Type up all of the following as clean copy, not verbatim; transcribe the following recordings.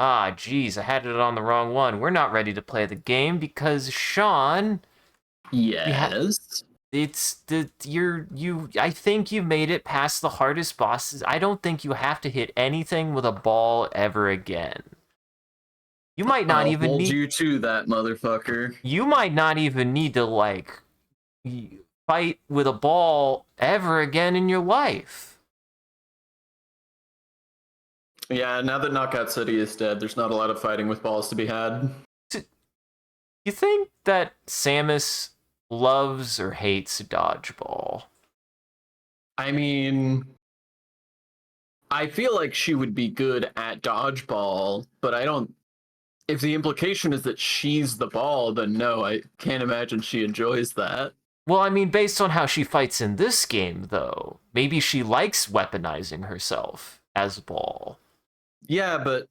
Ah, geez, I had it on the wrong one. We're not ready to play the game because Sean, Yes. I think you made it past the hardest bosses. I don't think you have to hit anything with a ball ever again. You might not I'll even hold need you to that, motherfucker. you might not even need to like fight with a ball ever again in your life. Yeah, now that Knockout City is dead, there's not a lot of fighting with balls to be had. You think that Samus loves or hates dodgeball? I mean, I feel like she would be good at dodgeball, but I don't. If the implication is that she's the ball, then no, I can't imagine she enjoys that. Well, I mean, based on how she fights in this game, though, maybe she likes weaponizing herself as a ball. Yeah, but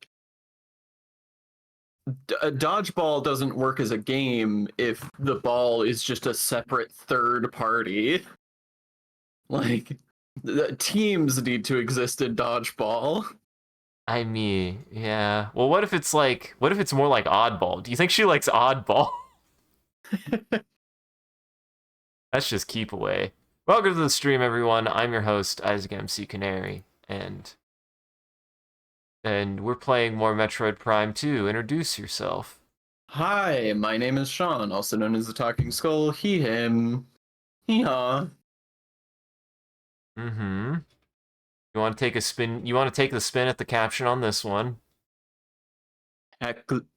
dodgeball doesn't work as a game if the ball is just a separate third party. Like, the teams need to exist in dodgeball. I mean, yeah. Well, what if it's more like oddball? Do you think she likes oddball? That's just keep away. Welcome to the stream, everyone. I'm your host, Isaac MCCanary, and we're playing more Metroid Prime 2. Introduce yourself. Hi, my name is Sean, also known as the Talking Skull, he, him, hee-haw. Mm-hmm. You want to take a spin? You want to take the spin at the caption on this one?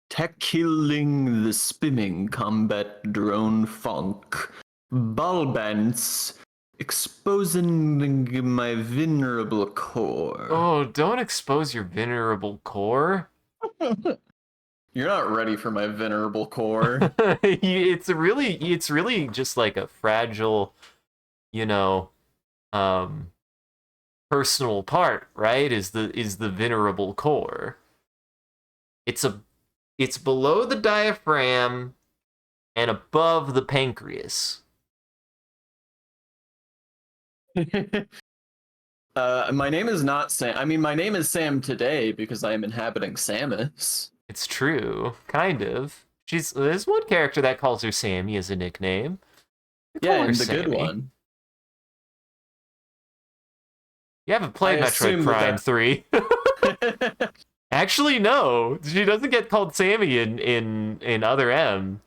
Tackling the spinning combat drone funk. Ballbants exposing my venerable core. Oh, don't expose your venerable core. You're not ready for my venerable core. It's really just like a fragile, you know, personal part, right? Is the venerable core. It's below the diaphragm and above the pancreas. My name is not Sam. I mean, my name is Sam today because I am inhabiting Samus. It's true, kind of. There's one character that calls her Sammy as a nickname. Yeah, and the good one. You haven't played Metroid Prime 3. Actually, no. She doesn't get called Sammy in Other M.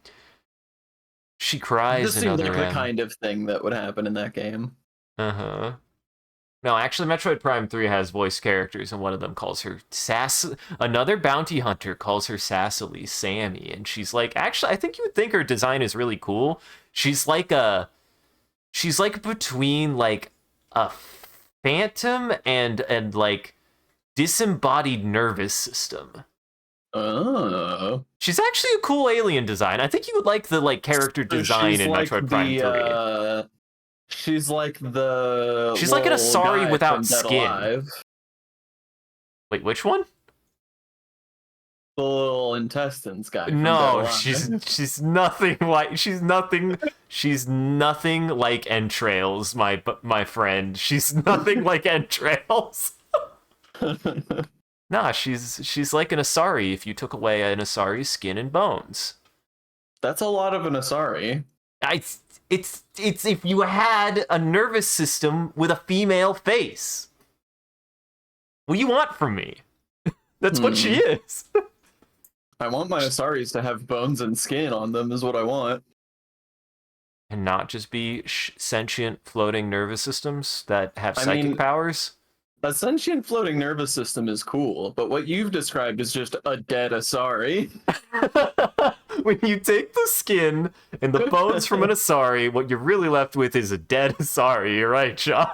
She cries in Other M. This seemed like the kind of thing that would happen in that game. Uh-huh. No, actually, Metroid Prime 3 has voice characters, and one of them calls her Another bounty hunter calls her sassily Sammy, and she's like, actually, I think you would think her design is really cool. She's like between like a phantom and like disembodied nervous system. Oh. She's actually a cool alien design. I think you would like the like character design in like Metroid Prime 3. She's like an Asari without skin. Alive. Wait, which one? The little intestines guy. No, she's nothing like she's nothing like entrails, my friend. She's nothing like entrails. Nah, she's like an Asari if you took away an Asari's skin and bones. That's a lot of an Asari. It's if you had a nervous system with a female face. What do you want from me? That's what she is. I want my Asaris to have bones and skin on them is what I want. And not just be sentient floating nervous systems that have psychic powers? A sentient floating nervous system is cool, but what you've described is just a dead Asari. When you take the skin and the bones from an Asari, what you're really left with is a dead Asari. You're right, Sean.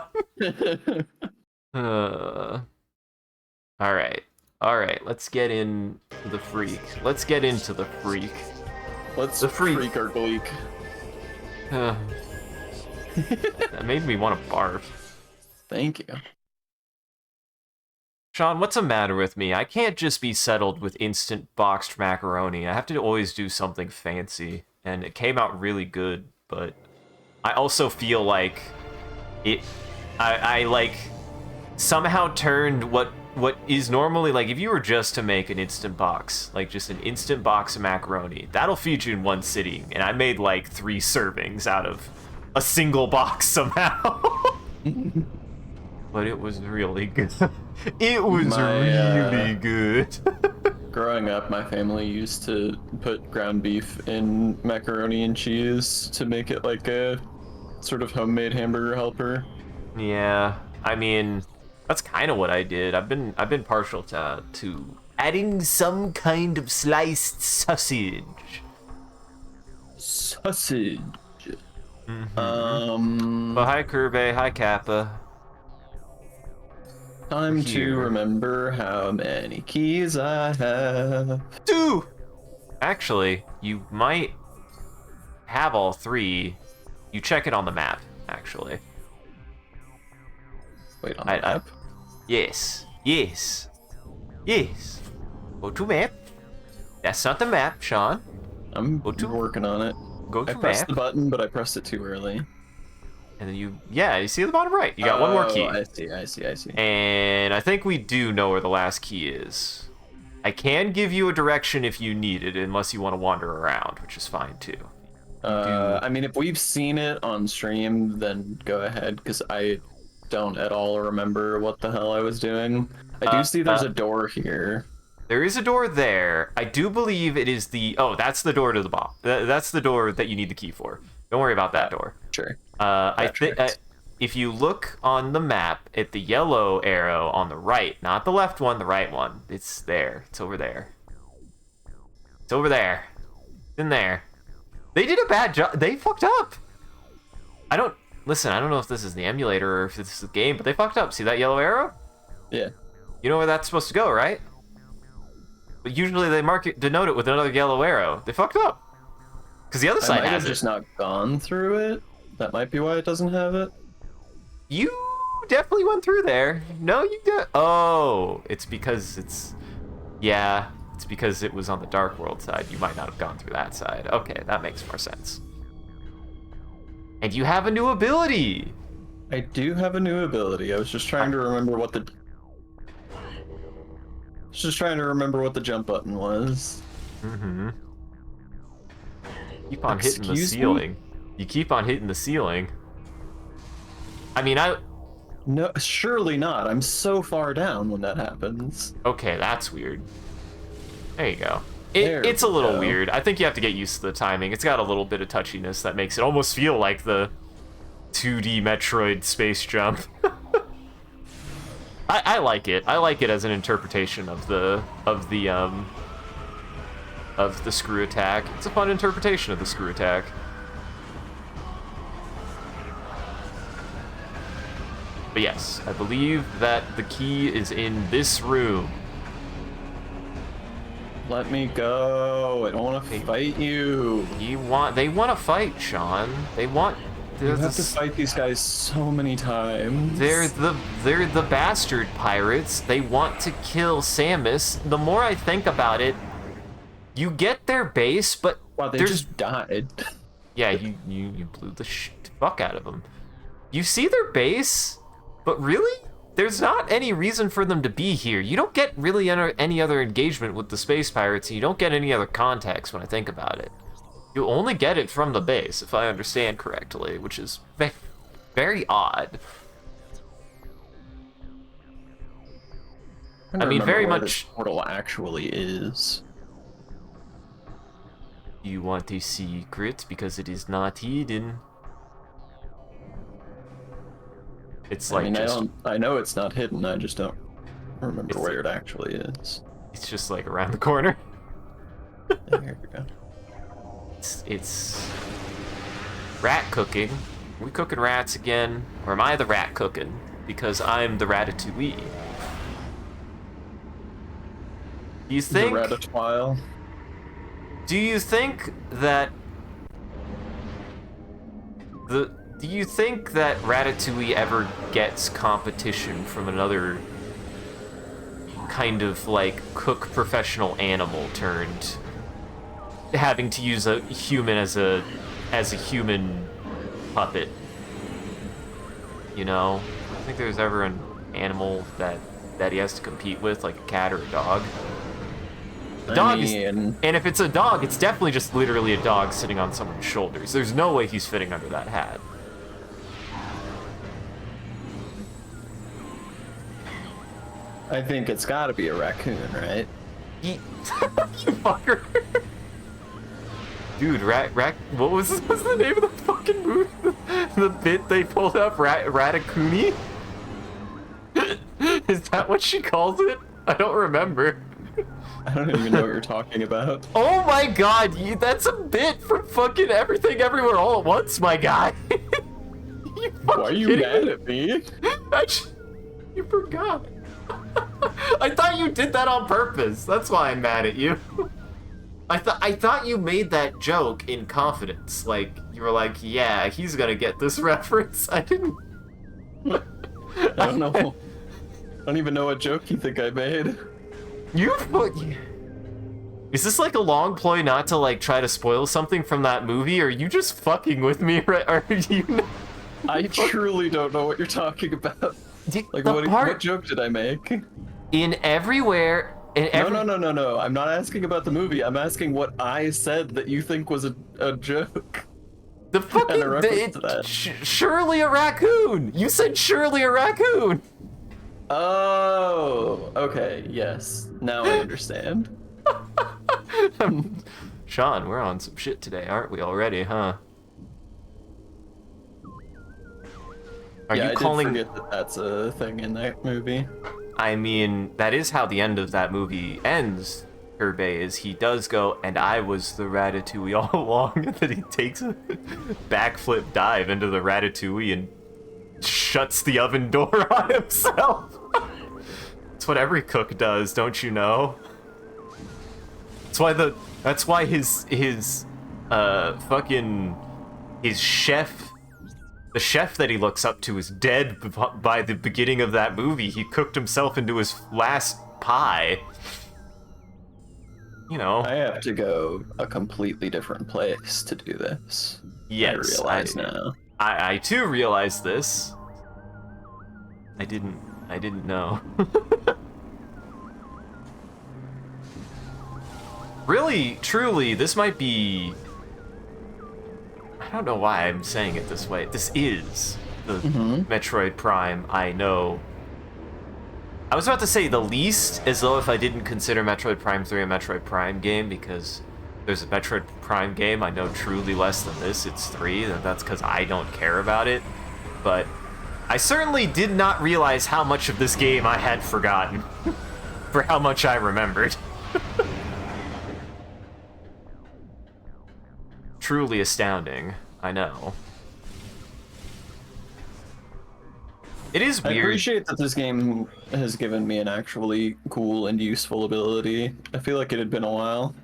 All right. Let's get in the freak. Let's get into the freak. Let's freak our gleek. That made me want to barf. Thank you. Sean, what's the matter with me? I can't just be settled with instant boxed macaroni. I have to always do something fancy. And it came out really good, but I also feel like I like somehow turned what what is normally, like, if you were just to make an instant box, like just an instant box of macaroni, that'll feed you in one sitting, and I made like 3 servings out of a single box somehow. But it was really good. It was really good. Growing up, my family used to put ground beef in macaroni and cheese to make it like a sort of homemade hamburger helper. Yeah, I mean, that's kind of what I did. I've been partial to adding some kind of sliced sausage. Sausage. But hi Kirby, hi Kappa. Time to Here. remember how many keys I have. 2! Actually, you might have all 3. You check it on the map, actually. Wait, on the map? Yes. Yes. Yes. Go to map. That's not the map, Sean. I'm working on it. Go to I pressed map. the button, but I pressed it too early. And then you see at the bottom right. You got one more key. I see. And I think we do know where the last key is. I can give you a direction if you need it, unless you want to wander around, which is fine too. I mean, if we've seen it on stream, then go ahead, because I don't at all remember what the hell I was doing. I do see there's a door here. There is a door there. I do believe it is the... Oh, that's the door to the bottom. That's the door that you need the key for. Don't worry about that door. Sure. I think if you look on the map at the yellow arrow on the right, not the left one, the right one, it's there. It's over there. It's over there. It's in there. They did a bad job. They fucked up. I don't know if this is the emulator or if this is the game, but they fucked up. See that yellow arrow? Yeah. You know where that's supposed to go, right? But usually they denote it with another yellow arrow. They fucked up. Because the other side I might has have it. just not gone through it. That might be why it doesn't have it. You definitely went through there. No, you did. Oh, it's because it's... Yeah, it's because it was on the Dark World side. You might not have gone through that side. Okay, that makes more sense. And you have a new ability. I do have a new ability. I was just trying to remember what the... jump button was. Mm-hmm. Keep on hitting the Excuse ceiling. You keep on hitting the ceiling. I mean, No, surely not. I'm so far down when that happens. Okay, that's weird. There you go. There It's a we little go. weird. I think you have to get used to the timing. It's got a little bit of touchiness that makes it almost feel like the 2D Metroid space jump. I like it. I like it as an interpretation of the screw attack. It's a fun interpretation of the screw attack. But yes, I believe that the key is in this room. Let me go. I don't want to fight you. They want to fight, Sean. They want... You have to fight these guys so many times. They're the bastard pirates. They want to kill Samus. The more I think about it, you get their base, but Wow, they just died. Yeah, you blew the fuck out of them. You see their base, but really, there's not any reason for them to be here. You don't get really any other engagement with the space pirates, and you don't get any other context when I think about it. You only get it from the base, if I understand correctly, which is very odd. I mean, very much... this portal actually is. You want a secret because it is not hidden. It's like I know it's not hidden. I just don't remember where it actually is. It's just like around the corner. There we go. It's rat cooking. Are we cooking rats again? Or am I the rat cooking? Because I'm the ratatouille. Do you think... The ratatouille? Do you think that... Do you think that Ratatouille ever gets competition from another kind of like cook professional animal turned having to use a human as a human puppet? You know, I think there's ever an animal that that he has to compete with, like a cat or a dog. The I dog mean, and if it's a dog, it's definitely just literally a dog sitting on someone's shoulders. There's no way he's fitting under that hat. I think it's got to be a raccoon, right? You fucker. Dude, what was the name of the fucking movie? The bit they pulled up, Ratatouille? Is that what she calls it? I don't remember. I don't even know what you're talking about. Oh my god, that's a bit from fucking Everything Everywhere All at Once, my guy. Why are you mad at me? You forgot. I thought you did that on purpose. That's why I'm mad at you. I thought you made that joke in confidence. Like, you were like, yeah, he's gonna get this reference. I didn't... I don't know. I don't even know what joke you think I made. Is this like a long ploy not to like try to spoil something from that movie? Or are you just fucking with me? Right? Are you... I truly don't know what you're talking about. Like, what joke did I make? In Everywhere... No. I'm not asking about the movie. I'm asking what I said that you think was a joke. The fucking... surely a raccoon! You said surely a raccoon! Oh, okay, yes. Now I understand. Sean, we're on some shit today, aren't we already, huh? I did forget that that's a thing in that movie. I mean, that is how the end of that movie ends, Herbe, is he does go, and I was the Ratatouille all along, and then he takes a backflip dive into the Ratatouille and shuts the oven door on himself. That's what every cook does, don't you know? That's why his chef, the chef that he looks up to is dead by the beginning of that movie. He cooked himself into his last pie. You know. I have to go a completely different place to do this. Yes, I realize now. I too realize this. I didn't know. Really, truly, this might be... I don't know why I'm saying it this way. This is the Metroid Prime I know. I was about to say the least, as though if I didn't consider Metroid Prime 3 a Metroid Prime game, because there's a Metroid Prime game I know truly less than this. It's 3, and that's because I don't care about it. But I certainly did not realize how much of this game I had forgotten for how much I remembered. Truly astounding, I know. It is weird. I appreciate that this game has given me an actually cool and useful ability. I feel like it had been a while.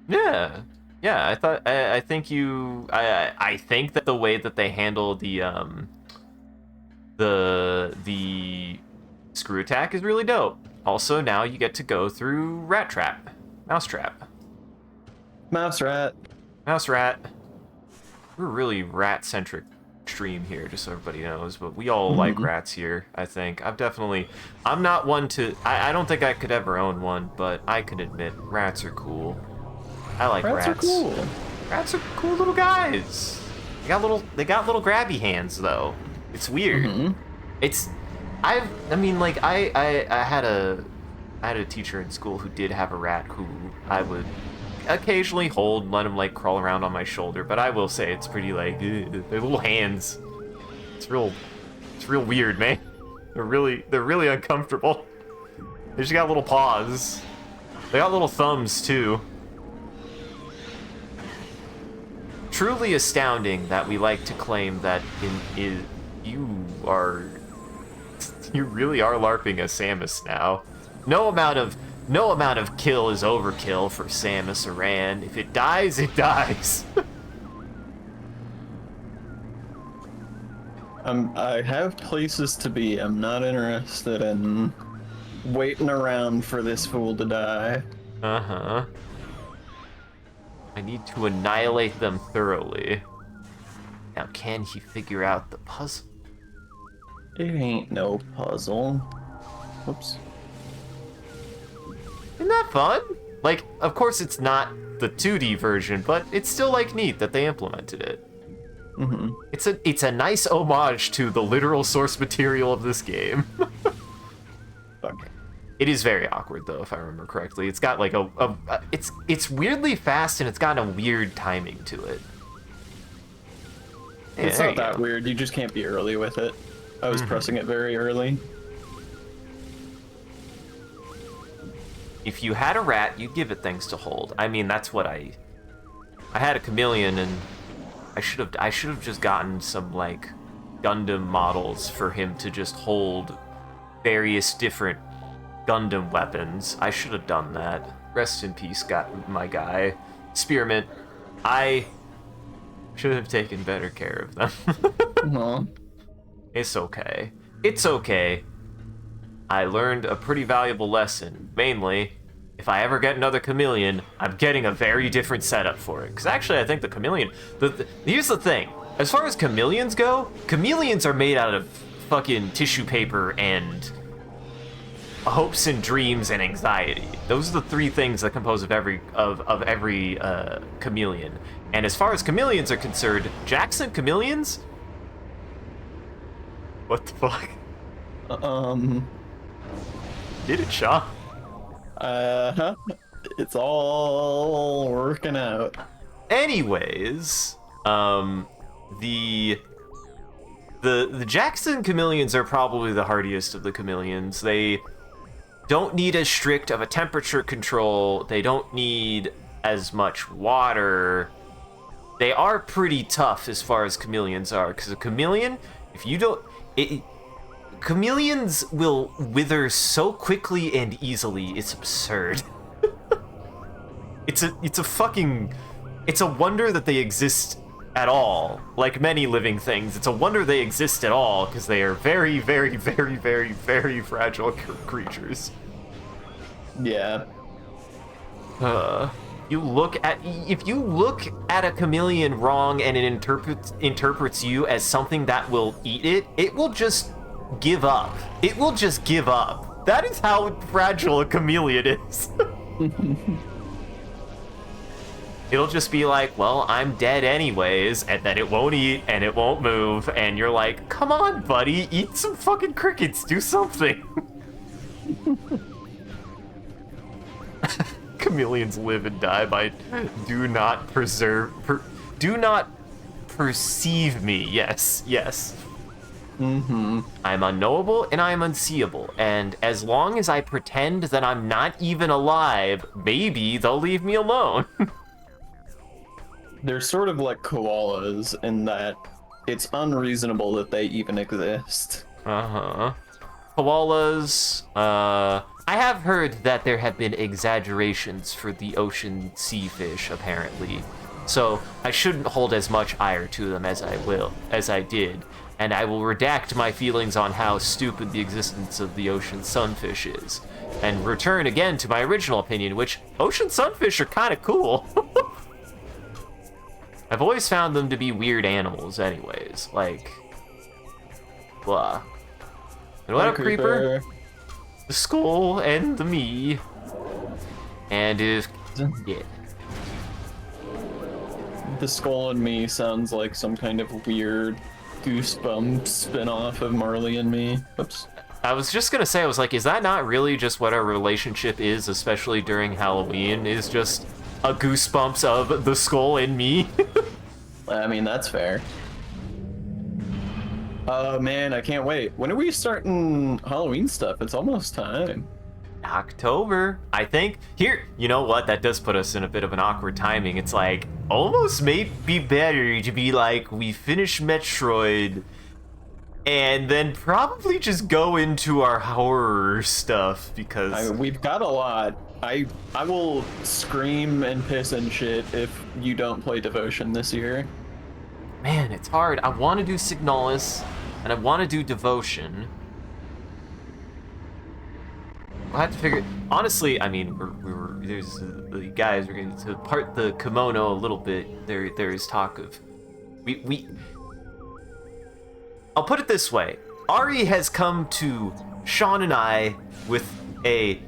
Yeah, I think that the way that they handle the screw attack is really dope. Also, now you get to go through Mouse Trap. Mouse Rat. We're really rat-centric stream here, just so everybody knows, but we all like rats here, I think. I'm not one to... I don't think I could ever own one, but I can admit, rats are cool. I like rats. Rats are cool. Rats are cool little guys. They got little grabby hands, though. It's weird. I had a teacher in school who did have a rat who I would occasionally hold and let him like crawl around on my shoulder, but I will say it's pretty like their little hands. It's real weird, man. They're really uncomfortable. They just got little paws. They got little thumbs too. Truly astounding that we like to claim that you really are LARPing a Samus now. No amount of kill is overkill for Samus Aran. If it dies, it dies. I have places to be. I'm not interested in waiting around for this fool to die. Uh-huh. I need to annihilate them thoroughly. Now, can he figure out the puzzle? It ain't no puzzle. Whoops. Isn't that fun? Like, of course it's not the 2D version, but it's still like neat that they implemented it. Mm-hmm. It's a nice homage to the literal source material of this game. Fuck. It is very awkward though, if I remember correctly. It's got like it's weirdly fast and it's got a weird timing to it. Yeah, It's there not you that go. weird. You just can't be early with it. I was pressing it very early. If you had a rat, you'd give it things to hold. I mean, that's what I had a chameleon, and I should have just gotten some like Gundam models for him to just hold various different Gundam weapons. I should have done that. Rest in peace, got my guy. Spearmint. I should have taken better care of them. Aw. It's okay. It's okay. I learned a pretty valuable lesson. Mainly, if I ever get another chameleon, I'm getting a very different setup for it. Because actually, I think the chameleon... Here's the thing. As far as chameleons go, chameleons are made out of fucking tissue paper and hopes and dreams and anxiety. Those are the three things that compose of every chameleon. And as far as chameleons are concerned, Jackson chameleons? What the fuck? Did it, Shaw? It's all working out. Anyways, the Jackson chameleons are probably the hardiest of the chameleons. They don't need as strict of a temperature control. They don't need as much water. They are pretty tough as far as chameleons are, because a chameleon, if you don't... chameleons will wither so quickly and easily, it's absurd. It's a wonder that they exist at all. Like many living things, it's a wonder they exist at all, because they are very, very, very, very, very fragile creatures. Yeah. If you look at a chameleon wrong and it interprets you as something that will eat it, it will just give up. It will just give up. That is how fragile a chameleon is. It'll just be like, well, I'm dead anyways, and then it won't eat and it won't move, and you're like, come on, buddy, eat some fucking crickets, do something. Chameleons live and die by do not perceive me. Yes, yes. I'm unknowable and I'm unseeable, and as long as I pretend that I'm not even alive, maybe they'll leave me alone. They're sort of like koalas in that it's unreasonable that they even exist. Koalas, I have heard that there have been exaggerations for the ocean sea fish, apparently. So I shouldn't hold as much ire to them as I did. And I will redact my feelings on how stupid the existence of the ocean sunfish is. And return again to my original opinion, which ocean sunfish are kind of cool. I've always found them to be weird animals anyways. Like, blah. And what up, Creeper? The skull and the me. And if... yeah. The Skull and Me sounds like some kind of weird Goosebumps spin-off of Marley and Me. Oops. I was just gonna say, I was like, is that not really just what our relationship is, especially during Halloween, is just a Goosebumps of the Skull and Me? I mean, that's fair. Oh man, I can't wait. When are we starting Halloween stuff? It's almost time. October, I think. Here, you know what? That does put us in a bit of an awkward timing. It's like, almost may be better to be like, we finish Metroid, and then probably just go into our horror stuff, because... we've got a lot. I will scream and piss and shit if you don't play Devotion this year. Man, it's hard. I want to do Signalis, and I want to do Devotion. We'll have to figure... Honestly, I mean, there's the guys, we're going to part the kimono a little bit. There is talk of... I'll put it this way. Ari has come to Sean and I with a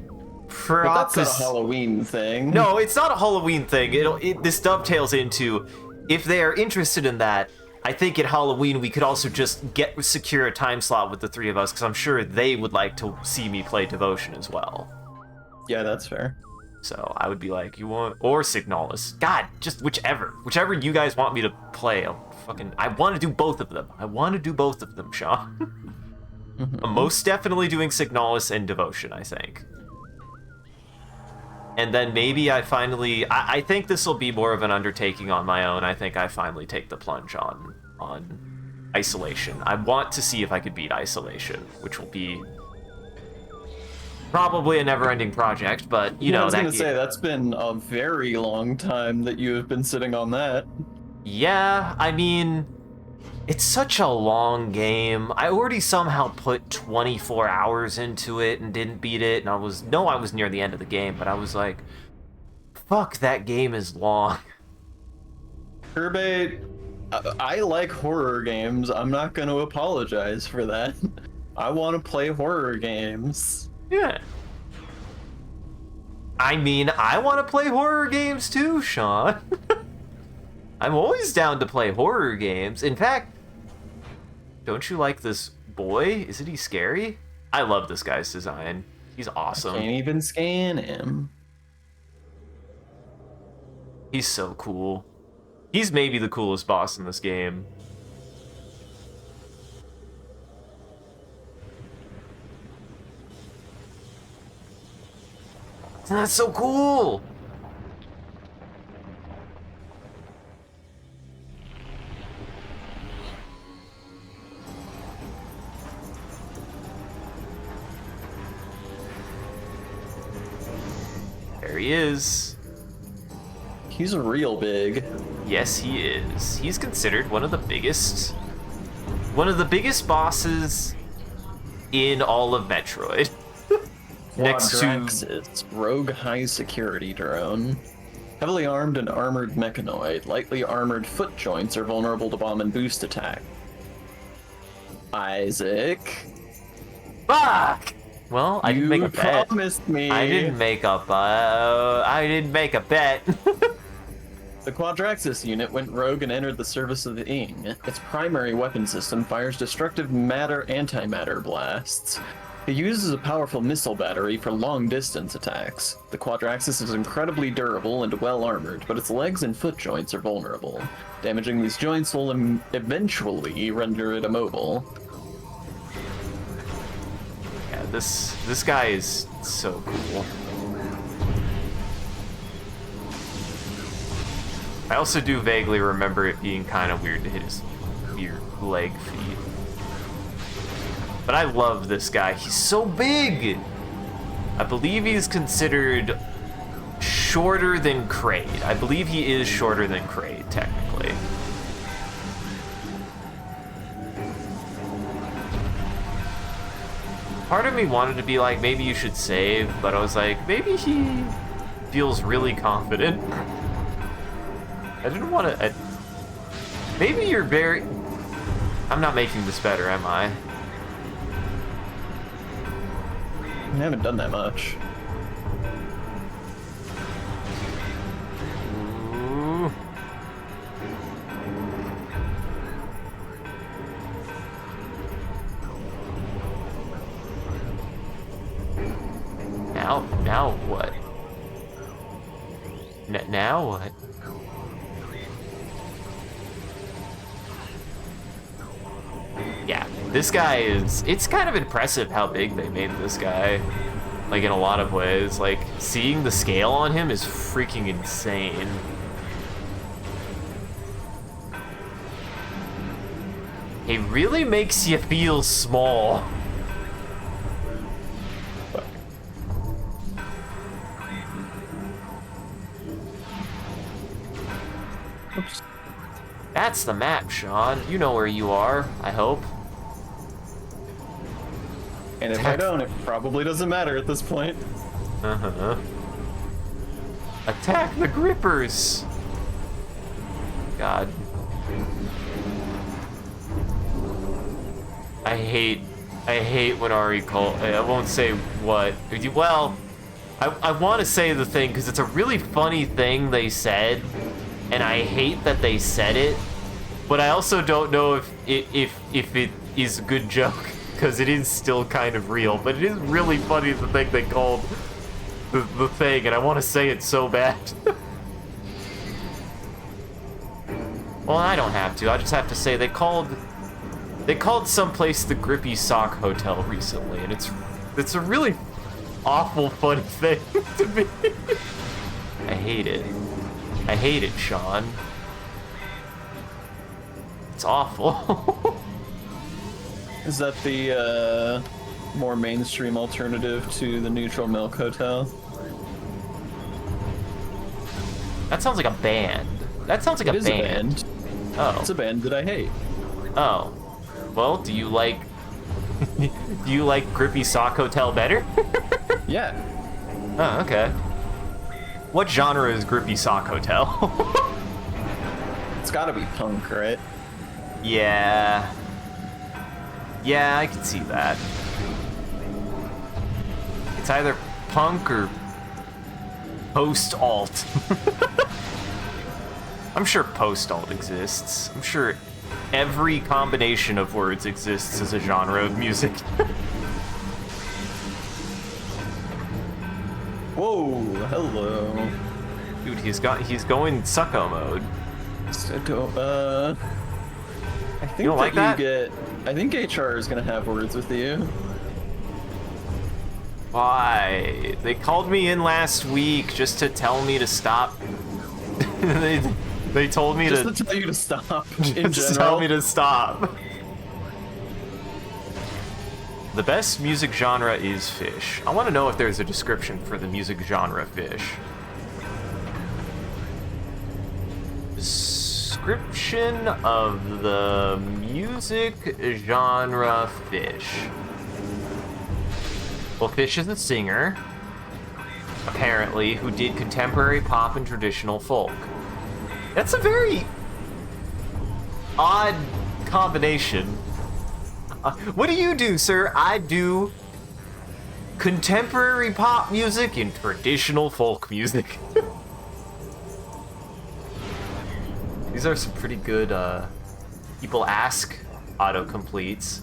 But that's not a Halloween thing. No, it's not a Halloween thing. This dovetails into, if they are interested in that, I think at Halloween we could also just secure a time slot with the three of us, because I'm sure they would like to see me play Devotion as well. Yeah, that's fair. So I would be like, you want, or Signalis. God, just whichever you guys want me to play. I want to do both of them. I want to do both of them, Sean. I'm most definitely doing Signalis and Devotion, I think. And then maybe I think this will be more of an undertaking on my own. I think I finally take the plunge on Isolation. I want to see if I could beat Isolation, which will be probably a never-ending project, but you know, I was gonna say, that's been a very long time that you have been sitting on that. Yeah, I mean, it's such a long game. I already somehow put 24 hours into it and didn't beat it, and I was near the end of the game, but I was like, fuck, that game is long. Herbe, I like horror games. I'm not going to apologize for that. I want to play horror games. Yeah. I mean, I want to play horror games too, Sean. I'm always down to play horror games. In fact, don't you like this boy? Isn't he scary? I love this guy's design. He's awesome. I can't even scan him. He's so cool. He's maybe the coolest boss in this game. That's so cool! There he is. He's real big. Yes, he is. He's considered one of the biggest bosses in all of Metroid. Next to Quadraxis, rogue high security drone. Heavily armed and armored mechanoid. Lightly armored foot joints are vulnerable to bomb and boost attack. Isaac. Fuck! Well, I didn't make a bet. You promised me. I didn't make a bet. The Quadraxis unit went rogue and entered the service of the Ing. Its primary weapon system fires destructive antimatter blasts. It uses a powerful missile battery for long-distance attacks. The Quadraxis is incredibly durable and well-armored, but its legs and foot joints are vulnerable. Damaging these joints will eventually render it immobile. Yeah, this guy is so cool. I also do vaguely remember it being kind of weird to hit his weird leg feet. But I love this guy. He's so big! I believe he's considered shorter than Kraid. I believe he is shorter than Kraid, technically. Part of me wanted to be like, maybe you should save, but I was like, maybe he feels really confident. I didn't want to... Maybe you're very... I'm not making this better, am I? I haven't done that much. Ooh. Now what? Now what? Yeah, this guy is... It's kind of impressive how big they made this guy. Like, in a lot of ways. Like, seeing the scale on him is freaking insane. He really makes you feel small. Oops. That's the map, Sean. You know where you are, I hope. And if I don't, it probably doesn't matter at this point. Uh-huh. Attack the grippers! God. I hate when Ari call. I won't say what. Well, I want to say the thing because it's a really funny thing they said, and I hate that they said it, but I also don't know if it is a good joke because it is still kind of real. But it is really funny the thing they called the thing, and I want to say it so bad. Well, I don't have to. I just have to say they called someplace the Grippy Sock Hotel recently, and it's a really awful funny thing to me. I hate it. I hate it, Sean. It's awful. Is that the more mainstream alternative to the Neutral Milk Hotel? That sounds like a band. That sounds like It a is band. a band. Oh. It's a band that I hate. Oh. Well, do you like Grippy Sock Hotel better? Yeah. Oh, okay. What genre is Grippy Sock Hotel? It's gotta be punk, right? Yeah. Yeah, I can see that. It's either punk or post-alt. I'm sure post-alt exists. I'm sure every combination of words exists as a genre of music. Whoa, hello. Dude, he's going sucko mode. So, I think You don't like that? I think HR is gonna have words with you. Why? They called me in last week just to tell me to stop. They told me Just to tell you to stop. In just general. tell me to stop. The best music genre is fish. I want to know if there's a description for the music genre fish. Description of the music genre fish. Well, Fish is a singer, apparently, who did contemporary pop and traditional folk. That's a very odd combination. What do you do, sir? I do contemporary pop music and traditional folk music. These are some pretty good, people ask autocompletes.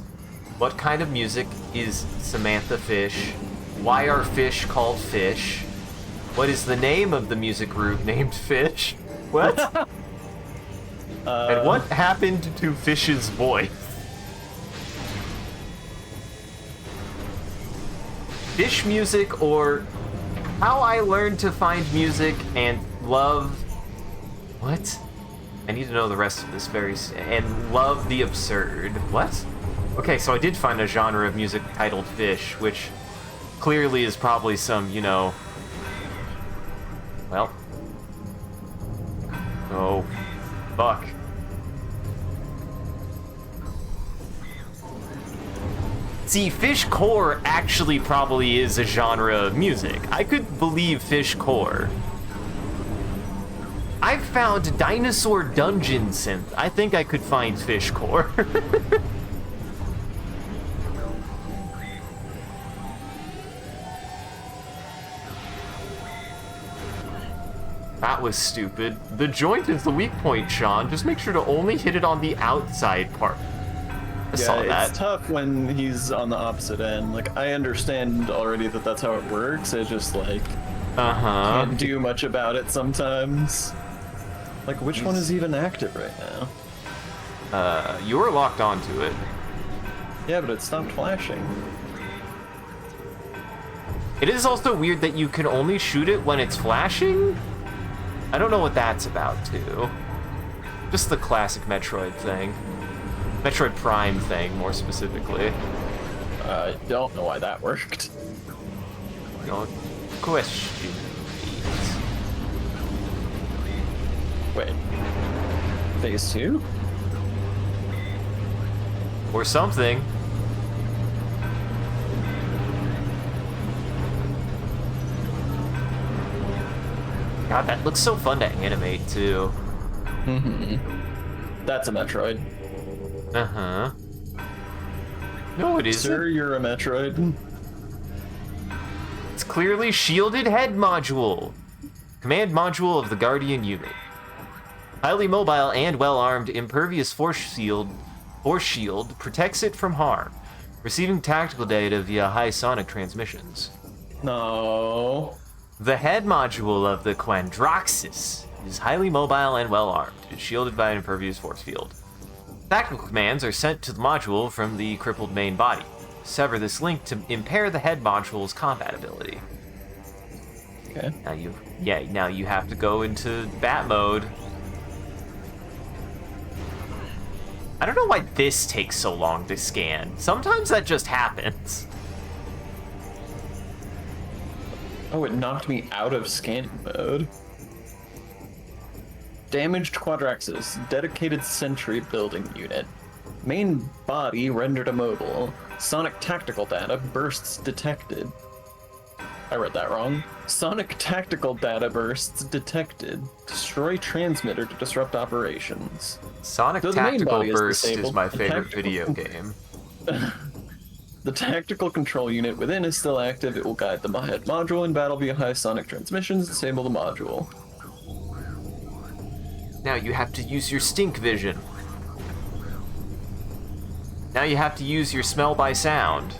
What kind of music is Samantha Fish? Why are fish called fish? What is the name of the music group named Fish? What? And what happened to Fish's voice? Fish music, or how I learned to find music and love... What? I need to know the rest of this and love the absurd. What? Okay, so I did find a genre of music titled Fish, which clearly is probably some, you know... Well... Oh, fuck. See, Fishcore actually probably is a genre of music. I could believe Fishcore. I've found Dinosaur Dungeon Synth. I think I could find Fishcore. That was stupid. The joint is the weak point, Sean. Just make sure to only hit it on the outside part. I saw that. It's tough when he's on the opposite end. Like, I understand already that that's how it works. It just, like, can't do much about it sometimes. Like, which one is even active right now? You were locked onto it. Yeah, but it stopped flashing. It is also weird that you can only shoot it when it's flashing? I don't know what that's about, too. Just the classic Metroid thing. Metroid Prime thing, more specifically. I don't know why that worked. Don't question it. Wait. Phase 2? Or something. God, that looks so fun to animate, too. That's a Metroid. Uh-huh. No, it isn't. Sir, you're a Metroid. It's clearly shielded head module. Command module of the Guardian unit. Highly mobile and well-armed, impervious force shield protects it from harm, receiving tactical data via high sonic transmissions. No. The head module of the Quandroxis is highly mobile and well-armed. It's shielded by an impervious force field. Tactical commands are sent to the module from the crippled main body. Sever this link to impair the head module's combat ability. Okay. Now you have to go into bat mode. I don't know why this takes so long to scan. Sometimes that just happens. Oh, it knocked me out of scanning mode. Damaged Quadraxis, dedicated sentry building unit. Main body rendered immobile. Sonic tactical data bursts detected. I read that wrong. Sonic tactical data bursts detected. Destroy transmitter to disrupt operations. Sonic Though the main Tactical body Burst is disabled, my the favorite tactical- video game. The tactical control unit within is still active. It will guide the head module in battle via high sonic transmissions. Disable the module. Now you have to use your stink vision. Now you have to use your smell by sound.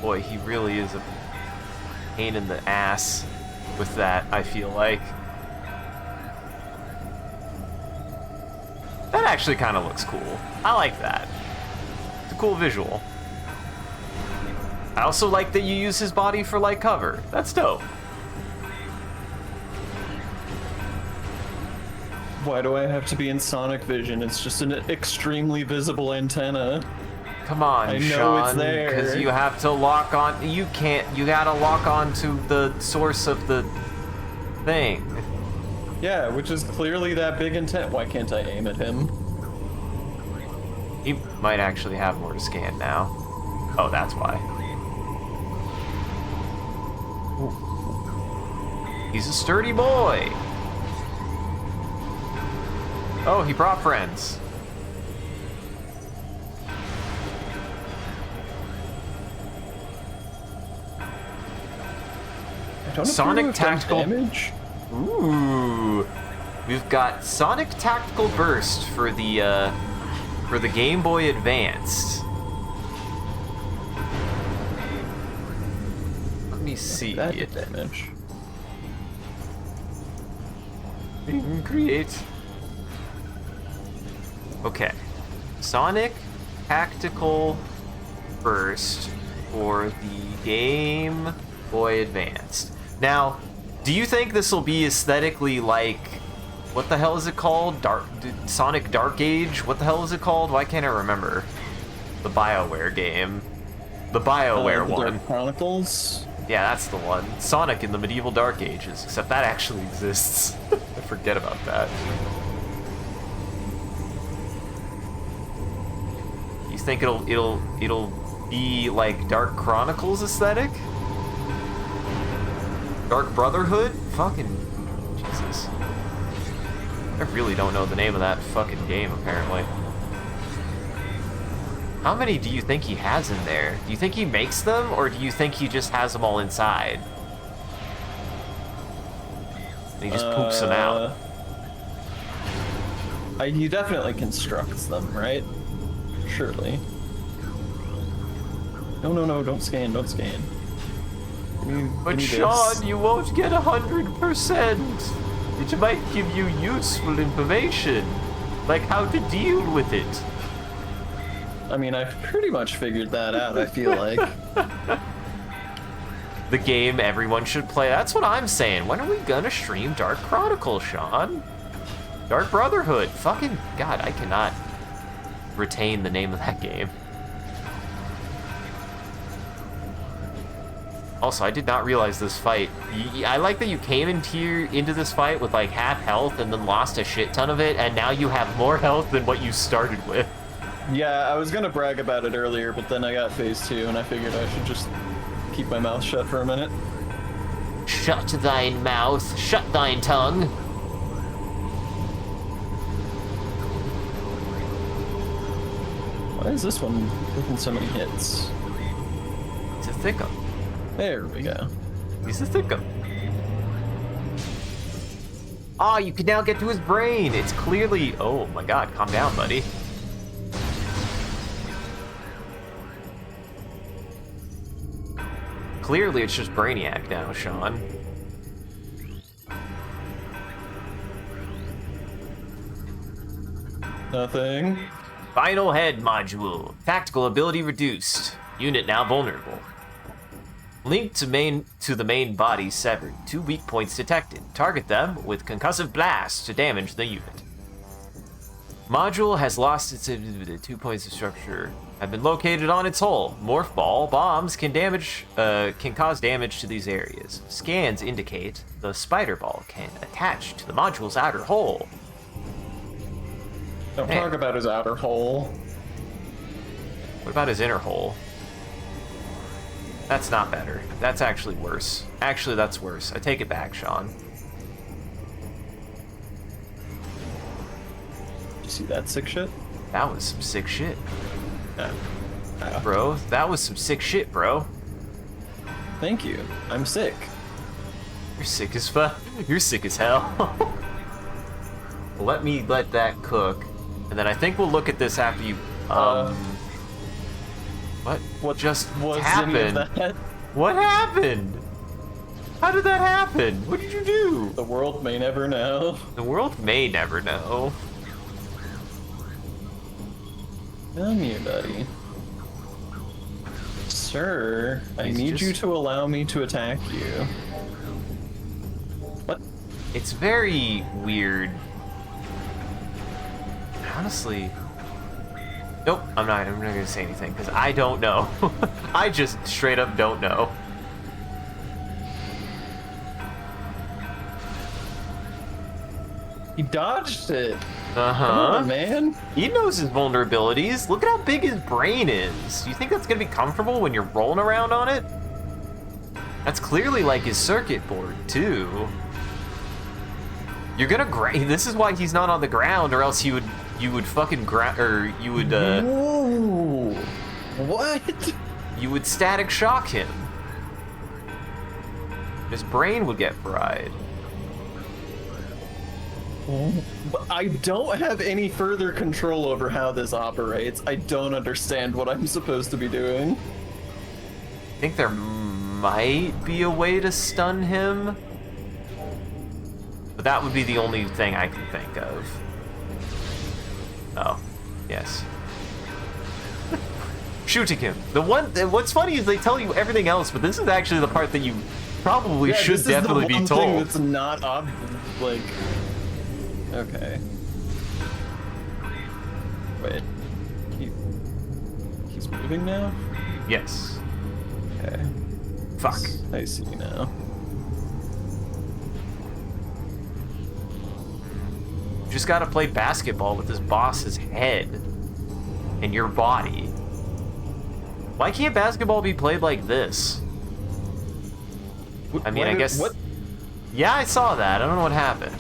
Boy, he really is a pain in the ass with that, I feel like. That actually kind of looks cool. I like that. It's a cool visual. I also like that you use his body for like cover. That's dope. Why do I have to be in sonic vision? It's just an extremely visible antenna. Come on, I know Sean, it's there. because you have to lock on. You can't. You gotta lock on to the source of the thing. Yeah, which is clearly that big intent. Why can't I aim at him? He might actually have more to scan now. Oh, that's why. Ooh. He's a sturdy boy. Oh, he brought friends. I don't Sonic approve of dumb tactical- damage. Ooh. We've got Sonic Tactical Burst for the Game Boy Advanced. Let me see. That did damage. Create. Okay. Sonic Tactical Burst for the Game Boy Advanced. Now, do you think this will be aesthetically like, what the hell is it called? Sonic Dark Age? What the hell is it called? Why can't I remember? The BioWare game. The BioWare The one. Dark Chronicles. Yeah, that's the one. Sonic in the medieval Dark Ages, except that actually exists. I forget about that. You think it'll be like Dark Chronicles aesthetic? Dark Brotherhood? Fucking Jesus. I really don't know the name of that fucking game, apparently. How many do you think he has in there? Do you think he makes them, or do you think he just has them all inside? And he just poops them out. He definitely constructs them, right? Surely. No, don't scan, don't scan. But Sean, you won't get 100%. It might give you useful information, like how to deal with it. I mean, I've pretty much figured that out, I feel like. The game everyone should play. That's what I'm saying. When are we gonna stream Dark Chronicles, Sean? Dark Brotherhood. Fucking God, I cannot retain the name of that game. Also, I did not realize this fight. I like that you came into this fight with like half health and then lost a shit ton of it, and now you have more health than what you started with. Yeah, I was gonna brag about it earlier, but then I got phase 2 and I figured I should just keep my mouth shut for a minute. Shut thine mouth, shut thine tongue. Why is this one taking so many hits? It's a thickum. There we go. He's a thickum. Ah, you can now get to his brain. It's clearly... Oh my god, calm down, buddy. Clearly, it's just Brainiac now, Sean. Nothing. Final head module. Tactical ability reduced. Unit now vulnerable. Linked to the main body severed. 2 weak points detected. Target them with concussive blast to damage the unit. Module has lost its 2 points of structure. Have been located on its hull. Morph ball bombs can cause damage to these areas. Scans indicate the spider ball can attach to the module's outer hull. Don't talk about his outer hole. What about his inner hole? That's not better. That's actually worse. Actually, that's worse. I take it back, Sean. Did you see that sick shit? That was some sick shit. Yeah. Bro, that was some sick shit, bro. Thank you. I'm sick. You're sick as fuck. You're sick as hell. Let me let that cook. And then I think we'll look at this after you... What just happened? What happened? How did that happen? What did you do? The world may never know. The world may never know. Come here, buddy. Sir, I He's need just- you to allow me to attack you. What? It's very weird. Honestly... Nope, I'm not gonna say anything, because I don't know. I just straight up don't know. He dodged it. Uh-huh. Come on, man. He knows his vulnerabilities. Look at how big his brain is. Do you think that's gonna be comfortable when you're rolling around on it? That's clearly like his circuit board, too. You're gonna this is why he's not on the ground, or else you would fucking Ooh. What? you would static shock him. His brain would get fried. I don't have any further control over how this operates. I don't understand what I'm supposed to be doing. I think there might be a way to stun him. But that would be the only thing I can think of. Oh, yes. Shooting him. What's funny is they tell you everything else, but this is actually the part that you probably should definitely be Thing told. that's not like. Okay. Wait. He's moving now? Yes. Okay. Fuck. I see now. You just gotta play basketball with this boss's head and your body. Why can't basketball be played like this? I mean, I guess... What? Yeah, I saw that. I don't know what happened.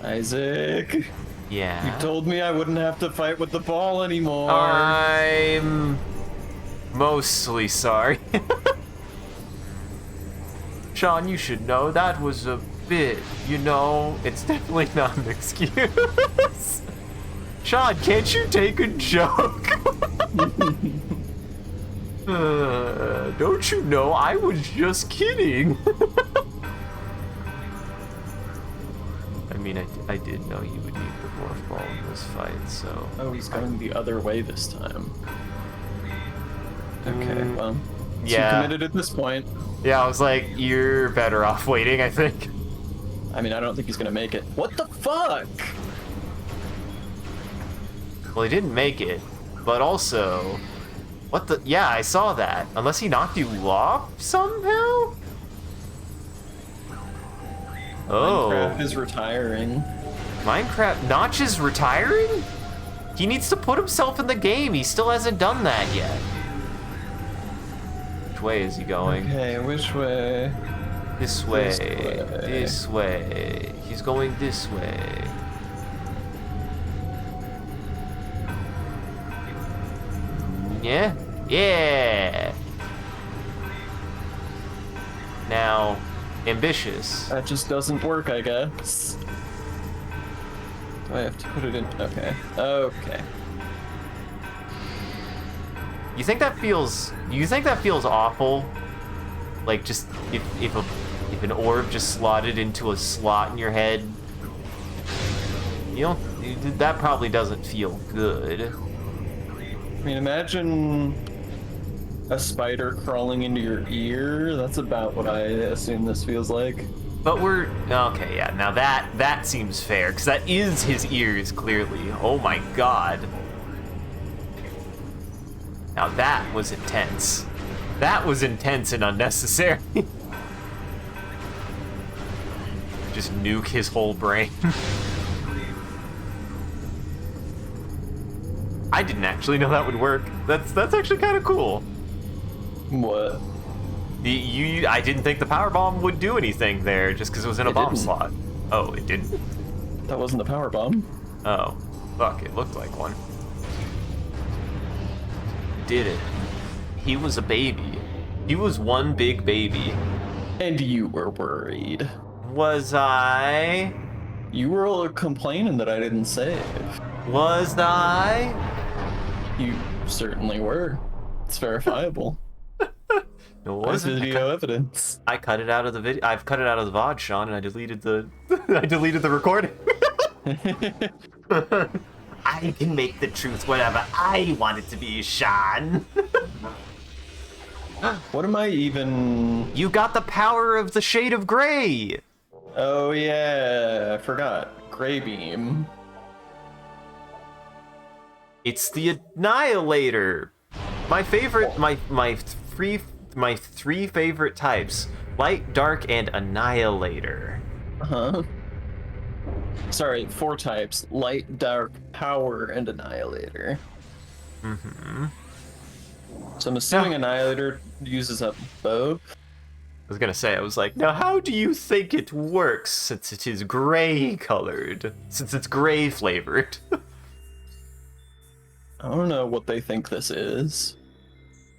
Isaac, Yeah. you told me I wouldn't have to fight with the ball anymore. I'm mostly sorry. Sean, you should know that was a bit, it's definitely not an excuse. Sean, can't you take a joke? Don't you know I was just kidding? I mean, I did know you would need the morph ball in this fight, so... Oh, he's going the other way this time. Okay, well, yeah. too committed at this point. Yeah, I was like, you're better off waiting, I think. I mean, I don't think he's gonna make it. What the fuck? Well, he didn't make it, but also... What the... Yeah, I saw that. Unless he knocked you off somehow? Oh. Minecraft is retiring. Minecraft... Notch is retiring? He needs to put himself in the game. He still hasn't done that yet. Which way is he going? Okay, which way? This way. This way. This way. He's going this way. Yeah? Yeah! Now, ambitious. That just doesn't work, I guess. Do I have to put it in? Okay. Okay. You think that feels awful? Like just if an orb just slotted into a slot in your head? You don't that probably doesn't feel good. I mean, imagine a spider crawling into your ear. That's about what I assume this feels like. But we're okay, yeah. Now that seems fair, because that is his ears clearly. Oh my god. Now that was intense. That was intense and unnecessary. Just nuke his whole brain. I didn't actually know that would work. That's actually kind of cool. What? I didn't think the power bomb would do anything there, just because it was in a bomb didn't. slot. Oh, it didn't? That wasn't a power bomb. Oh, fuck! It looked like one. Did it? He was a baby. He was one big baby. And you were worried. Was I? You were complaining that I didn't save. Was I? You certainly were. It's verifiable. No, it There's wasn't. video evidence. I cut it out of the video. I've cut it out of the VOD, Sean, and I deleted the I deleted the recording. I can make the truth whatever I want it to be, Sean. What am I even... You got the power of the shade of gray. Oh yeah, I forgot. Gray beam. It's the Annihilator. My favorite, my three favorite types: light, dark, and Annihilator. Uh-huh. Sorry, 4 types. Light, dark, power, and annihilator. Mm-hmm. So I'm assuming Annihilator uses up both. I was gonna say, I was like, now how do you think it works since it is gray colored? Since it's gray flavored? I don't know what they think this is.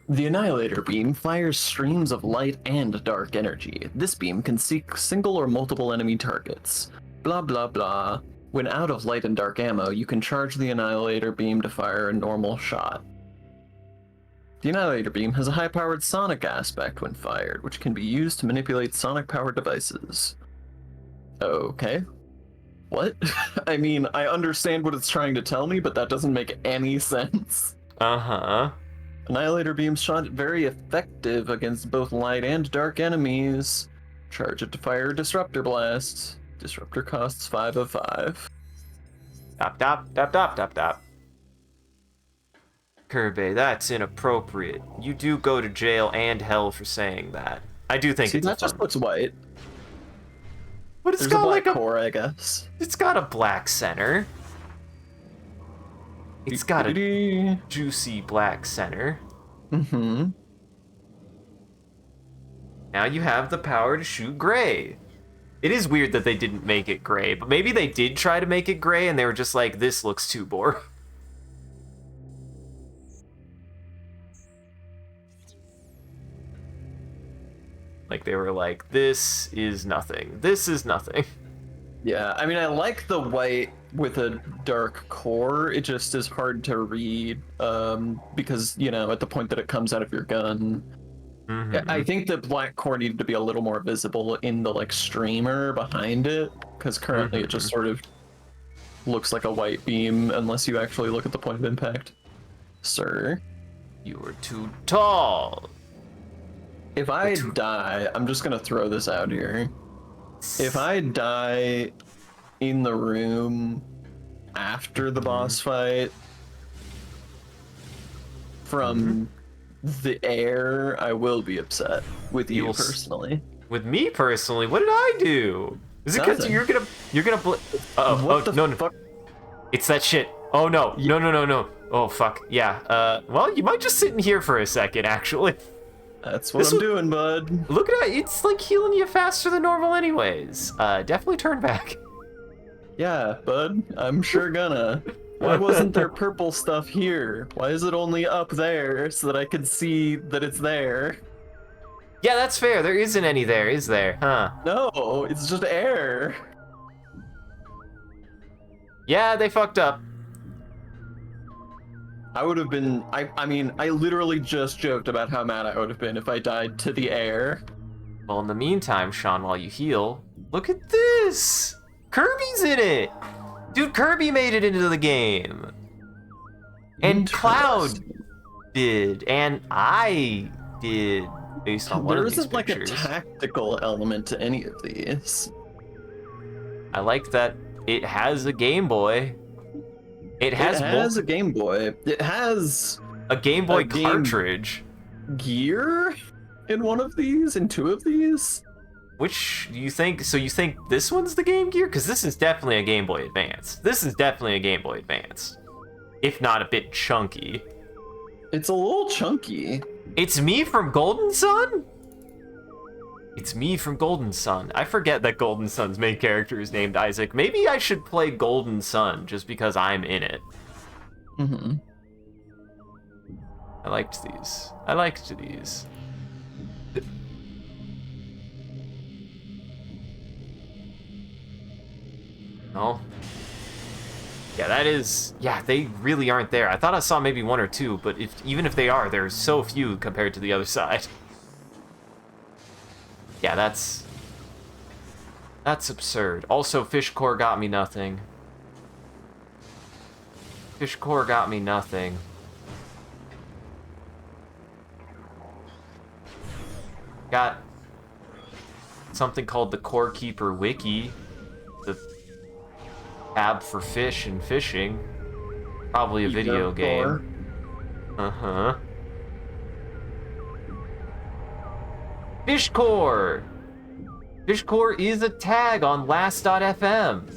The Annihilator beam fires streams of light and dark energy. This beam can seek single or multiple enemy targets. Blah blah blah. When out of light and dark ammo, you can charge the Annihilator beam to fire a normal shot. The Annihilator beam has a high-powered sonic aspect when fired, which can be used to manipulate sonic-powered devices. Okay. What? I mean, I understand what it's trying to tell me, but that doesn't make any sense. Uh-huh. Annihilator beam shot very effective against both light and dark enemies. Charge it to fire Disruptor Blast. Disruptor costs 5 of 5. Dop, dop, dop, dop, dop, dop. Kirby, that's inappropriate. You do go to jail and hell for saying that. I do think See, it's that just looks white. But it's There's got a black like core, I guess. It's got a black center. It's got a juicy black center. Mm-hmm. Now you have the power to shoot gray. It is weird that they didn't make it gray, but maybe they did try to make it gray and they were just like, this looks too boring. Like they were like, this is nothing. This is nothing. Yeah, I mean, I like the white with a dark core. It just is hard to read because, you know, at the point that it comes out of your gun. Mm-hmm. I think the black core needed to be a little more visible in the, like, streamer behind it, because currently it just sort of looks like a white beam unless you actually look at the point of impact. Sir? You are too tall. If I die, I'm just gonna throw this out here. If I die in the room after the boss fight from the air, I will be upset with you personally. With me personally? What did I do? Is it because you're gonna no. Fuck? It's that shit. Oh no. No. Oh fuck. Yeah. Well, you might just sit in here for a second, actually. That's what I'm doing, bud. Look at it. It's like healing you faster than normal anyways. Definitely turn back. Yeah, bud. I'm sure gonna. Why wasn't there purple stuff here? Why is it only up there so that I could see that it's there? Yeah, that's fair. There isn't any there, is there? Huh? No, it's just air. Yeah, they fucked up. I would have been, I mean, I literally just joked about how mad I would have been if I died to the air. Well, in the meantime, Sean, while you heal, look at this! Kirby's in it! Dude, Kirby made it into the game! And Cloud did, and I did, based on one of these There isn't like a pictures. tactical element to any of these. I like that it has a Game Boy. It has a Game Boy. It has a Game Boy a Game cartridge. Gear in one of these, in two of these. Which do you think? So you think this one's the Game Gear? Because this is definitely a Game Boy Advance. This is definitely a Game Boy Advance, if not a bit chunky. It's a little chunky. It's me from Golden Sun? It's me from Golden Sun. I forget that Golden Sun's main character is named Isaac. Maybe I should play Golden Sun just because I'm in it. Mm-hmm. I liked these. I liked these. Oh. Yeah, that is... Yeah, they really aren't there. I thought I saw maybe one or two, but even if they are, there's so few compared to the other side. Yeah, that's absurd. Also, Fish Core got me nothing. Fish Core got me nothing. Got something called the Core Keeper Wiki. The tab for fish and fishing. Probably a video game. Uh-huh. Fish Core! Fish Core is a tag on last.fm.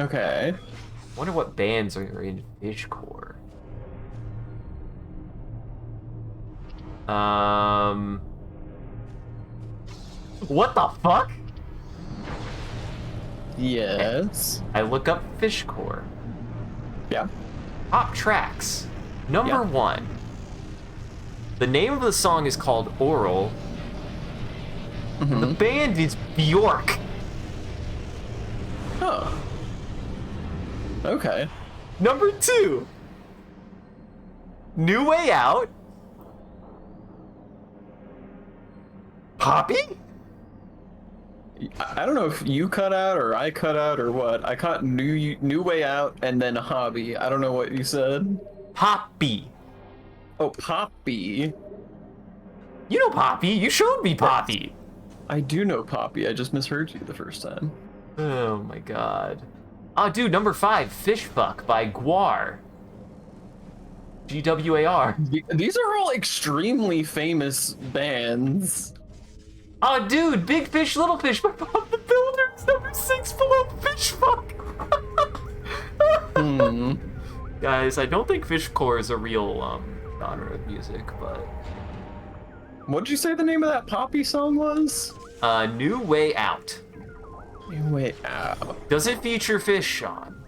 Okay. Wonder what bands are in Fish Core. What the fuck? Yes. I look up Fish Core. Yeah. Top tracks. Number 1. The name of the song is called Oral. Mm-hmm. The band is Bjork. Oh. Okay. Number 2. New Way Out. Poppy? I don't know if you cut out or I cut out or what. I caught New Way Out and then Hobby. I don't know what you said. Poppy. Oh, Poppy. You know Poppy. You showed me Poppy. I do know Poppy. I just misheard you the first time. Oh my god. Oh, dude, number 5, Fish Fuck by Gwar. Gwar. These are all extremely famous bands. Oh, dude, Big Fish, Little Fish by Bob the Builders. Number 6 below Fish Fuck. Guys, I don't think Fish Core is a real genre of music, but... What did you say the name of that Poppy song was? New Way Out. New Way Out. Does it feature Fish, Sean?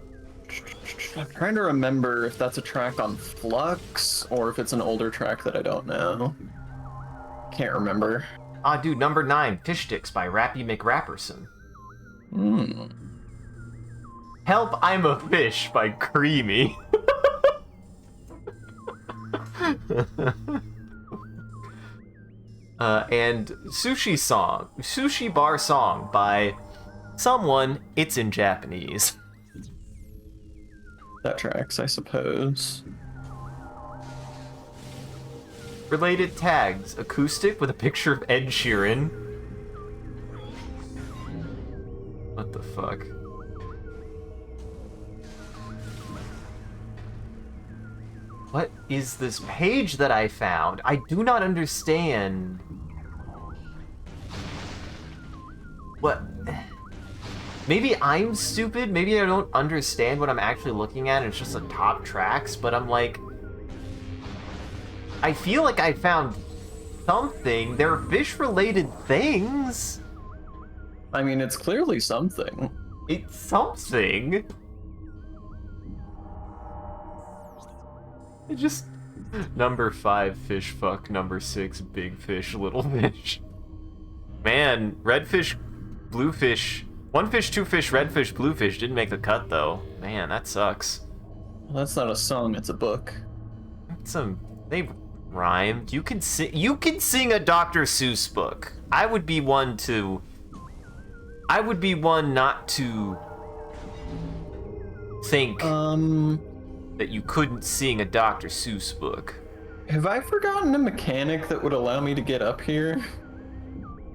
I'm trying to remember if that's a track on Flux or if it's an older track that I don't know. Can't remember. Ah, dude, number 9, Fish Sticks by Rappy McRapperson. Help, I'm a Fish by Creamy. And Sushi Bar Song by someone, it's in Japanese. That tracks, I suppose. Related tags, acoustic with a picture of Ed Sheeran. What the fuck? What is this page that I found? I do not understand. What? Maybe I'm stupid, maybe I don't understand what I'm actually looking at, it's just the top tracks, but I'm like... I feel like I found something. They're fish-related things. I mean, it's clearly something. It's something. Just number 5 fish fuck, number 6 big fish, little fish. Man, red fish, blue fish, one fish, two fish, red fish, blue fish didn't make the cut though. Man, that sucks. Well, that's not a song, it's a book. They rhymed. You can sing a Dr. Seuss book. I would be one not to think that you couldn't sing a Dr. Seuss book. Have I forgotten a mechanic that would allow me to get up here?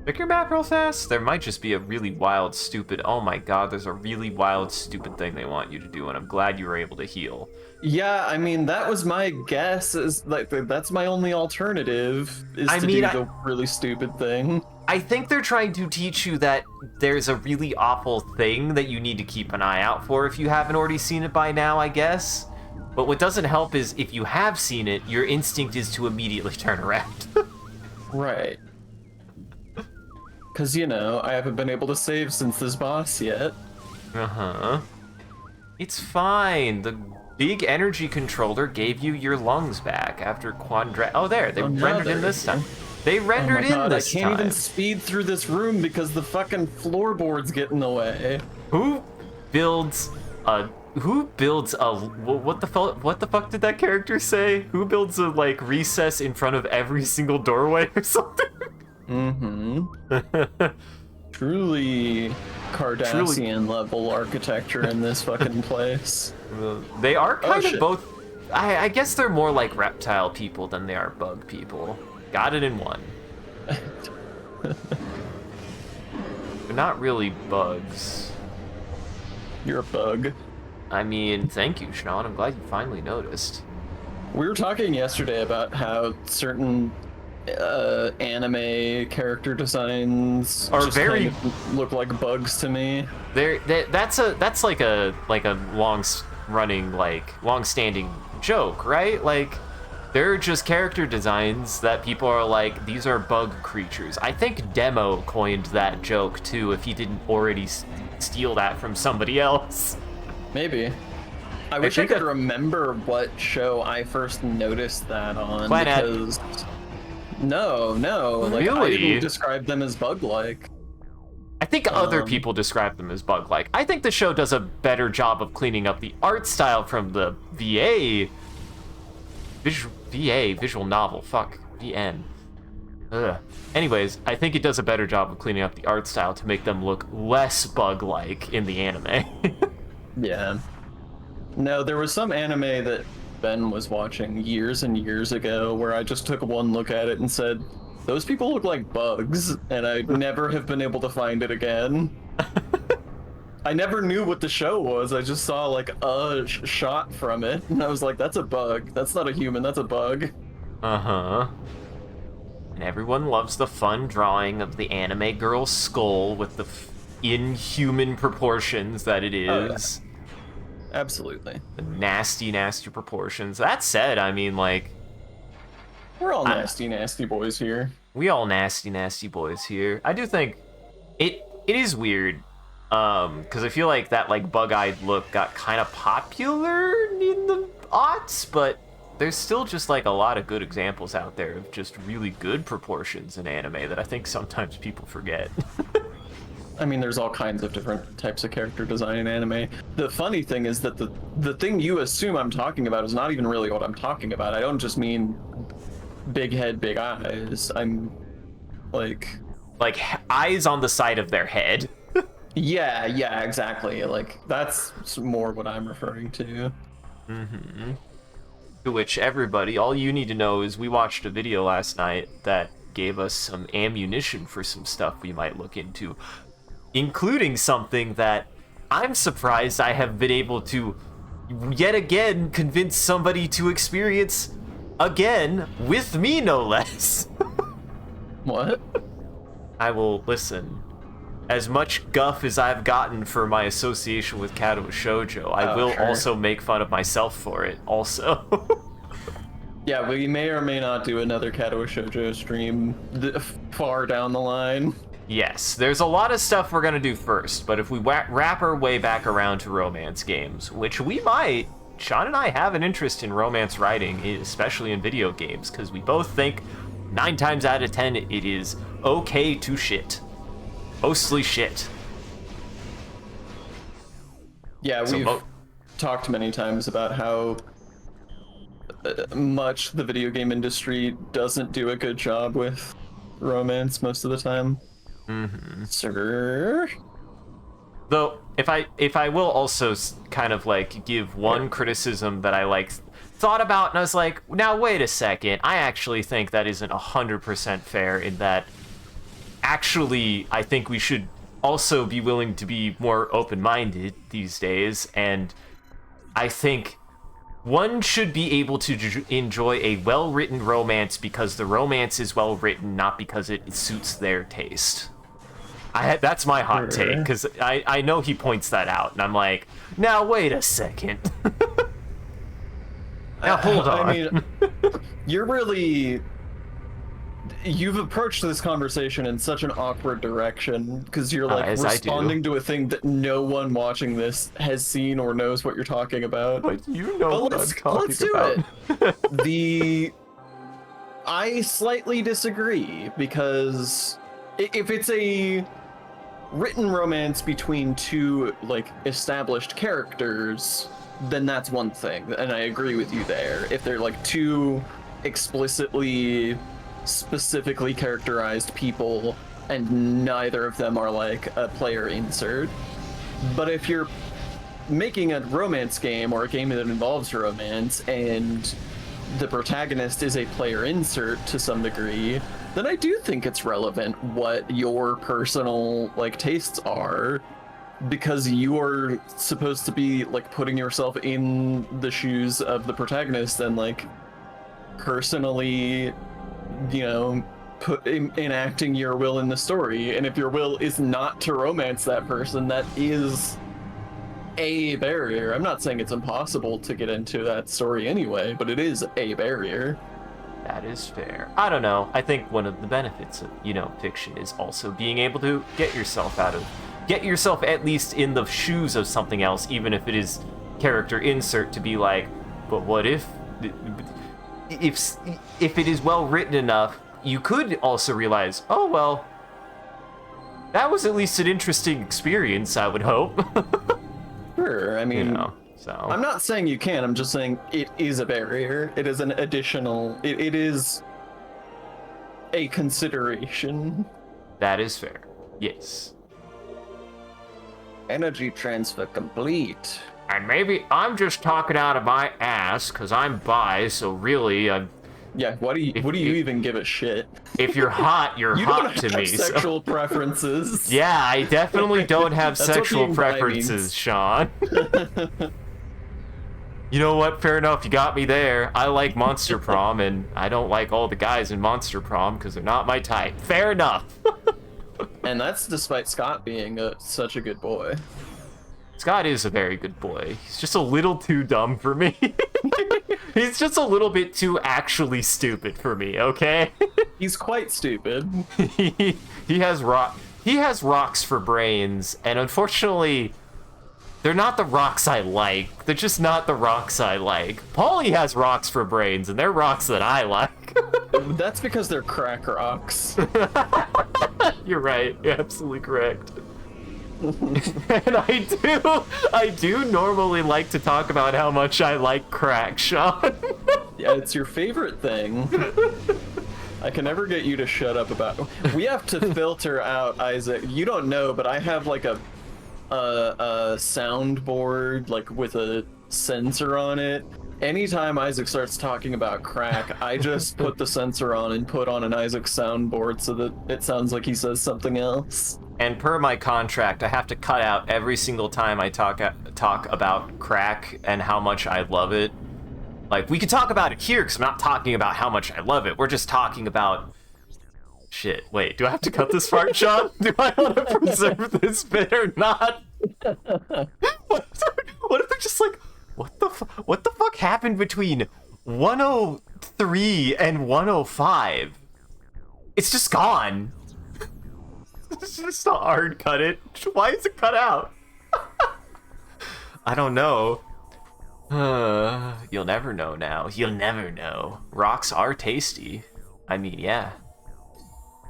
Pick your map real fast. There might just be a really wild, stupid. Oh my god, there's a really wild, stupid thing they want you to do, and I'm glad you were able to heal. Yeah, I mean that was my guess. Is like that's my only alternative is to do the really stupid thing. I think they're trying to teach you that there's a really awful thing that you need to keep an eye out for if you haven't already seen it by now, I guess. But what doesn't help is if you have seen it, your instinct is to immediately turn around. Right. Because, you know, I haven't been able to save since this boss yet. Uh-huh. It's fine. The big energy controller gave you your lungs back after Quandra... Oh, there. They rendered in this time. They rendered in this time. I can't even speed through this room because the fucking floorboards get in the way. Who builds a... What the fuck did that character say? Who builds a, like, recess in front of every single doorway or something? Mm-hmm. Truly Cardassian level architecture in this fucking place. They are kind of both... I guess they're more like reptile people than they are bug people. Got it in one. They're not really bugs. You're a bug. I mean, thank you, Sean. I'm glad you finally noticed. We were talking yesterday about how certain anime character designs are just very kind of look like bugs to me. That's like a long-standing joke, right? Like, they're just character designs that people are like, these are bug creatures. I think Demo coined that joke too, if he didn't already steal that from somebody else. Maybe. I wish I could remember what show I first noticed that on. Because no, like really? I didn't describe them as bug-like. I think other people describe them as bug-like. I think the show does a better job of cleaning up the art style from the visual novel. Fuck, VN. Ugh. Anyways, I think it does a better job of cleaning up the art style to make them look less bug-like in the anime. Yeah. No, there was some anime that Ben was watching years and years ago where I just took one look at it and said, those people look like bugs, and I never have been able to find it again. I never knew what the show was. I just saw like a shot from it, and I was like, that's a bug. That's not a human, that's a bug. Uh-huh. And everyone loves the fun drawing of the anime girl's skull with the inhuman proportions that it is. Oh, yeah. Absolutely. The nasty, nasty proportions. That said, I mean, like... We're all nasty, nasty boys here. We all nasty, nasty boys here. I do think it is weird, because I feel like that, like, bug-eyed look got kind of popular in the aughts, but there's still just, like, a lot of good examples out there of just really good proportions in anime that I think sometimes people forget. I mean, there's all kinds of different types of character design in anime. The funny thing is that the thing you assume I'm talking about is not even really what I'm talking about. I don't just mean big head, big eyes. I'm like eyes on the side of their head. yeah, exactly. Like, that's more what I'm referring to. Mm-hmm. To which everybody, all you need to know is we watched a video last night that gave us some ammunition for some stuff we might look into, including something that I'm surprised I have been able to yet again convince somebody to experience again, with me no less. What? I will listen. As much guff as I've gotten for my association with Kadoa Shoujo, I will also make fun of myself for it, also. Yeah, we may or may not do another Kadoa Shoujo stream far down the line. Yes, there's a lot of stuff we're gonna do first, but if we wrap our way back around to romance games, which we might, Sean and I have an interest in romance writing, especially in video games, because we both think 9 times out of 10 it is okay to shit. Mostly shit. Yeah, we've talked many times about how much the video game industry doesn't do a good job with romance most of the time. Mm-hmm. Sir? Though, if I will also kind of like give one criticism that I like thought about, and I was like, now wait a second, I actually think that isn't 100% fair, in that actually I think we should also be willing to be more open-minded these days, and I think one should be able to enjoy a well-written romance because the romance is well-written, not because it suits their taste. That's my hot take, because I know he points that out, and I'm like, now wait a second. Now hold on. I mean, you've approached this conversation in such an awkward direction, because you're like responding to a thing that no one watching this has seen or knows what you're talking about. But you know what I'm talking about. I slightly disagree, because if it's a written romance between two like established characters, then that's one thing, and I agree with you there. If they're like two explicitly specifically characterized people and neither of them are like a player insert. But if you're making a romance game or a game that involves romance and the protagonist is a player insert to some degree, then I do think it's relevant what your personal like tastes are, because you are supposed to be like putting yourself in the shoes of the protagonist and like personally, you know, enacting your will in the story. And if your will is not to romance that person, that is a barrier. I'm not saying it's impossible to get into that story anyway, but it is a barrier. That is fair. I don't know. I think one of the benefits of, fiction is also being able to get yourself at least in the shoes of something else, even if it is character insert, to be like, but what if it is well written enough, you could also realize, oh well, that was at least an interesting experience, I would hope. Sure, I mean, so I'm not saying you can, I'm just saying it is a barrier. It is an additional, it is a consideration. That is fair. Yes. Energy transfer complete. And maybe I'm just talking out of my ass because I'm bi, so really, yeah. What do you even give a shit? If you're hot, you're hot to me. You don't have sexual preferences. Yeah, I definitely don't have sexual preferences, Sean. You know what? Fair enough. You got me there. I like Monster Prom, and I don't like all the guys in Monster Prom because they're not my type. Fair enough. And that's despite Scott being such a good boy. Scott is a very good boy. He's just a little too dumb for me. He's just a little bit too actually stupid for me, okay? He's quite stupid. He has rocks for brains, and unfortunately, they're not the rocks I like. They're just not the rocks I like. Paulie has rocks for brains, and they're rocks that I like. That's because they're crack rocks. You're right. You're absolutely correct. And I do normally like to talk about how much I like crack, Sean. Yeah, it's your favorite thing. I can never get you to shut up about. We have to filter out Isaac. You don't know, but I have like a soundboard like with a sensor on it. Anytime Isaac starts talking about crack, I just put the sensor on and put on an Isaac soundboard so that it sounds like he says something else. And per my contract, I have to cut out every single time I talk about crack and how much I love it. Like, we can talk about it here because I'm not talking about how much I love it. We're just talking about... Shit, wait, do I have to cut this part, Sean? Do I want to preserve this bit or not? What if they're just like... What the fuck happened between 103 and 105? It's just gone. It's just a hard cut it. Why is it cut out? I don't know. You'll never know now. You'll never know. Rocks are tasty. I mean, yeah.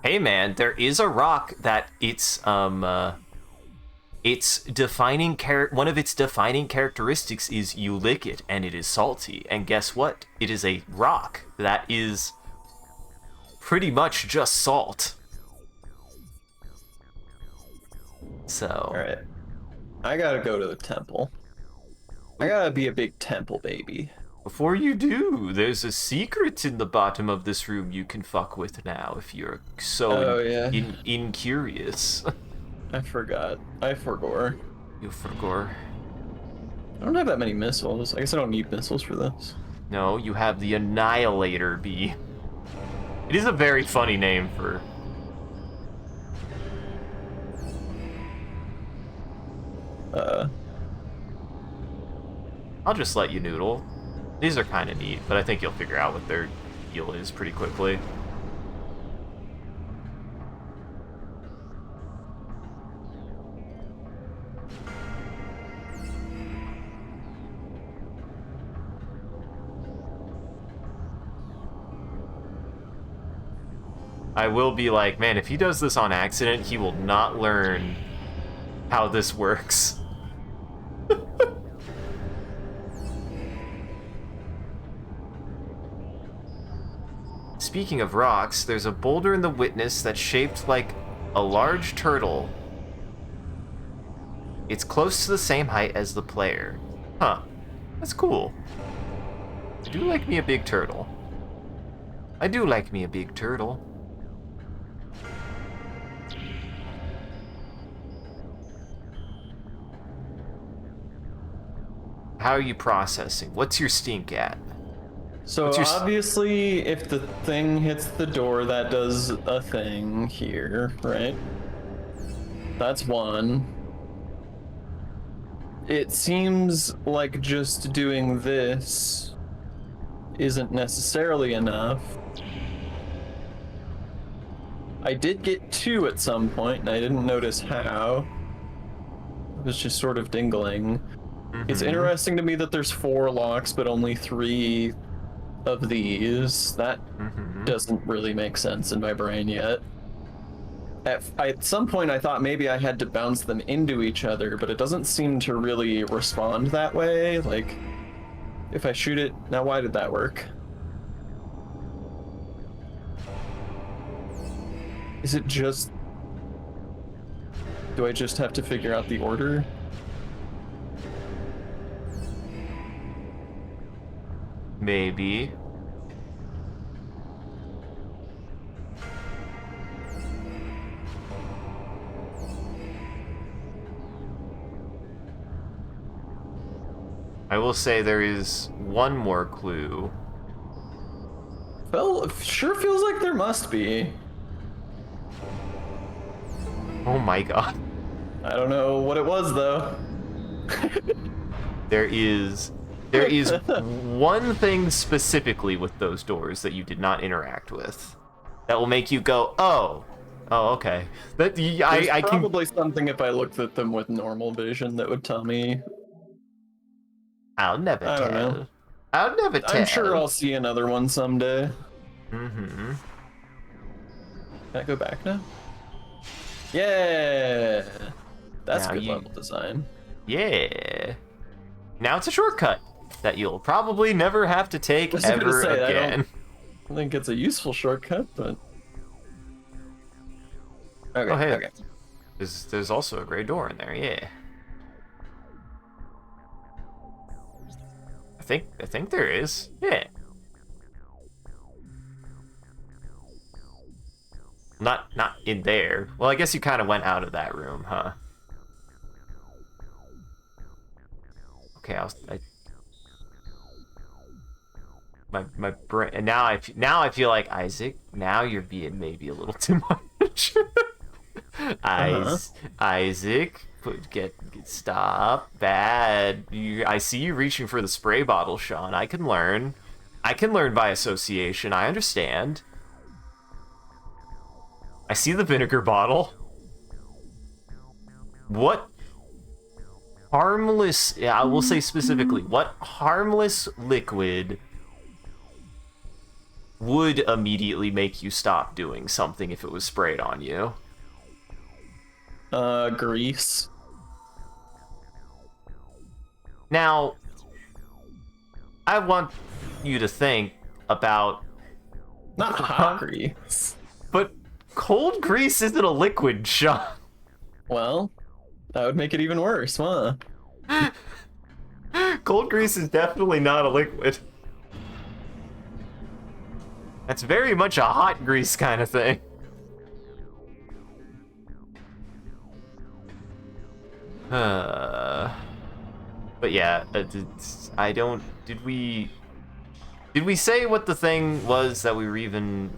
Hey man, there is a rock that its defining one of its defining characteristics is you lick it and it is salty. And guess what? It is a rock that is pretty much just salt. So, All right, I gotta go to the temple. I gotta be a big temple baby. before you do, there's a secret in the bottom of this room you can fuck with now if you're so Oh yeah, incurious. I forgot. I forgot. You forgot. I don't have that many missiles. I guess I don't need missiles for this. No, you have the Annihilator Bee. It is a very funny name for... I'll just let you noodle. These are kind of neat, but I think you'll figure out what their deal is pretty quickly. I will be like, man, if he does this on accident, he will not learn how this works. Speaking of rocks, there's a boulder in the Witness that's shaped like a large turtle. It's close to the same height as the player. Huh. That's cool. I do like me a big turtle. I do like me a big turtle. How are you processing? What's your stink at? So obviously, if the thing hits the door, that does a thing here, right? That's one. It seems like just doing this isn't necessarily enough. I did get two at some point, and I didn't notice how. It was just sort of dingling. It's interesting to me that there's 4 locks, but only 3 of these. That doesn't really make sense in my brain yet. At some point I thought maybe I had to bounce them into each other, but it doesn't seem to really respond that way. Like, if I shoot it... Now, why did that work? Is it just... Do I just have to figure out the order? Maybe. I will say there is one more clue. Well, it sure feels like there must be. Oh my god. I don't know what it was, though. There is one thing specifically with those doors that you did not interact with that will make you go, oh, okay. That I can probably something if I looked at them with normal vision that would tell me. I'll never I don't tell. know. I'll never tell. I'm sure I'll see another one someday. Mm-hmm. Can I go back now? Yeah, that's Now good you- level design. Yeah. Now it's a shortcut that you'll probably never have to take I was gonna ever say, again. I think it's a useful shortcut, but okay. Oh, hey. Okay. There's also a gray door in there. Yeah. I think there is. Yeah. Not in there. Well, I guess you kind of went out of that room, huh? Okay, my brain, and now I feel like, Isaac, now you're being maybe a little too much. Isaac, get stop. Bad. I see you reaching for the spray bottle, Sean. I can learn by association. I understand. I see the vinegar bottle. What? harmless, yeah, I will say specifically, what harmless liquid would immediately make you stop doing something if it was sprayed on you? Grease. Now, I want you to think about, Not hot grease. but cold grease isn't a liquid, Sean. Well, that would make it even worse, huh? Cold grease is definitely not a liquid. That's very much a hot grease kind of thing. But yeah, I don't. Did we say what the thing was that we were even?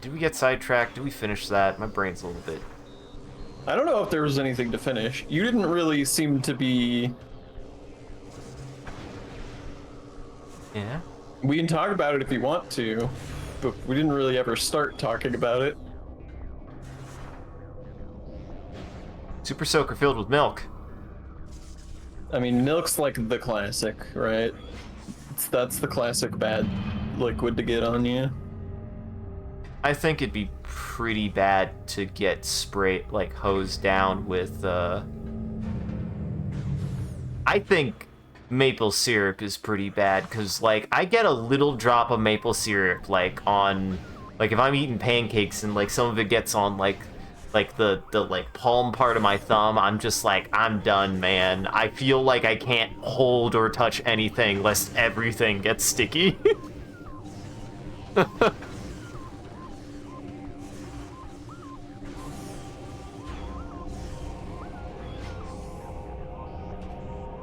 Did we get sidetracked? Did we finish that? My brain's a little bit. I don't know if there was anything to finish. You didn't really seem to be. Yeah. We can talk about it if you want to, but we didn't really ever start talking about it. Super soaker filled with milk. I mean, milk's like the classic, right? That's the classic bad liquid to get on you. I think it'd be pretty bad to get sprayed, like hosed down with. I think maple syrup is pretty bad because, like, I get a little drop of maple syrup, like on, like if I'm eating pancakes and like some of it gets on like the like palm part of my thumb, I'm just like, I'm done, man. I feel like I can't hold or touch anything lest everything gets sticky.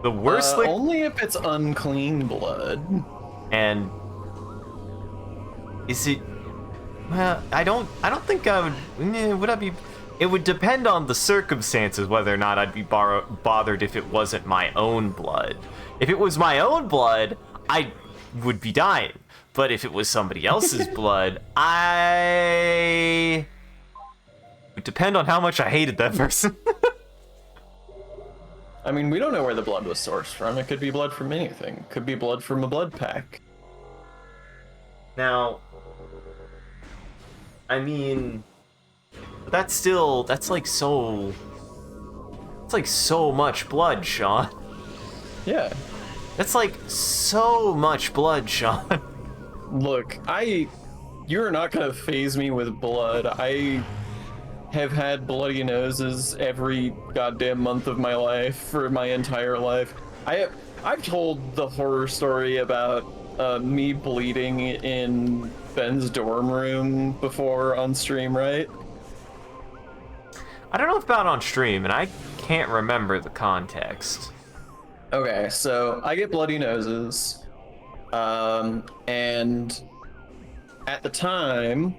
The worst thing. Only if it's unclean blood. And is it? Well, I don't think I would. Would I be? It would depend on the circumstances whether or not I'd be bothered if it wasn't my own blood. If it was my own blood, I would be dying. But if it was somebody else's blood, it would depend on how much I hated that person. I mean, we don't know where the blood was sourced from. It could be blood from anything. It could be blood from a blood pack. Now, I mean, that's like so much blood, Sean. Yeah. That's like so much blood, Sean. Look, you're not gonna phase me with blood. I have had bloody noses every goddamn month of my life for my entire life. I've told the horror story about me bleeding in Ben's dorm room before on stream, right? I don't know about on stream, and I can't remember the context. Okay, so I get bloody noses, and at the time,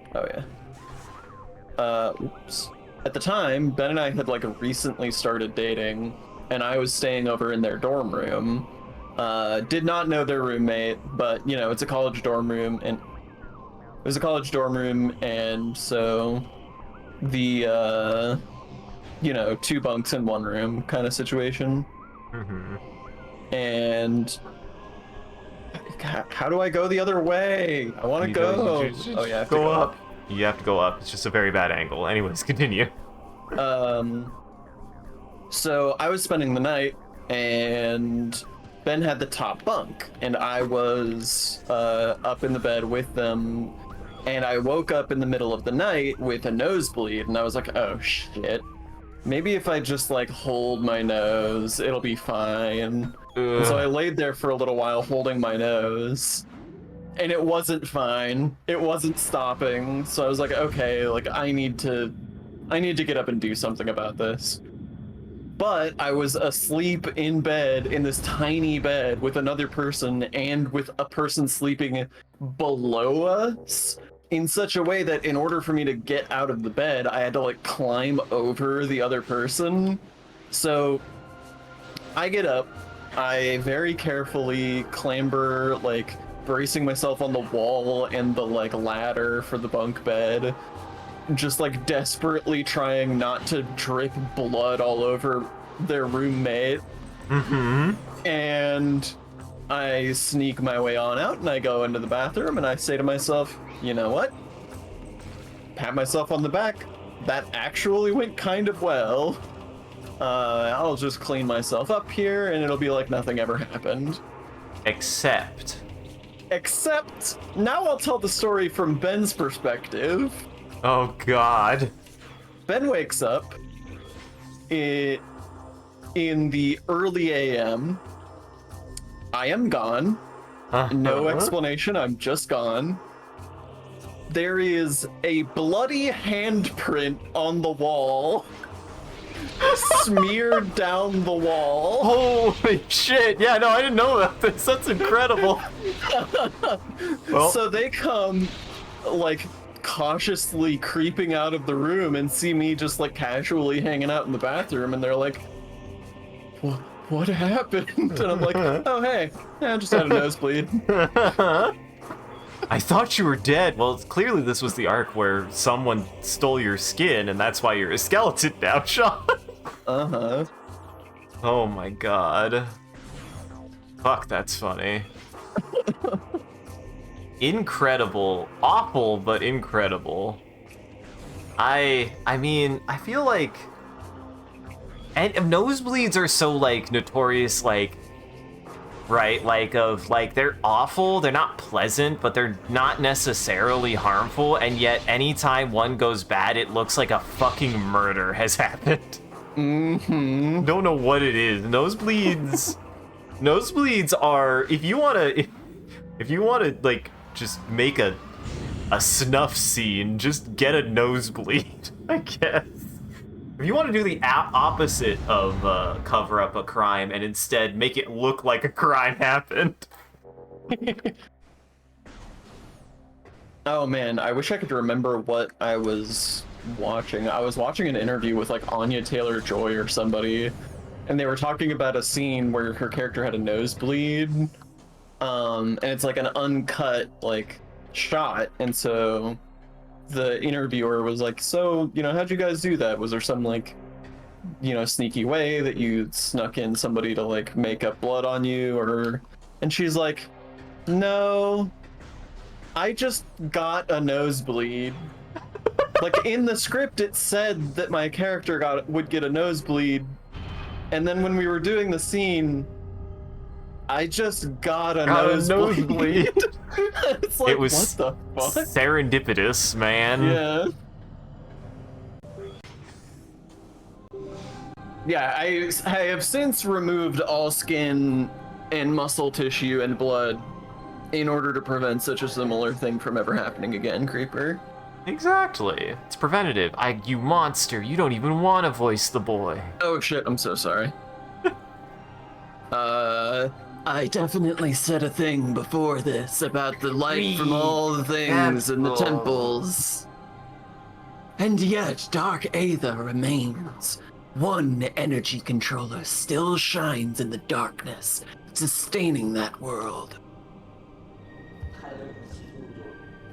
oops. At the time, Ben and I had like recently started dating, and I was staying over in their dorm room. Did not know their roommate, but you know, it's a college dorm room, and it was a college dorm room, and so the you know, 2 bunks in 1 room kind of situation. Mm-hmm. And how do I go the other way? I want to go. Oh yeah, I have to go up. You have to go up. It's just a very bad angle. Anyways, continue. So I was spending the night, and Ben had the top bunk, and I was up in the bed with them, and I woke up in the middle of the night with a nosebleed, and I was like, oh shit. Maybe if I just like hold my nose, it'll be fine. And so I laid there for a little while holding my nose, and it wasn't fine. It wasn't stopping. So I was like, okay, like I need to get up and do something about this. But I was asleep in bed, in this tiny bed with another person, and with a person sleeping below us in such a way that in order for me to get out of the bed, I had to like climb over the other person. So I get up, I very carefully clamber, like bracing myself on the wall and the like ladder for the bunk bed, just like desperately trying not to drip blood all over their roommate. Mm-hmm. And I sneak my way on out and I go into the bathroom and I say to myself, you know what? Pat myself on the back. That actually went kind of well. I'll just clean myself up here and it'll be like nothing ever happened. Except Now I'll tell the story from Ben's perspective. oh god. Ben wakes up in the early AM. I am gone. No explanation, I'm just gone. There is a bloody handprint on the wall, smeared down the wall. Holy shit! Yeah, no, I didn't know about this. That's incredible. Well, So they come, like, cautiously creeping out of the room and see me just, like, casually hanging out in the bathroom, and they're like, what happened? And I'm like, oh, hey, I just had a nosebleed. I thought you were dead. Well, clearly this was the arc where someone stole your skin, and that's why you're a skeleton now, Sean. Uh-huh. Oh my god. Fuck, that's funny. Incredible. Awful, but incredible. I mean, I feel like... And nosebleeds are so, like, notorious, like... Right, like, they're awful, they're not pleasant, but they're not necessarily harmful, and yet anytime one goes bad, it looks like a fucking murder has happened. Mm-hmm. Don't know what it is. Nosebleeds are, if you wanna, like, just make a snuff scene, just get a nosebleed, I guess. If you want to do the opposite of cover up a crime and instead make it look like a crime happened. Oh man, I wish I could remember what I was watching. I was watching an interview with like Anya Taylor-Joy or somebody, and they were talking about a scene where her character had a nosebleed. And it's like an uncut like shot, and so the interviewer was like, so, you know, how'd you guys do that? Was there some, like, you know, sneaky way that you snuck in somebody to, like, make up blood on you, or... And she's like, no, I just got a nosebleed. Like, in the script, it said that my character would get a nosebleed, and then when we were doing the scene, I just got a nosebleed. It's like, it was what the fuck? Serendipitous, man. Yeah. Yeah, I have since removed all skin and muscle tissue and blood in order to prevent such a similar thing from ever happening again, Creeper. Exactly. It's preventative. You monster, you don't even want to voice the boy. Oh shit, I'm so sorry. I definitely said a thing before this about the light from all the things in the temples. And yet, Dark Aether remains. One energy controller still shines in the darkness, sustaining that world.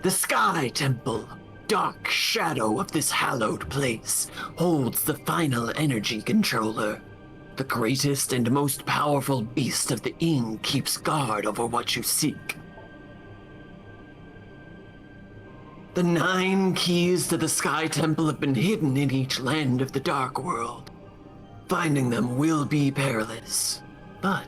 The Sky Temple, dark shadow of this hallowed place, holds the final energy controller. The greatest and most powerful beast of the Ing keeps guard over what you seek. The 9 keys to the Sky Temple have been hidden in each land of the Dark World. Finding them will be perilous, but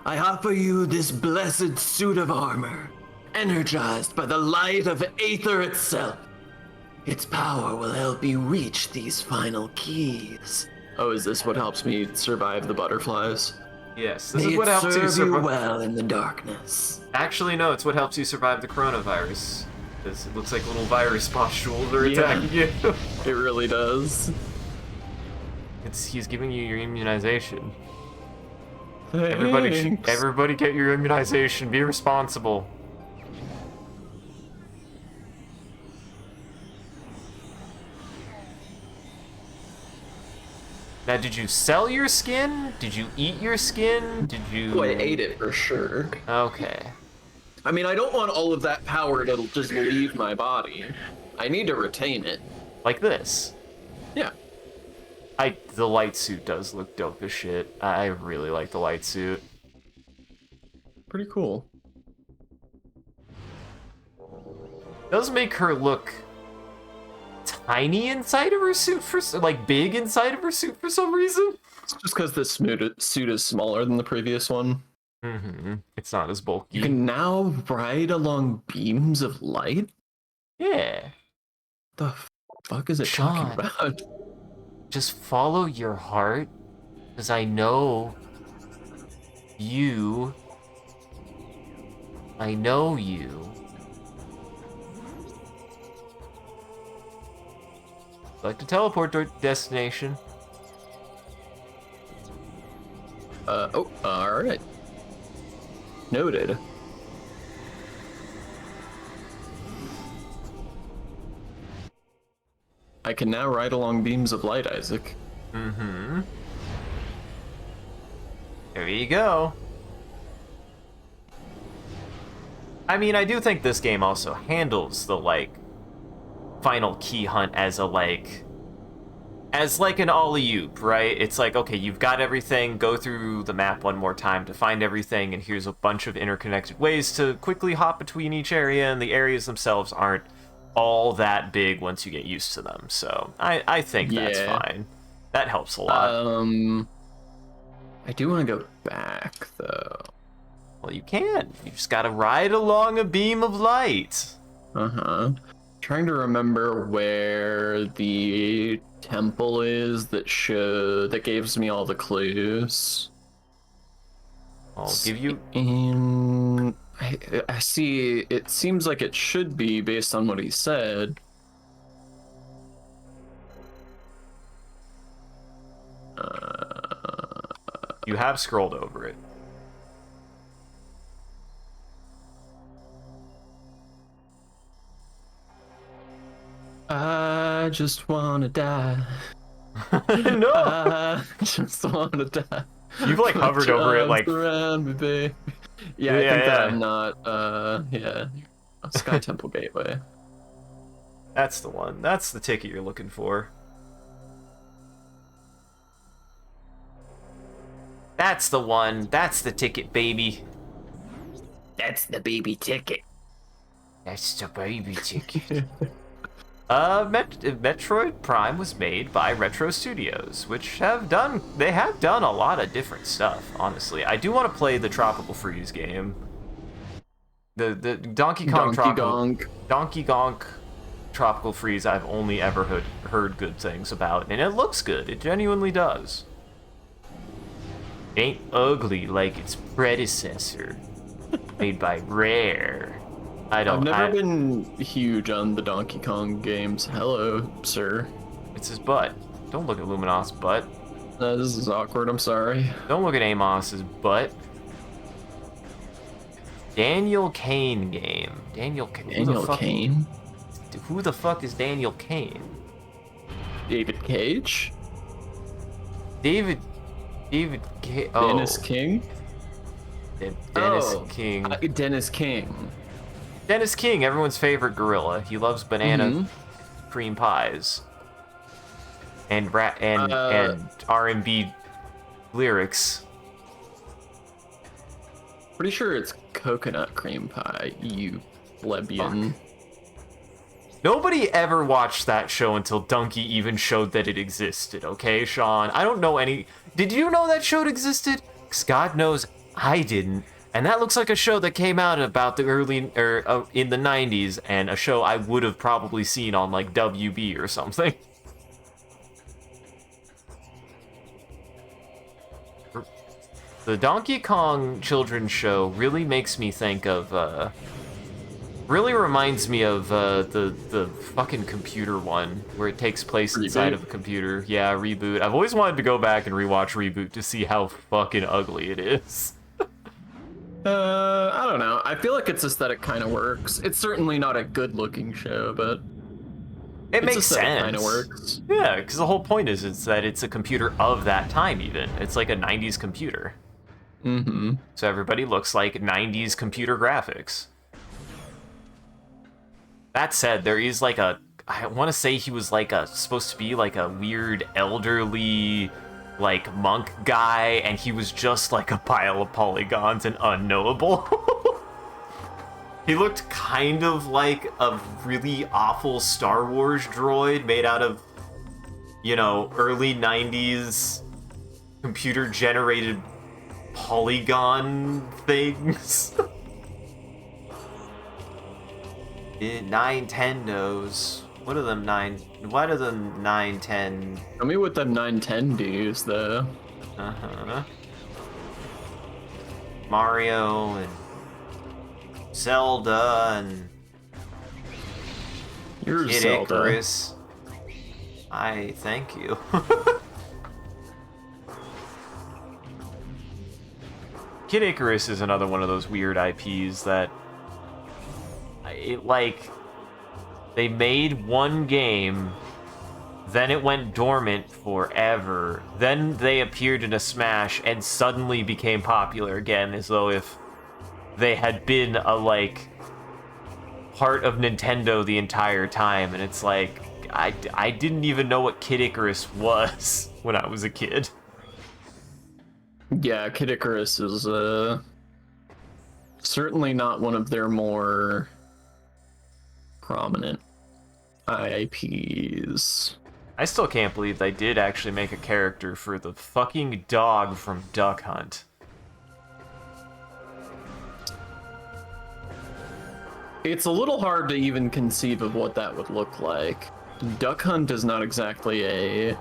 I offer you this blessed suit of armor, energized by the light of Aether itself. Its power will help you reach these final keys. Oh, is this what helps me survive the butterflies? Yes, this is what helps you survive. You well in the darkness. Actually, no, it's what helps you survive the coronavirus. Because it looks like little virus pustules are attacking you. It really does. He's giving you your immunization. Thanks. Everybody get your immunization. Be responsible. Now, did you sell your skin? Did you eat your skin? Did you... Oh, I ate it for sure. Okay. I mean, I don't want all of that power to just leave my body. I need to retain it. Like this. Yeah. The light suit does look dope as shit. I really like the light suit. Pretty cool. Does make her look tiny inside of her suit like big inside of her suit for some reason. It's just because this suit is smaller than the previous one. It's not as bulky. You can now ride along beams of light? Yeah. The fuck is it Sean, talking about? just follow your heart, because I know you. I know you. Like to teleport to destination. Oh, alright. Noted. I can now ride along beams of light, Isaac. There you go. I mean, I do think this game also handles the, like, final key hunt as an alley-oop, right? It's like, okay, you've got everything, go through the map one more time to find everything, and here's a bunch of interconnected ways to quickly hop between each area, and the areas themselves aren't all that big once you get used to them. So I think that's fine. That helps a lot. I do want to go back, though. Well, you can. You just gotta ride along a beam of light. Trying to remember where the temple is that gives me all the clues. I'll give you. I see. It seems like it should be based on what he said. You have scrolled over it. I just wanna die. No. I just wanna die. You've like hovered over it like. Around me, babe. Yeah, I think that I'm not. Sky Temple Gateway. That's the one. That's the ticket you're looking for. That's the one. That's the ticket, baby. That's the baby ticket. That's the baby ticket. Metroid Prime was made by Retro Studios, which have done a lot of different stuff, honestly. I do want to play the Tropical Freeze game. The Donkey Kong Donkey Kong Tropical Freeze I've only ever heard good things about, and it looks good. It genuinely does. Ain't ugly like its predecessor, made by Rare. I've never been huge on the Donkey Kong games. Hello, sir. It's his butt. Don't look at Luminos' butt. This is awkward, I'm sorry. Don't look at Amos's butt. Daniel Kane game. Daniel Kane? Who the fuck is Daniel Kane? David Cage? David Oh. Dennis King? Dennis King. Dennis King. Dennis King, everyone's favorite gorilla. He loves banana cream pies. And R&B lyrics. Pretty sure it's coconut cream pie, you plebeian. Fuck. Nobody ever watched that show until Donkey even showed that it existed, okay, Sean? I don't know any... Did you know that show existed? Because God knows I didn't. And that looks like a show that came out about the in the 90s, and a show I would have probably seen on, like, WB or something. The Donkey Kong children's show really makes me think of, really reminds me of the fucking computer one, where it takes place inside of a computer. Yeah, Reboot. I've always wanted to go back and rewatch Reboot to see how fucking ugly it is. I don't know. I feel like its aesthetic kind of works. It's certainly not a good-looking show, but it makes sense. Kind of works. Yeah, because the whole point is that it's a computer of that time. Even it's like a '90s computer. So everybody looks like '90s computer graphics. That said, there is like a I want to say he was like supposed to be like a weird elderly like monk guy, and he was just like a pile of polygons and unknowable. He looked kind of like a really awful Star Wars droid made out of, you know, early 90s computer generated polygon things. Nintendos. What are them 910? Tell me what them 910 Ds though. Uh-huh. Mario and Zelda and You're Kid Zelda. Icarus. I thank you. Kid Icarus is another one of those weird IPs that they made one game, then it went dormant forever, then they appeared in a Smash and suddenly became popular again, as though if they had been a like part of Nintendo the entire time. And it's like I didn't even know what Kid Icarus was when I was a kid. Yeah, Kid Icarus is certainly not one of their more prominent IPs. I still can't believe they did actually make a character for the fucking dog from Duck Hunt. It's a little hard to even conceive of what that would look like. Duck Hunt is not exactly a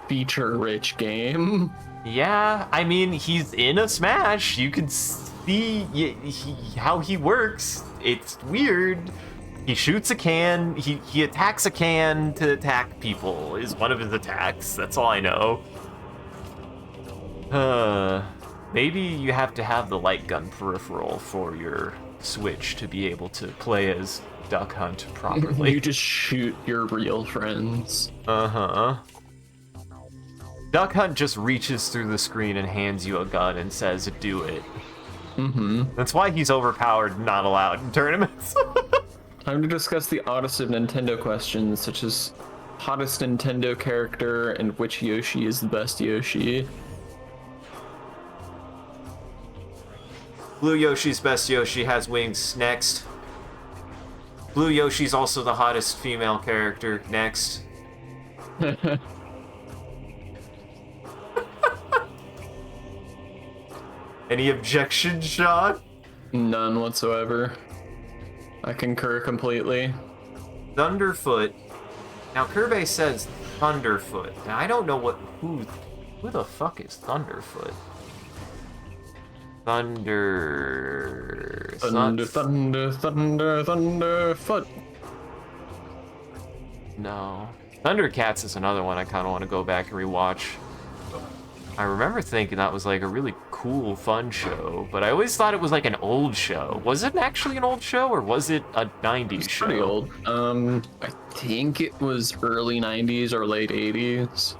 feature-rich game. Yeah, I mean, he's in a Smash. You can see how he works. It's weird. He shoots a can. He attacks a can to attack people, is one of his attacks. That's all I know. Maybe you have to have the light gun peripheral for your Switch to be able to play as Duck Hunt properly. You just shoot your real friends. Uh-huh. Duck Hunt just reaches through the screen and hands you a gun and says, do it. Mm-hmm. That's why he's overpowered and not allowed in tournaments. Time to discuss the oddest of Nintendo questions, such as hottest Nintendo character and which Yoshi is the best Yoshi. Blue Yoshi's best Yoshi has wings. Next. Blue Yoshi's also the hottest female character. Next. Any objections, Sean? None whatsoever. I concur completely. Thunderfoot. Now Kirby says Thunderfoot. Now I don't know who the fuck is Thunderfoot? Thunderfoot. No. Thundercats is another one I kind of want to go back and rewatch. I remember thinking that was like a really cool, fun show, but I always thought it was like an old show. Was it actually an old show, or was it a 90s show? Pretty old. I think it was early 90s or late 80s.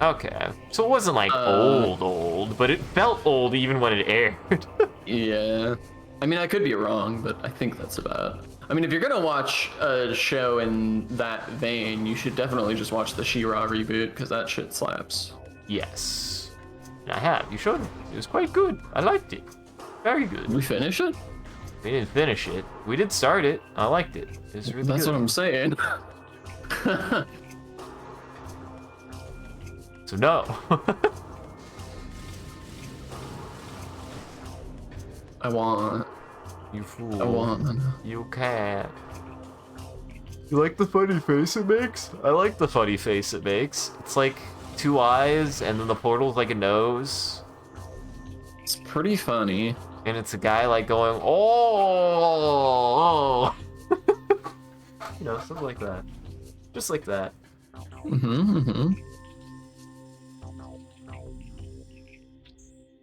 Okay, so it wasn't like old, but it felt old even when it aired. Yeah. I mean, I could be wrong, but I think that's about. I mean, if you're gonna watch a show in that vein, you should definitely just watch the She-Ra reboot, because that shit slaps. Yes. I have. You showed me. It was quite good. I liked it. Very good. Did we finish it? We didn't finish it. We did start it. I liked it. It was really That's good. what I'm saying. So no. I want. You fool. I want. You can't. You like the funny face it makes? I like the funny face it makes. It's like two eyes and then the portal's like a nose. It's pretty funny. And it's a guy like going, oh. You know, something like that. Just like that.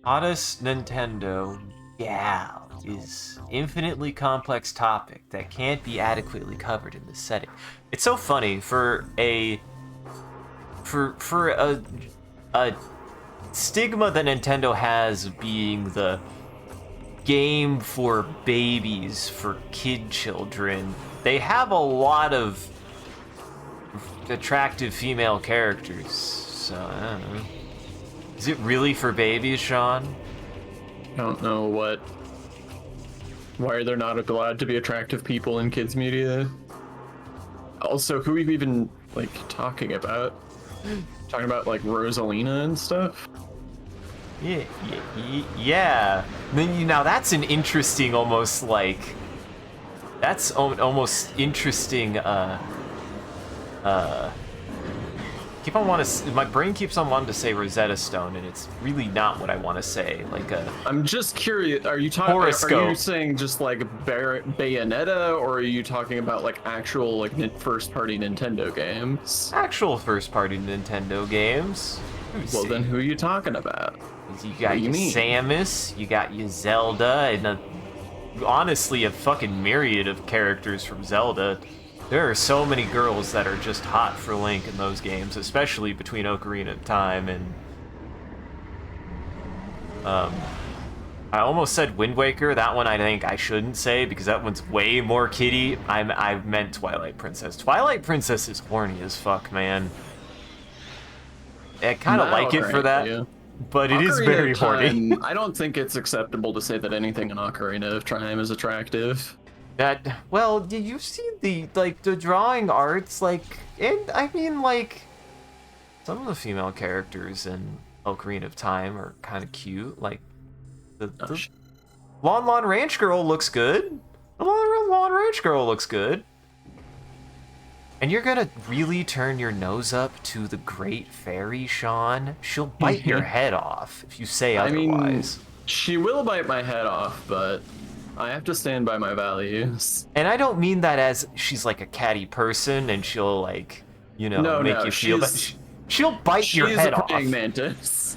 Hottest Nintendo gal is infinitely complex topic that can't be adequately covered in this setting. It's so funny for a stigma that Nintendo has being the game for babies, for children. They have a lot of attractive female characters, so I don't know. Is it really for babies, Sean? I don't know why they're not allowed to be attractive people in kids media. Also, who are you even like talking about? Talking about like Rosalina and stuff? Yeah. Now that's an interesting, almost like, that's almost interesting. My brain keeps on wanting to say Rosetta Stone, and it's really not what I want to say. Like a. I'm just curious. Are you talking? Horoscope. Are you saying just like Bayonetta, or are you talking about like actual like first-party Nintendo games? Actual first-party Nintendo games. Well, then who are you talking about? You got your Samus, you got your Zelda, and honestly a fucking myriad of characters from Zelda. There are so many girls that are just hot for Link in those games, especially between Ocarina of Time and... I almost said Wind Waker. That one I think I shouldn't say, because that one's way more kiddie. I meant Twilight Princess. Twilight Princess is horny as fuck, man. I kind of like it for that. Yeah. But it is very horny. I don't think it's acceptable to say that anything in Ocarina of Time is attractive. Well, you see the drawing arts, like, and I mean, like, some of the female characters in Ocarina of Time are kind of cute. Like, the Lon Lon Ranch Girl looks good. The Lon Lon Ranch Girl looks good. And you're gonna really turn your nose up to the Great Fairy, Sean? She'll bite your head off if you say otherwise. I mean, she will bite my head off, but I have to stand by my values. And I don't mean that as she's like a catty person and she'll like, you know, make you feel that. She'll bite your head off. She's a praying mantis.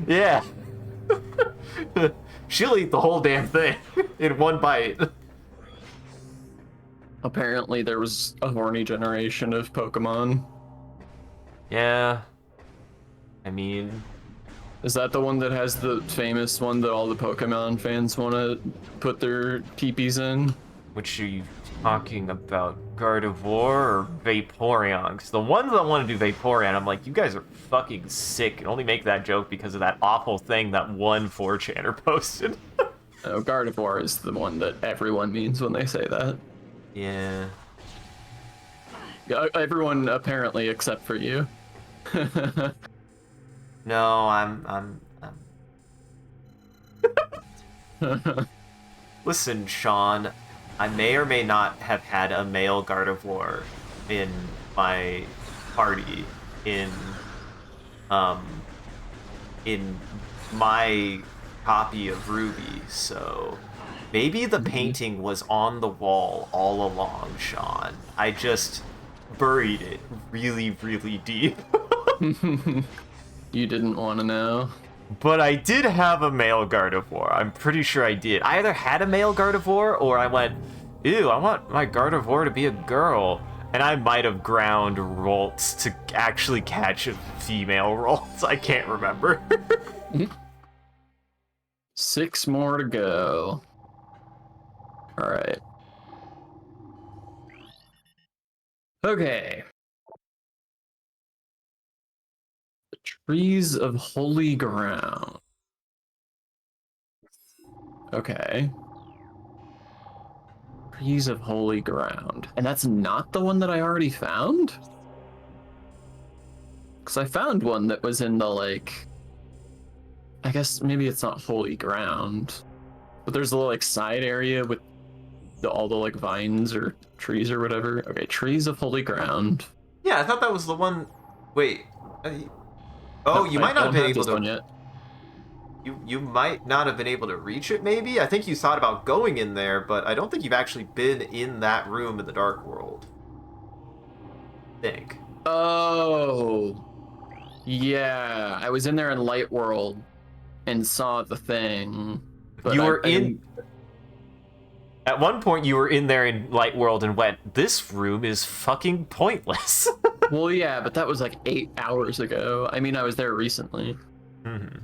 Yeah. She'll eat the whole damn thing in one bite. Apparently there was a horny generation of Pokemon. Yeah. I mean... Is that the one that has the famous one that all the Pokemon fans want to put their teepees in? Which are you talking about? Gardevoir or Vaporeon? Because the ones that want to do Vaporeon, I'm like, you guys are fucking sick. And only make that joke because of that awful thing that one 4chaner posted. Oh, Gardevoir is the one that everyone means when they say that. Yeah. Everyone apparently except for you. No, I'm... Listen, Sean, I may or may not have had a male Gardevoir in my party in my copy of Ruby, so maybe the painting was on the wall all along, Sean. I just buried it really, really deep. You didn't want to know. But I did have a male Gardevoir. I'm pretty sure I did. I either had a male Gardevoir or I went, ew, I want my Gardevoir to be a girl. And I might have ground Rolts to actually catch a female Rolts. I can't remember. 6 more to go. All right. Okay. The Trees of Holy Ground. Okay. Trees of Holy Ground. And that's not the one that I already found? Because I found one that was in the, like... I guess maybe it's not Holy Ground. But there's a little, like, side area with all the, like, vines or trees or whatever. Okay, Trees of Holy Ground. Yeah, I thought that was the one... Wait. Oh, you might not have been able to... Yet. You might not have been able to reach it, maybe? I think you thought about going in there, but I don't think you've actually been in that room in the Dark World. I think. Oh. Yeah, I was in there in Light World and saw the thing. But you were in... At one point, you were in there in Light World and went, this room is fucking pointless. Well, yeah, but that was like 8 hours ago. I mean, I was there recently. Mm-hmm.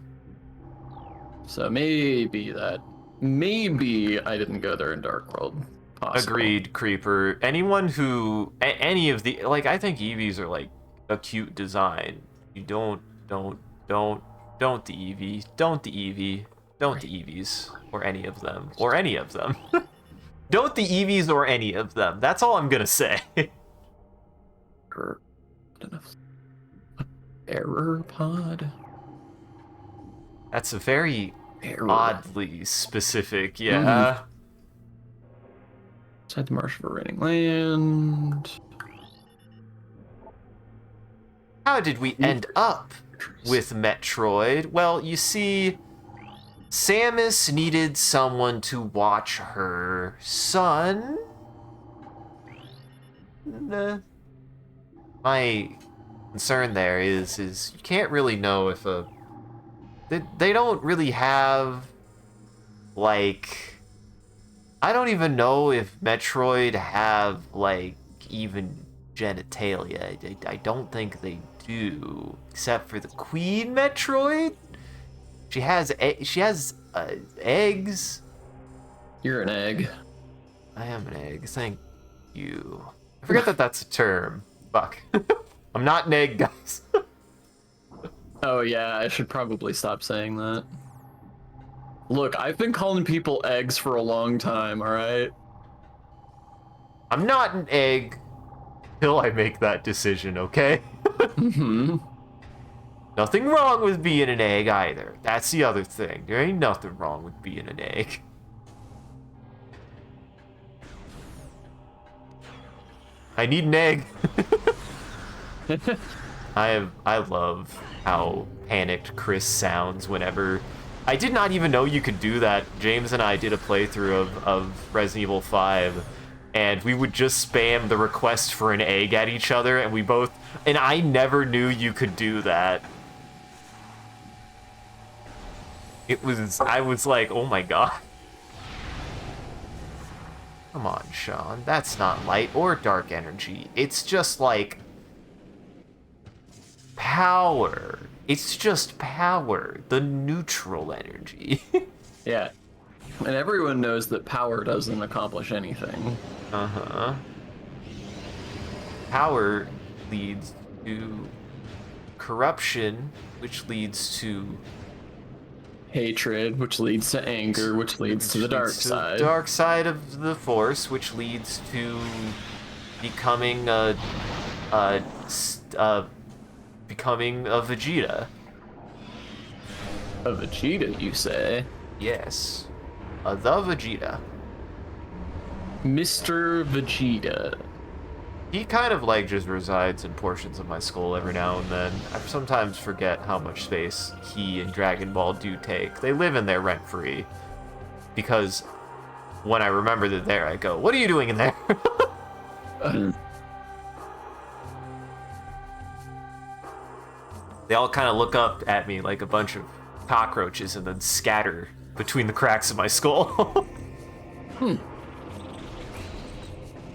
So maybe maybe I didn't go there in Dark World. Possible. Agreed, Creeper. Anyone who any of the like, I think Eevees are like a cute design. You don't the Eevee, don't the Eevee, don't the Eevees or any of them or any of them. Don't the Eevees or any of them. That's all I'm gonna say. Error pod. That's a very Error. oddly specific, yeah. Inside the marsh of a raining land. How did we end up with Metroid? Well, you see, Samus needed someone to watch her son. My concern there is you can't really know if they don't really have, like, I don't even know if Metroid have, like, even genitalia. I don't think they do, except for the Queen Metroid. She has eggs. You're an egg. I am an egg. Thank you. I forget that that's a term. Fuck. I'm not an egg, guys. Oh yeah, I should probably stop saying that. Look, I've been calling people eggs for a long time, alright? I'm not an egg till I make that decision, okay? Nothing wrong with being an egg either. That's the other thing. There ain't nothing wrong with being an egg. I need an egg. I love how panicked Chris sounds whenever... I did not even know you could do that. James and I did a playthrough of Resident Evil 5, and we would just spam the request for an egg at each other, and we both... And I never knew you could do that. I was like, oh my god. Come on, Sean. That's not light or dark energy. It's just like... power. It's just power. The neutral energy. Yeah. And everyone knows that power doesn't accomplish anything. Uh-huh. Power leads to corruption, which leads to Hatred, which leads to anger, which leads to the dark side. The dark side of the Force, which leads to becoming becoming a Vegeta. A Vegeta, you say? Yes. The Vegeta. Mr. Vegeta. He kind of like just resides in portions of my skull every now and then. I sometimes forget how much space he and Dragon Ball do take. They live in there rent-free. Because when I remember they're there, I go, what are you doing in there? They all kind of look up at me like a bunch of cockroaches and then scatter between the cracks of my skull.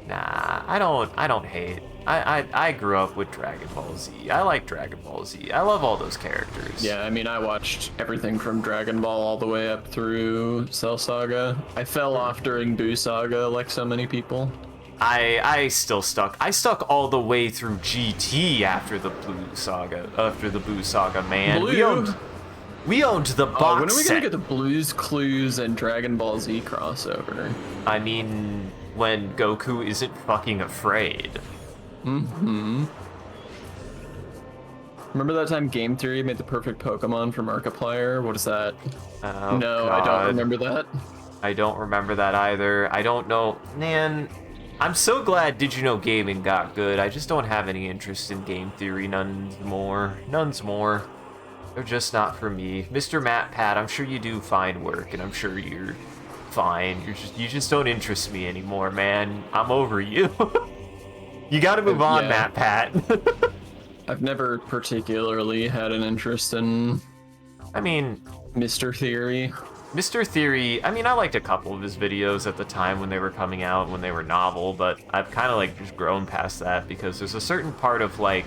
Nah, I don't hate. I grew up with Dragon Ball Z. I like Dragon Ball Z. I love all those characters. Yeah, I mean, I watched everything from Dragon Ball all the way up through Cell Saga. I fell off during Boo Saga, like so many people. I still stuck. I stuck all the way through GT after the Boo Saga, man. Blue. We owned the box when are we set. gonna get the Blues Clues and Dragon Ball Z crossover? I mean, when Goku isn't fucking afraid. Remember that time Game Theory made the perfect Pokemon for Markiplier? What is that? Oh, no, God. I don't remember that. I don't remember that either. I don't know. Man, I'm so glad Did You Know Gaming got good. I just don't have any interest in Game Theory. None's more. They're just not for me. Mr. Matt Pat, I'm sure you do fine work, and I'm sure you're fine. You just don't interest me anymore, man. I'm over you. You gotta move on, Yeah. Matt Pat. I've never particularly had an interest in I mean, Mr. Theory. Mr. Theory, I mean, I liked a couple of his videos at the time when they were coming out, when they were novel, but I've kind of like just grown past that because there's a certain part of like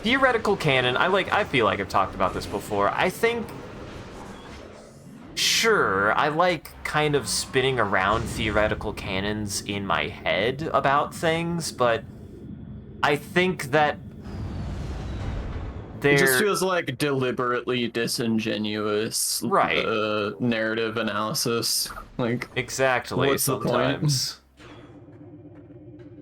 theoretical canon. I feel like I've talked about this before. I think Sure, I like kind of spinning around theoretical canons in my head about things, but I think that It just they're feels like deliberately disingenuous right. narrative analysis. Like, Exactly, what's the point? sometimes.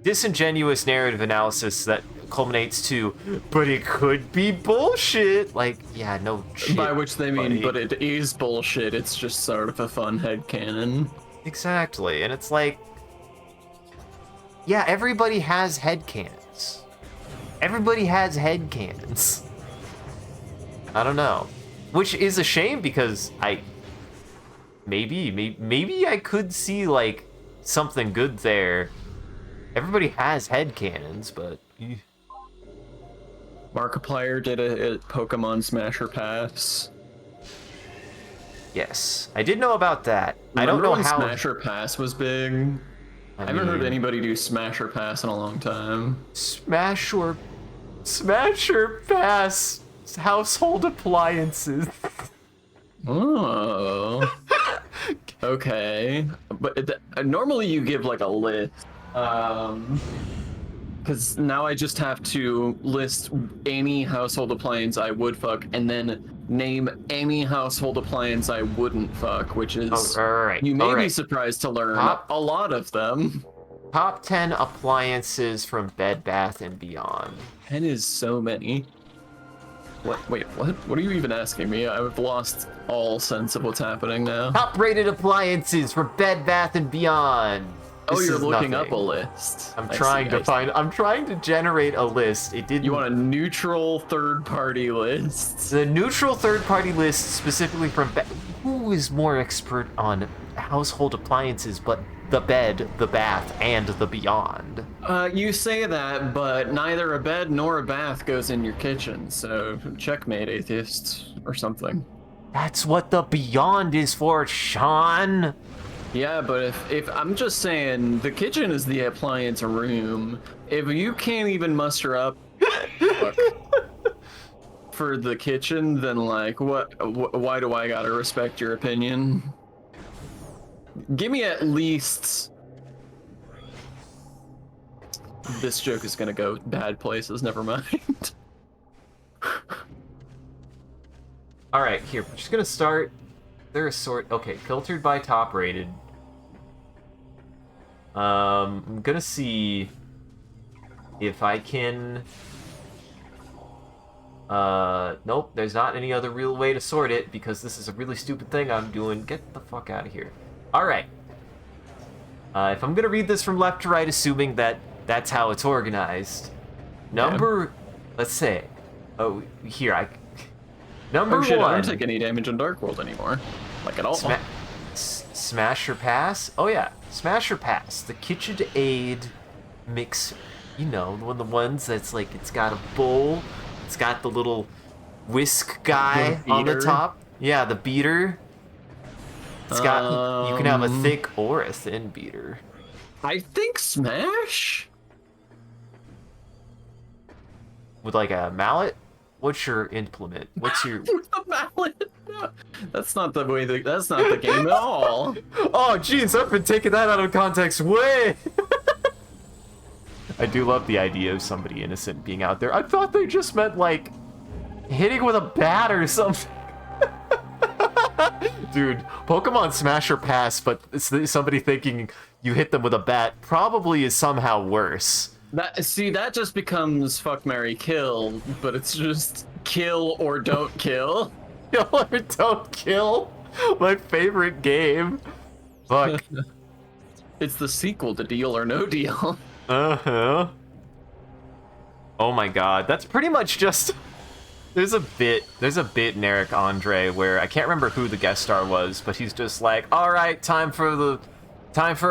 Disingenuous narrative analysis that culminates to, but it could be bullshit. Like, yeah, no shit. By which they mean, buddy. but it is bullshit. It's just sort of a fun headcanon. Exactly, and it's like, yeah, everybody has headcanons. Everybody has headcanons. I don't know. Which is a shame because maybe I could see like something good there. Everybody has headcanons, but Markiplier did a Pokemon Smasher Pass. yes, I did know about that. I don't Remember know when how. Smasher Pass was big? I haven't heard mean, anybody do Smasher Pass in a long time. Smash or pass household appliances. Oh. Okay. But normally you give like a list. Because now I just have to list any household appliance I would fuck and then name any household appliance I wouldn't fuck, which is, All right. you may all be right. surprised to learn, Top- a lot of them. Top 10 appliances from Bed Bath & Beyond. 10 is so many. What? Wait, what? What are you even asking me? I've lost all sense of what's happening now. Top rated appliances for Bed Bath & Beyond. Oh, This you're is looking nothing. up a list. I'm trying to generate a list. It didn't. You want a neutral third-party list? The neutral third-party list specifically from who is more expert on household appliances but the bed, the bath, and the beyond? You say that, but neither a bed nor a bath goes in your kitchen, so checkmate, atheists, or something. That's what the beyond is for, Sean. Yeah, but if I'm just saying, the kitchen is the appliance room. If you can't even muster up for the kitchen, then like, why do I gotta respect your opinion? Give me at least. This joke is gonna go bad places. Never mind. All right, here. We're just gonna start. They're a sort. Okay, filtered by top rated. I'm gonna see if I can. Nope. There's not any other real way to sort it because this is a really stupid thing I'm doing. Get the fuck out of here. All right. If I'm gonna read this from left to right, assuming that that's how it's organized. Number, let's say, oh, here number Oh shit! one. I don't take any damage in Dark World anymore, like at all. Smash or pass? Oh yeah, smash or pass. The KitchenAid mix, you know, one of the ones that's like it's got a bowl, it's got the little whisk guy on the top. Yeah, the beater. It's got you can have a thick or a thin beater. I think Smash. With like a mallet? What's your implement? What's your With the mallet? No, that's not the way. That's not the game at all. Oh jeez, I've been taking that out of context way. I do love the idea of somebody innocent being out there. I thought they just meant like hitting with a bat or something. Dude, Pokemon Smash or Pass, but somebody thinking you hit them with a bat probably is somehow worse. That just becomes fuck, marry, kill, but it's just kill or don't kill. Kill or don't kill. My favorite game. Fuck. It's the sequel to Deal or No Deal. Uh-huh. Oh my god, that's pretty much just... There's a bit in Eric Andre where I can't remember who the guest star was, but he's just like, all right, time for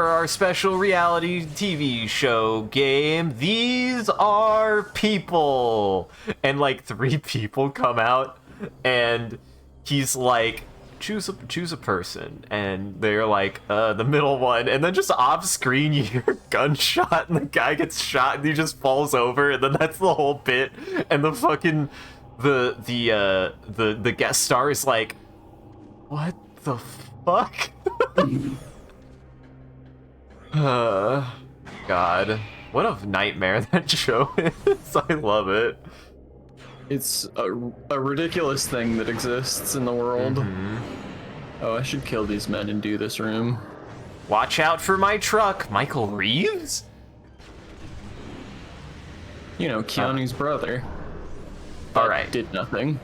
our special reality TV show game. These are people. And like 3 people come out and he's like, choose a person, and they're like the middle one, and then just off screen you hear a gunshot and the guy gets shot and he just falls over, and then that's the whole bit. And the fucking the guest star is like, what the fuck? God. What a nightmare that show is. I love it. It's a ridiculous thing that exists in the world. Mm-hmm. Oh, I should kill these men and do this room. Watch out for my truck, Michael Reeves? You know, Keanu's brother. All right. Did nothing.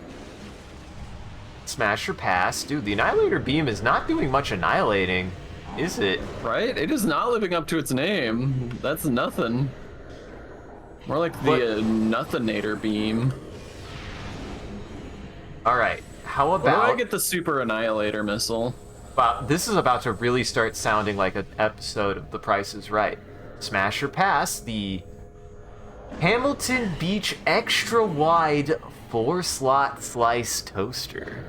Smash or pass. Dude, the Annihilator Beam is not doing much annihilating, is it? Right? It is not living up to its name. That's nothing. More like the Nothinator Beam. All right. How Where do I about... get the Super Annihilator Missile? This is about to really start sounding like an episode of The Price is Right. Smash or pass the Hamilton Beach Extra Wide 4-slot slice toaster.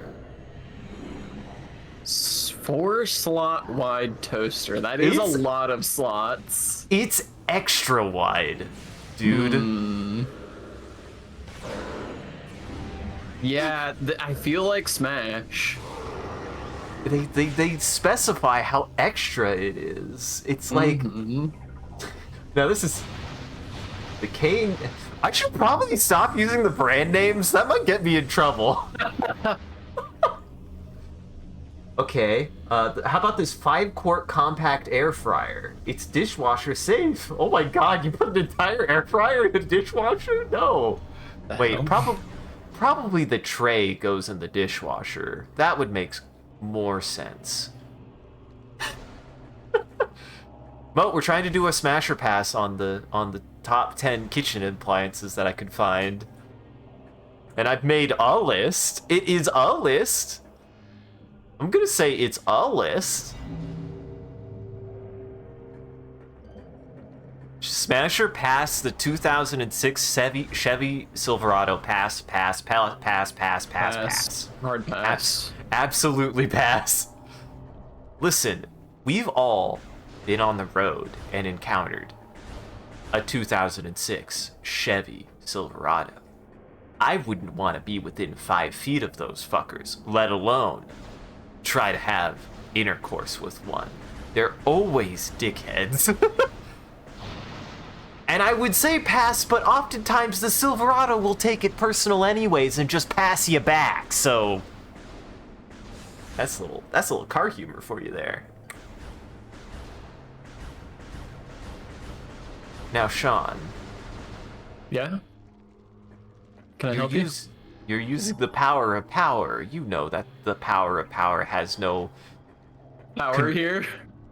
4-slot wide toaster. That is a lot of slots. It's extra wide, dude. Yeah, I feel like Smash. They specify how extra it is. It's like... Now this is... The Kane... I should probably stop using the brand names. That might get me in trouble. Okay, how about this 5-quart compact air fryer? It's dishwasher safe. Oh my god, you put an entire air fryer in a dishwasher? No. Wait, probably the tray goes in the dishwasher. That would make more sense. Mo, we're trying to do a smasher pass on the top 10 kitchen appliances that I could find. And I've made a list. It is a list. I'm gonna say it's a list. Smasher pass the 2006 Chevy Silverado. Pass. Hard pass. Absolutely pass. Listen, we've all been on the road and encountered a 2006 Chevy Silverado. I wouldn't want to be within 5 feet of those fuckers, let alone try to have intercourse with one. They're always dickheads. And I would say pass, but oftentimes the Silverado will take it personal anyways and just pass you back, so... That's a little car humor for you there. Now, Sean. Yeah? Can I help you? You're using the power of power. You know that the power of power has no... Power here?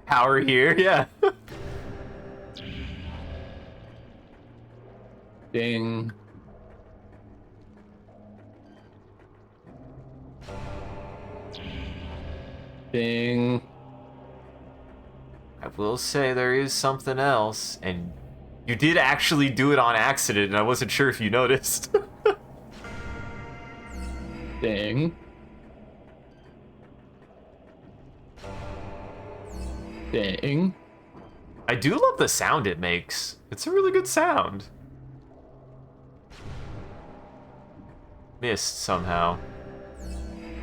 Power here, yeah. Ding. Ding. I will say there is something else, and you did actually do it on accident, and I wasn't sure if you noticed. Ding. Ding. I do love the sound it makes. It's a really good sound. Missed somehow.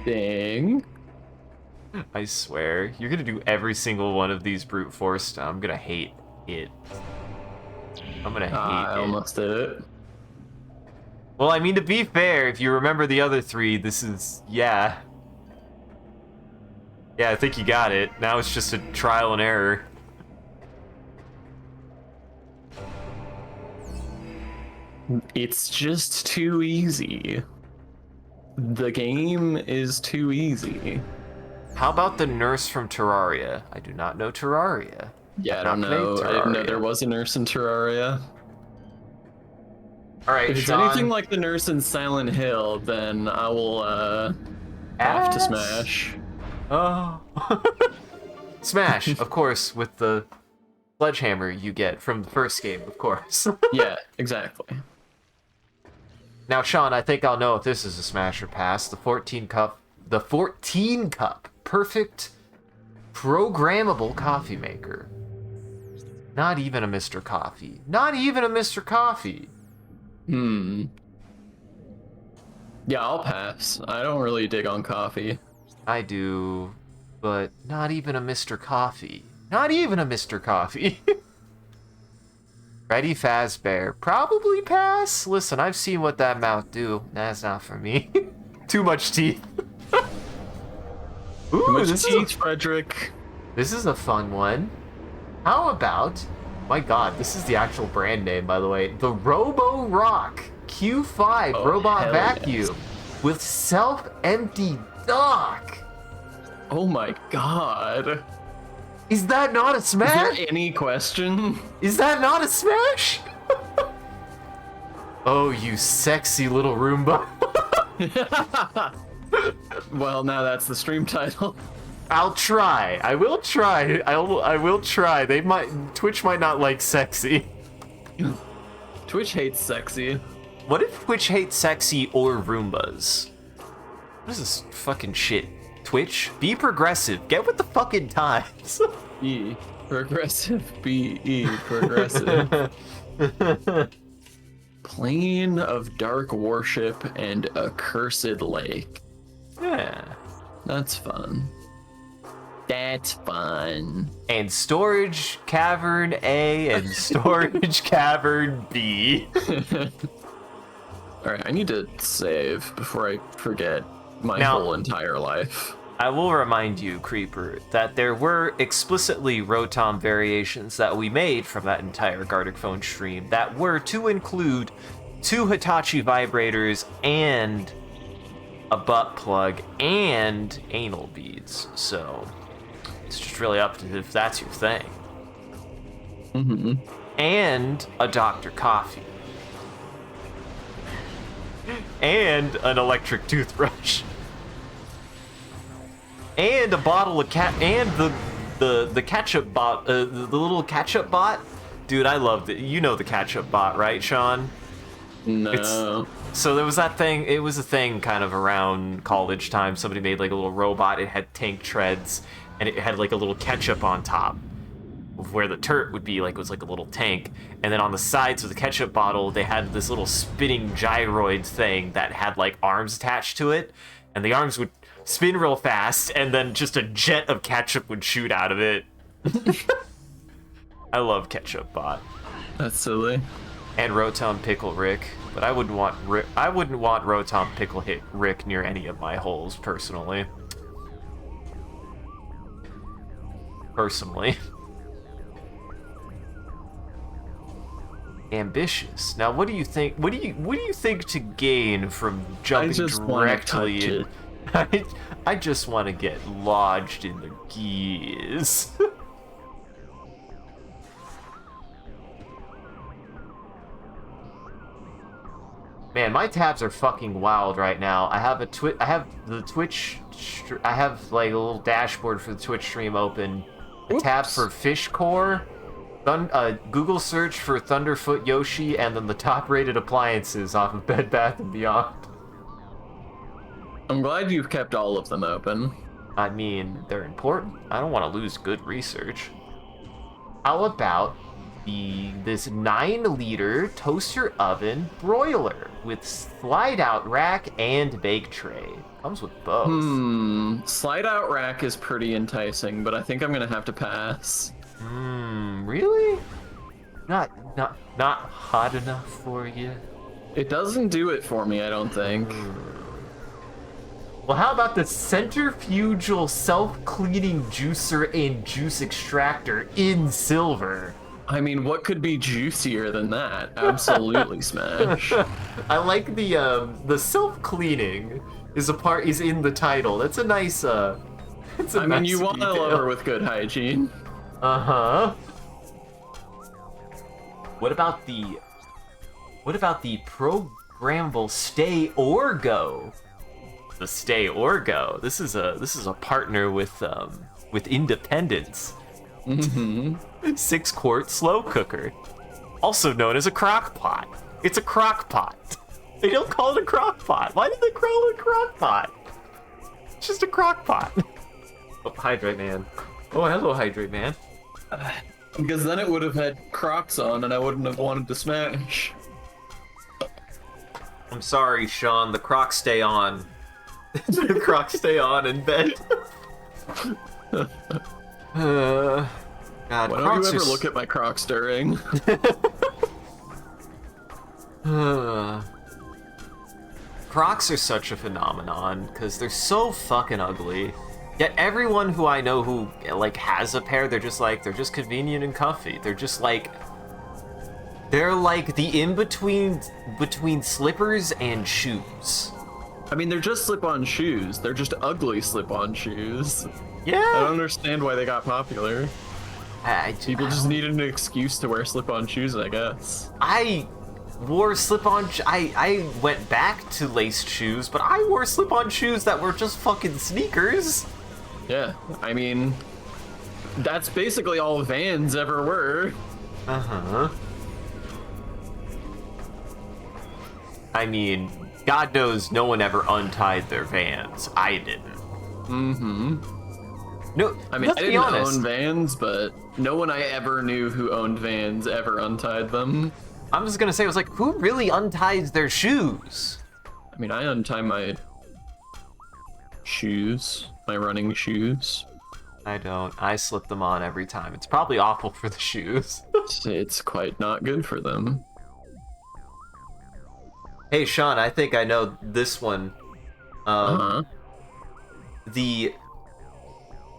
Ding. I swear, you're gonna do every single one of these brute force. I'm gonna hate it. I'm gonna hate it. I almost did it. Well, I mean, to be fair, if you remember the other 3, this is... Yeah. Yeah, I think you got it. Now it's just a trial and error. It's just too easy. The game is too easy. How about the nurse from Terraria? I do not know Terraria. Yeah, I don't know. I didn't know there was a nurse in Terraria. All right, if it's Sean, anything like the nurse in Silent Hill, then I will have to smash. Oh. Smash, of course, with the sledgehammer you get from the first game, of course. Yeah, exactly. Now, Sean, I think I'll know if this is a smash or pass. The 14 cup perfect programmable coffee maker. Not even a Mr. Coffee. Not even a Mr. Coffee. Yeah, I'll pass. I don't really dig on coffee. I do. but not even a Mr. Coffee. Not even a Mr. Coffee. Freddy Fazbear. Probably pass. Listen, I've seen what that mouth do. That's not for me. Too much teeth. Ooh, Too much this teeth, Frederick. This is a fun one. How about, my god, this is the actual brand name, by the way, the Robo Rock Q5 robot vacuum yes. with self-empty dock. Oh my god. Is that not a Is smash? there any question? Is that not a smash? Oh, you sexy little Roomba. Well, now that's the stream title. I'll try. I will try. I will try. Twitch might not like sexy. Twitch hates sexy. What if Twitch hates sexy or Roombas? What is this fucking shit? Twitch, be progressive. Get with the fucking times. E. Progressive. B. E. Progressive. Plane of Dark Worship and Accursed Lake. Yeah. That's fun. That's fun. And Storage Cavern A and Storage Cavern B. Alright, I need to save before I forget my whole entire life. I will remind you, Creeper, that there were explicitly Rotom variations that we made from that entire Gartic Phone stream that were to include 2 Hitachi vibrators and a butt plug and anal beads. So it's just really up to if that's your thing. Mm-hmm. And a Dr. Coffee. And an electric toothbrush. And a bottle of and the ketchup bot, the little ketchup bot. Dude, I loved it. You know the ketchup bot, right, Sean? No. So there was that thing, it was a thing kind of around college time. Somebody made like a little robot, it had tank treads, and it had like a little ketchup on top of where the turret would be, like it was like a little tank. And then on the sides of the ketchup bottle, they had this little spinning gyroid thing that had like arms attached to it. And the arms would spin real fast, and then just a jet of ketchup would shoot out of it. I love Ketchup Bot. That's silly. And Rotom Pickle Rick, but I wouldn't want Rotom Pickle Hit Rick near any of my holes personally. Ambitious. Now, what do you think? What do you think to gain from jumping directly in? I just want to get lodged in the gears. Man, my tabs are fucking wild right now. I have the Twitch. I have like a little dashboard for the Twitch stream open. A tab for Fish Core. Google search for Thunderfoot Yoshi, and then the top-rated appliances off of Bed Bath & Beyond. I'm glad you've kept all of them open. I mean, they're important. I don't want to lose good research. How about this 9-liter toaster oven broiler with slide-out rack and bake tray? Comes with both. Slide-out rack is pretty enticing, but I think I'm gonna have to pass. Really? Not hot enough for you? It doesn't do it for me, I don't think. Well, how about the centrifugal self-cleaning juicer and juice extractor in silver? I mean, what could be juicier than that? Absolutely smash. I like the self-cleaning is in the title. That's a nice it's a I mean, nice you want a detail. lover with good hygiene. Uh-huh. What about the programmable stay or go? The stay or go. This is a partner with Independence. 6-quart slow cooker, also known as a crock pot. It's a crock pot. They don't call it a crock pot. Why did they call it a crock pot? It's just a crock pot. Oh, Hydrate Man. Oh, hello, Hydrate Man. Because then it would have had Crocs on and I wouldn't have wanted to smash. I'm sorry, Sean. The Crocs stay on. The Crocs stay on in bed. God, Why don't Crocs you ever are look at my Crocs during? Crocs are such a phenomenon because they're so fucking ugly. Yet everyone who I know who like has a pair, they're just convenient and comfy. They're like the in-between between slippers and shoes. I mean, they're just slip-on shoes. They're just ugly slip-on shoes. I Yeah. don't understand why they got popular. People just needed an excuse to wear slip-on shoes, I guess. I wore slip-on. I went back to laced shoes, but I wore slip-on shoes that were just fucking sneakers. Yeah, I mean, that's basically all Vans ever were. Uh-huh. I mean, God knows no one ever untied their Vans. I didn't. Mm-hmm. No, I mean, I didn't own Vans, but no one I ever knew who owned Vans ever untied them. I'm just gonna say, I was like, who really unties their shoes? I mean, I untie my shoes, my running shoes. I don't. I slip them on every time. It's probably awful for the shoes. It's quite not good for them. Hey, Sean, I think I know this one. The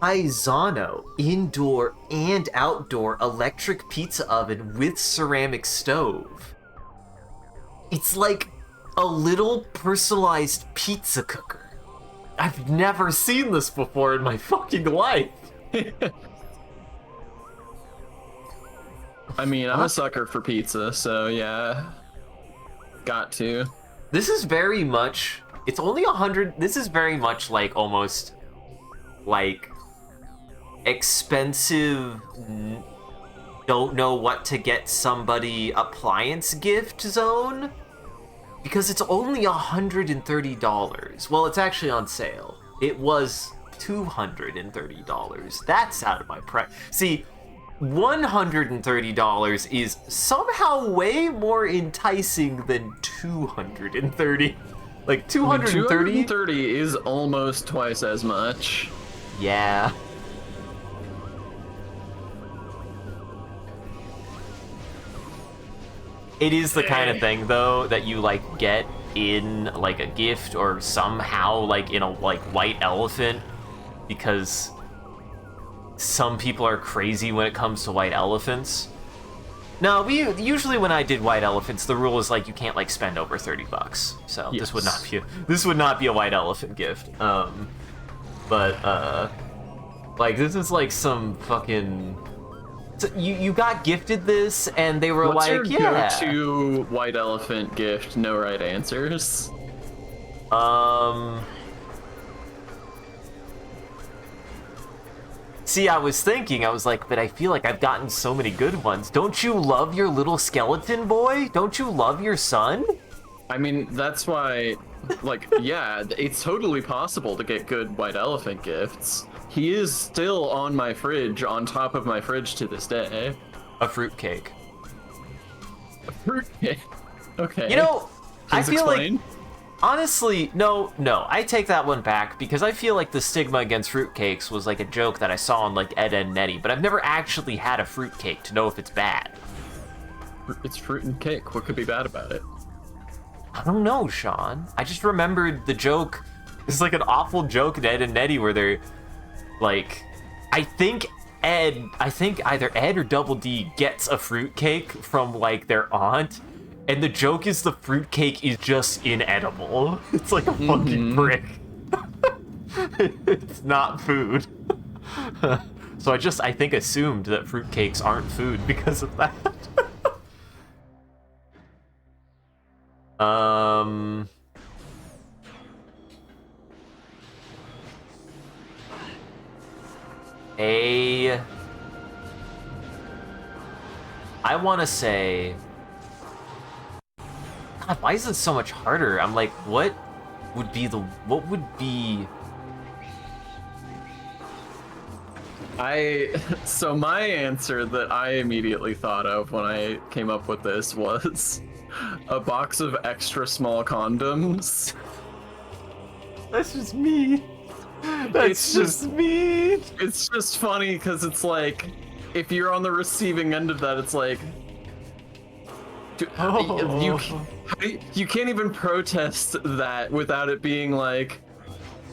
Paisano indoor and outdoor electric pizza oven with ceramic stove. It's like a little personalized pizza cooker. I've never seen this before in my fucking life. I mean, I'm a sucker for pizza, so yeah. Got to. This is very much, it's only 100, this is very much like almost like expensive, don't know what to get somebody appliance gift zone, because it's only $130. Well, it's actually on sale. It was $230. That's out of my price. See, $130 is somehow way more enticing than $230. Like $230? $230 is almost twice as much. Yeah. It is the kind of thing though that you like get in like a gift or somehow like in a like white elephant, because some people are crazy when it comes to white elephants. No, we usually when I did white elephants, the rule is like you can't like spend over $30. So Yes. this would not be a white elephant gift. But like this is like some fucking. So you got gifted this and they were What's like, your yeah. go-to white elephant gift? No right answers. See, I was thinking, I was like, but I feel like I've gotten so many good ones. Don't you love your little skeleton boy? Don't you love your son? I mean, that's why, like, yeah, it's totally possible to get good white elephant gifts. He is still on my fridge, on top of my fridge to this day. A fruitcake. A fruitcake? Okay. You know, Please I feel explain. like, honestly, no, I take that one back, because I feel like the stigma against fruitcakes was like a joke that I saw on like Ed, Edd n Eddy, but I've never actually had a fruitcake to know if it's bad. It's fruit and cake. What could be bad about it? I don't know, Sean. I just remembered the joke. It's like an awful joke in Ed, Edd n Eddy where they're like, I think either Ed or Double D gets a fruitcake from like their aunt, and the joke is the fruitcake is just inedible. It's like a fucking brick. It's not food. So I think assumed that fruitcakes aren't food because of that. I want to say, God, why is it so much harder? I'm like, what would be So my answer that I immediately thought of when I came up with this was a box of extra small condoms. That's just me. That's just mean. It's just funny because it's like, if you're on the receiving end of that, it's like, you can't even protest that without it being like,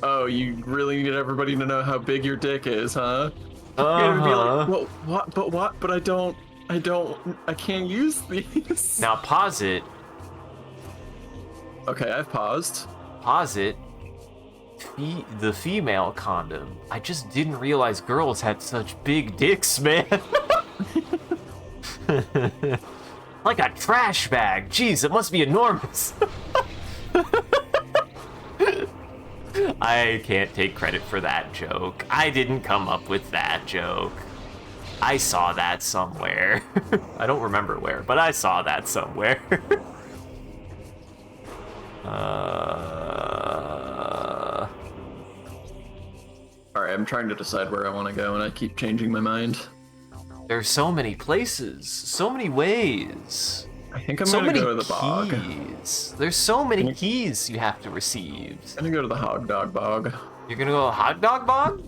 oh, you really need everybody to know how big your dick is, huh? You'd be like, well, what? But what? But I can't use these. Now pause it. Okay, I've paused. Pause it. The female condom. I just didn't realize girls had such big dicks, man. Like a trash bag. Jeez, it must be enormous. I can't take credit for that joke. I didn't come up with that joke. I saw that somewhere. I don't remember where, but I saw that somewhere. Alright, I'm trying to decide where I want to go, and I keep changing my mind. There's so many places, so many ways. I think I'm so gonna many go to the bog. keys. There's so many keys you have to receive. I'm gonna go to the hot dog bog. You're gonna go to hot dog bog?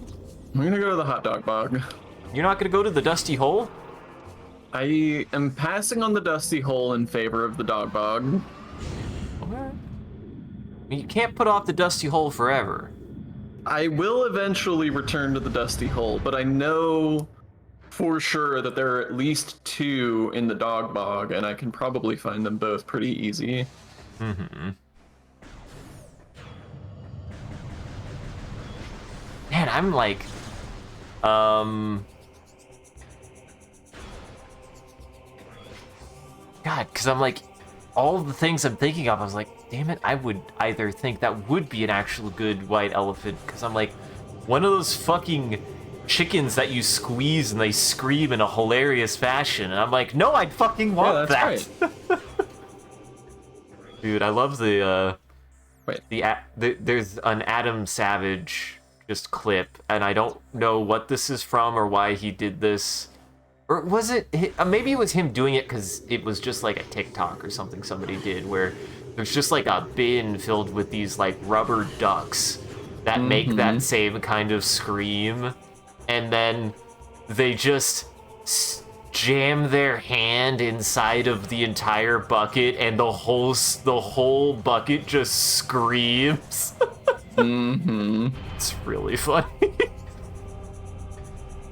I'm gonna go to the hot dog bog. You're not gonna go to the dusty hole? I am passing on the dusty hole in favor of the dog bog. Okay. You can't put off the dusty hole forever. I will eventually return to the dusty hole, but I know for sure that there are at least 2 in the dog bog, and I can probably find them both pretty easy. Mm-hmm. Man, I'm like, God, because I'm like, all the things I'm thinking of, I was like, damn it, I would either think that would be an actual good white elephant, because I'm like, one of those fucking chickens that you squeeze and they scream in a hilarious fashion, and I'm like, no, I'd fucking want that. Right. Dude, I love the, there's an Adam Savage just clip, and I don't know what this is from or why he did this. Or was it, maybe it was him doing it because it was just like a TikTok or something somebody did, where there's just like a bin filled with these like rubber ducks that make that same kind of scream, and then they just jam their hand inside of the entire bucket, and the whole bucket just screams. It's really funny.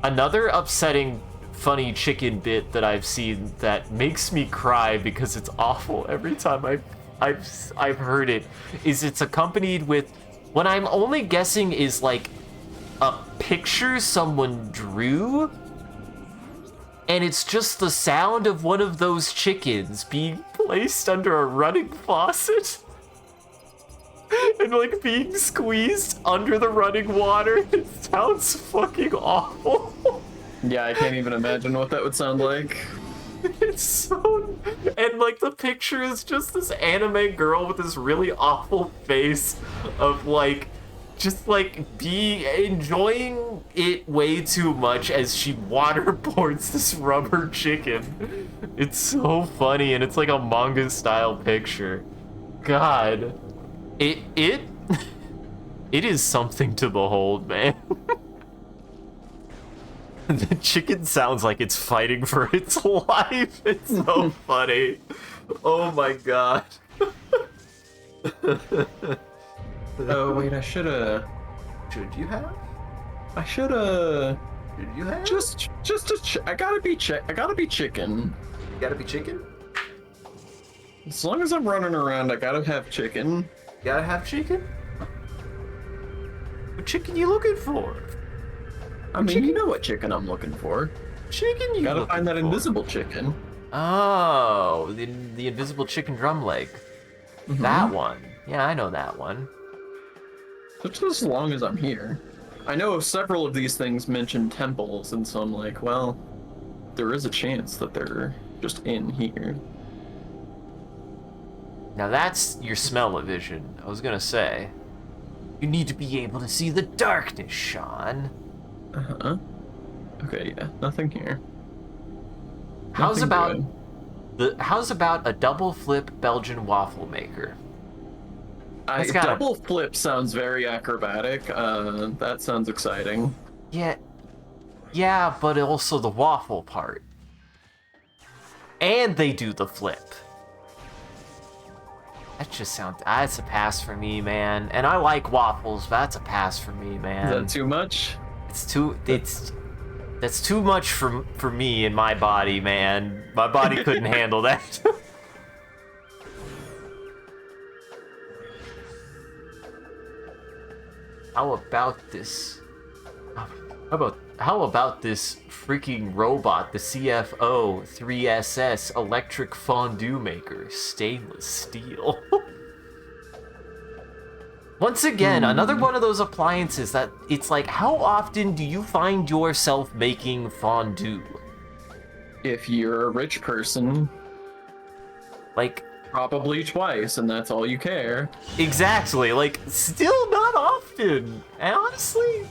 Another upsetting funny chicken bit that I've seen that makes me cry because it's awful every time I've heard it is it's accompanied with what I'm only guessing is like a picture someone drew, and it's just the sound of one of those chickens being placed under a running faucet and like being squeezed under the running water. It sounds fucking awful. Yeah, I can't even imagine what that would sound like. It's so... And, like, the picture is just this anime girl with this really awful face of, like, just, like, enjoying it way too much as she waterboards this rubber chicken. It's so funny, and it's, like, a manga-style picture. God. It is something to behold, man. The chicken sounds like it's fighting for its life. It's so funny. Oh my god. Oh wait, I should've. Should you have? I should've. Should you have? I gotta be chicken. You gotta be chicken? As long as I'm running around, I gotta have chicken. You gotta have chicken? What chicken you looking for? I mean, you know what chicken I'm looking for. Chicken you gotta find that for? invisible chicken. Oh, the invisible chicken drum leg. That one. Yeah, I know that one. Just as long as I'm here. I know several of these things mention temples, and so I'm like, well, there is a chance that they're just in here. Now that's your smell-o-vision, I was gonna say. You need to be able to see the darkness, Sean. Uh-huh. Okay, yeah, nothing here. How's Nothing about a double flip Belgian waffle maker? That's gotta... Double flip sounds very acrobatic. That sounds exciting. Yeah, but also the waffle part. And they do the flip. That just sounds... That's a pass for me, man. And I like waffles, but that's a pass for me, man. Is that too much? That's too much for me and my body, man. My body couldn't handle that. How about this? How about this freaking robot, the CFO 3SS electric fondue maker, stainless steel? Once again, another one of those appliances that it's like, how often do you find yourself making fondue? If you're a rich person, like, probably twice, and that's all you care. Exactly, like, still not often. And honestly,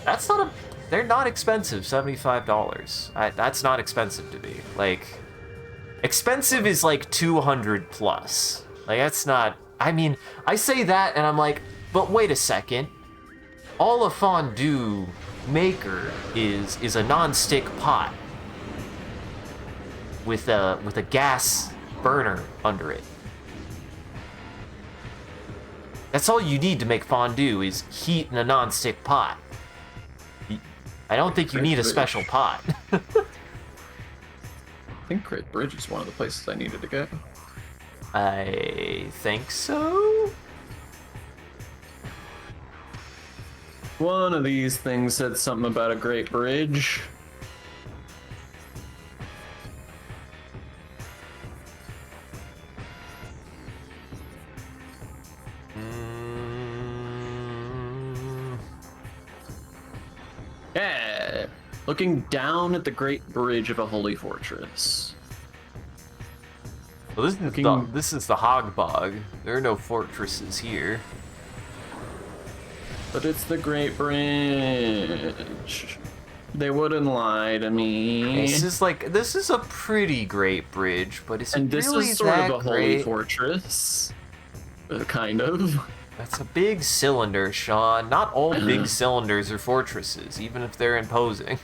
that's not a... They're not expensive, $75. That's not expensive to me. Like, expensive is like 200 plus. Like, that's not... I mean, I say that and I'm like, but wait a second. All a fondue maker is a non-stick pot with a gas burner under it. That's all you need to make fondue is heat in a non-stick pot. I don't think you need a special pot. I think Great Bridge is one of the places I needed to go. I think so? One of these things said something about a Great Bridge. Yeah, looking down at the Great Bridge of a holy fortress. Well, this is the Hog Bog. There are no fortresses here. But it's the Great Bridge. They wouldn't lie to me. This is a pretty great bridge, but it's and this really is sort that of a holy fortress, kind of. That's a big cylinder, Sean. Not all big cylinders are fortresses, even if they're imposing.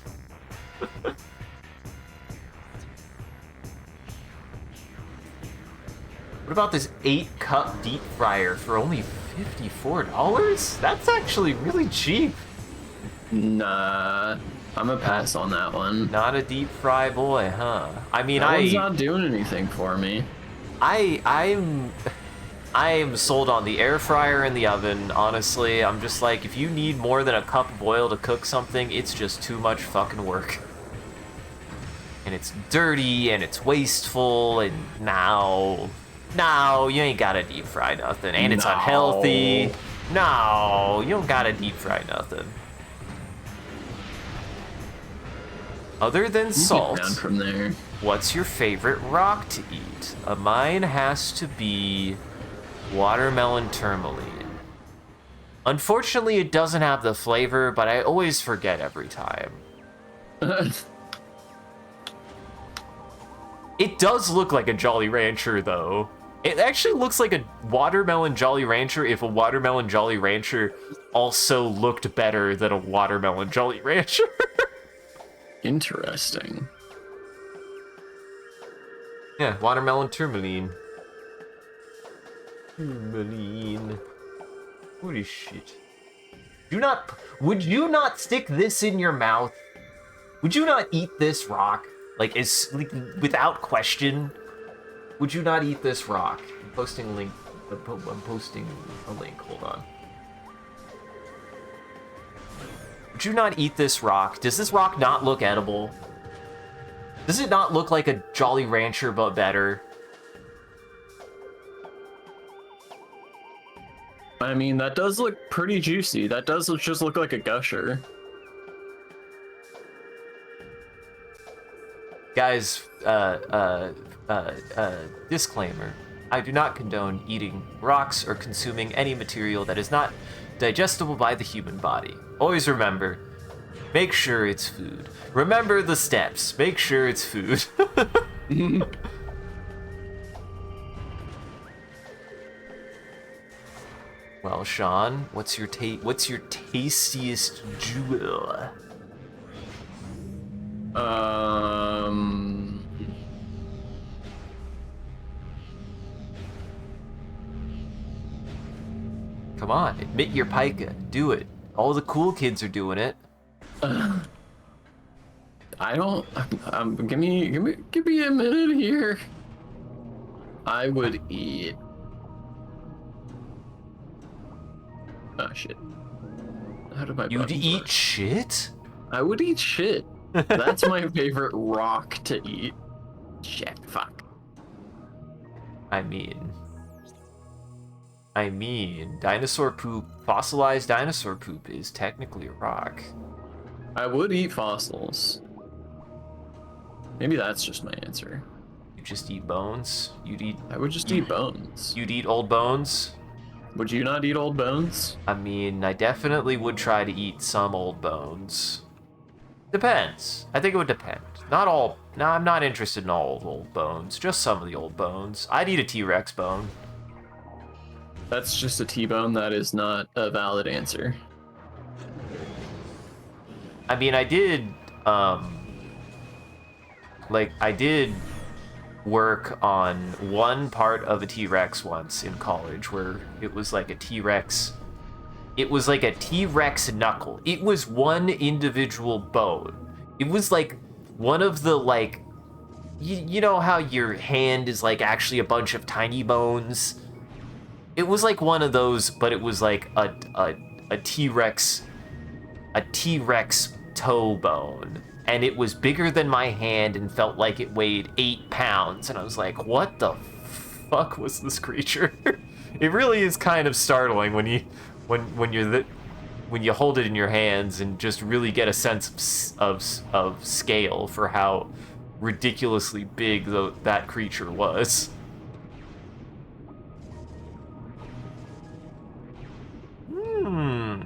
What about this 8-cup deep fryer for only $54? That's actually really cheap. Nah, I'm a pass on that one. Not a deep fry boy, huh? I mean, that one's not doing anything for me. I am sold on the air fryer and the oven, honestly. I'm just like, if you need more than a cup of oil to cook something, it's just too much fucking work. And it's dirty, and it's wasteful, and no, you ain't gotta deep fry nothing. And it's unhealthy. No, you don't gotta deep fry nothing. Other than salt, down from there. What's your favorite rock to eat? Mine has to be watermelon tourmaline. Unfortunately, it doesn't have the flavor, but I always forget every time. It does look like a Jolly Rancher, though. It actually looks like a watermelon Jolly Rancher if a watermelon Jolly Rancher also looked better than a watermelon Jolly Rancher. Interesting. Yeah, watermelon tourmaline. Tourmaline. Holy shit. Would you not stick this in your mouth? Would you not eat this rock? Like, without question? Would you not eat this rock? I'm posting a link. I'm posting a link. Hold on. Would you not eat this rock? Does this rock not look edible? Does it not look like a Jolly Rancher, but better? I mean, that does look pretty juicy. That does just look like a gusher. Guys, disclaimer. I do not condone eating rocks or consuming any material that is not digestible by the human body. Always remember, make sure it's food. Remember the steps. Make sure it's food. Well, Sean, what's your tastiest jewel? Um, Come on, admit your pica. Do it. All the cool kids are doing it. I don't. Give me a minute here. I would eat. Oh shit! How did my You'd buttons eat work? shit? I would eat shit. That's my favorite rock to eat. Shit. Fuck. I mean, dinosaur poop, fossilized dinosaur poop is technically a rock. I would eat fossils. Maybe that's just my answer. You just eat bones? I would just eat bones. You'd eat old bones? Would you not eat old bones? I mean, I definitely would try to eat some old bones. Depends. I think it would depend. Not all. No, I'm not interested in all old bones. Just some of the old bones. I'd eat a T-Rex bone. That's just a T-bone. That is not a valid answer. I mean, I did, I did work on one part of a T-Rex once in college where it was like a T-Rex. It was like a T-Rex knuckle. It was one individual bone. It was like one of the, like, you know how your hand is like actually a bunch of tiny bones? It was like one of those, but it was like a T-Rex toe bone, and it was bigger than my hand and felt like it weighed 8 pounds, and I was like, what the fuck was this creature? It really is kind of startling when you hold it in your hands and just really get a sense of scale for how ridiculously big that creature was.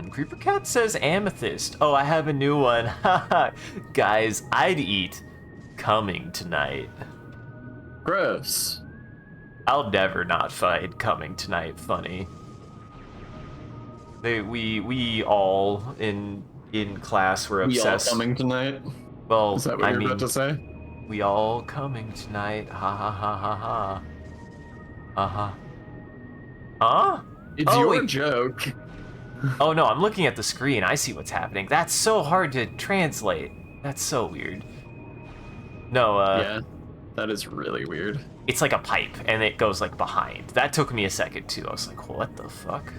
Creeper Cat says amethyst. Oh, I have a new one. Guys, I'd eat coming tonight. Gross. I'll never not find coming tonight funny. We all in class were obsessed. We all coming tonight? Well, Is that what you're about to say? We all coming tonight. Ha ha ha ha ha. Uh-huh. Huh? It's your joke. Oh no, I'm looking at the screen. I see what's happening. That's so hard to translate. That's so weird. No, yeah, that is really weird. It's like a pipe, and it goes like behind. That took me a second too. I was like, what the fuck?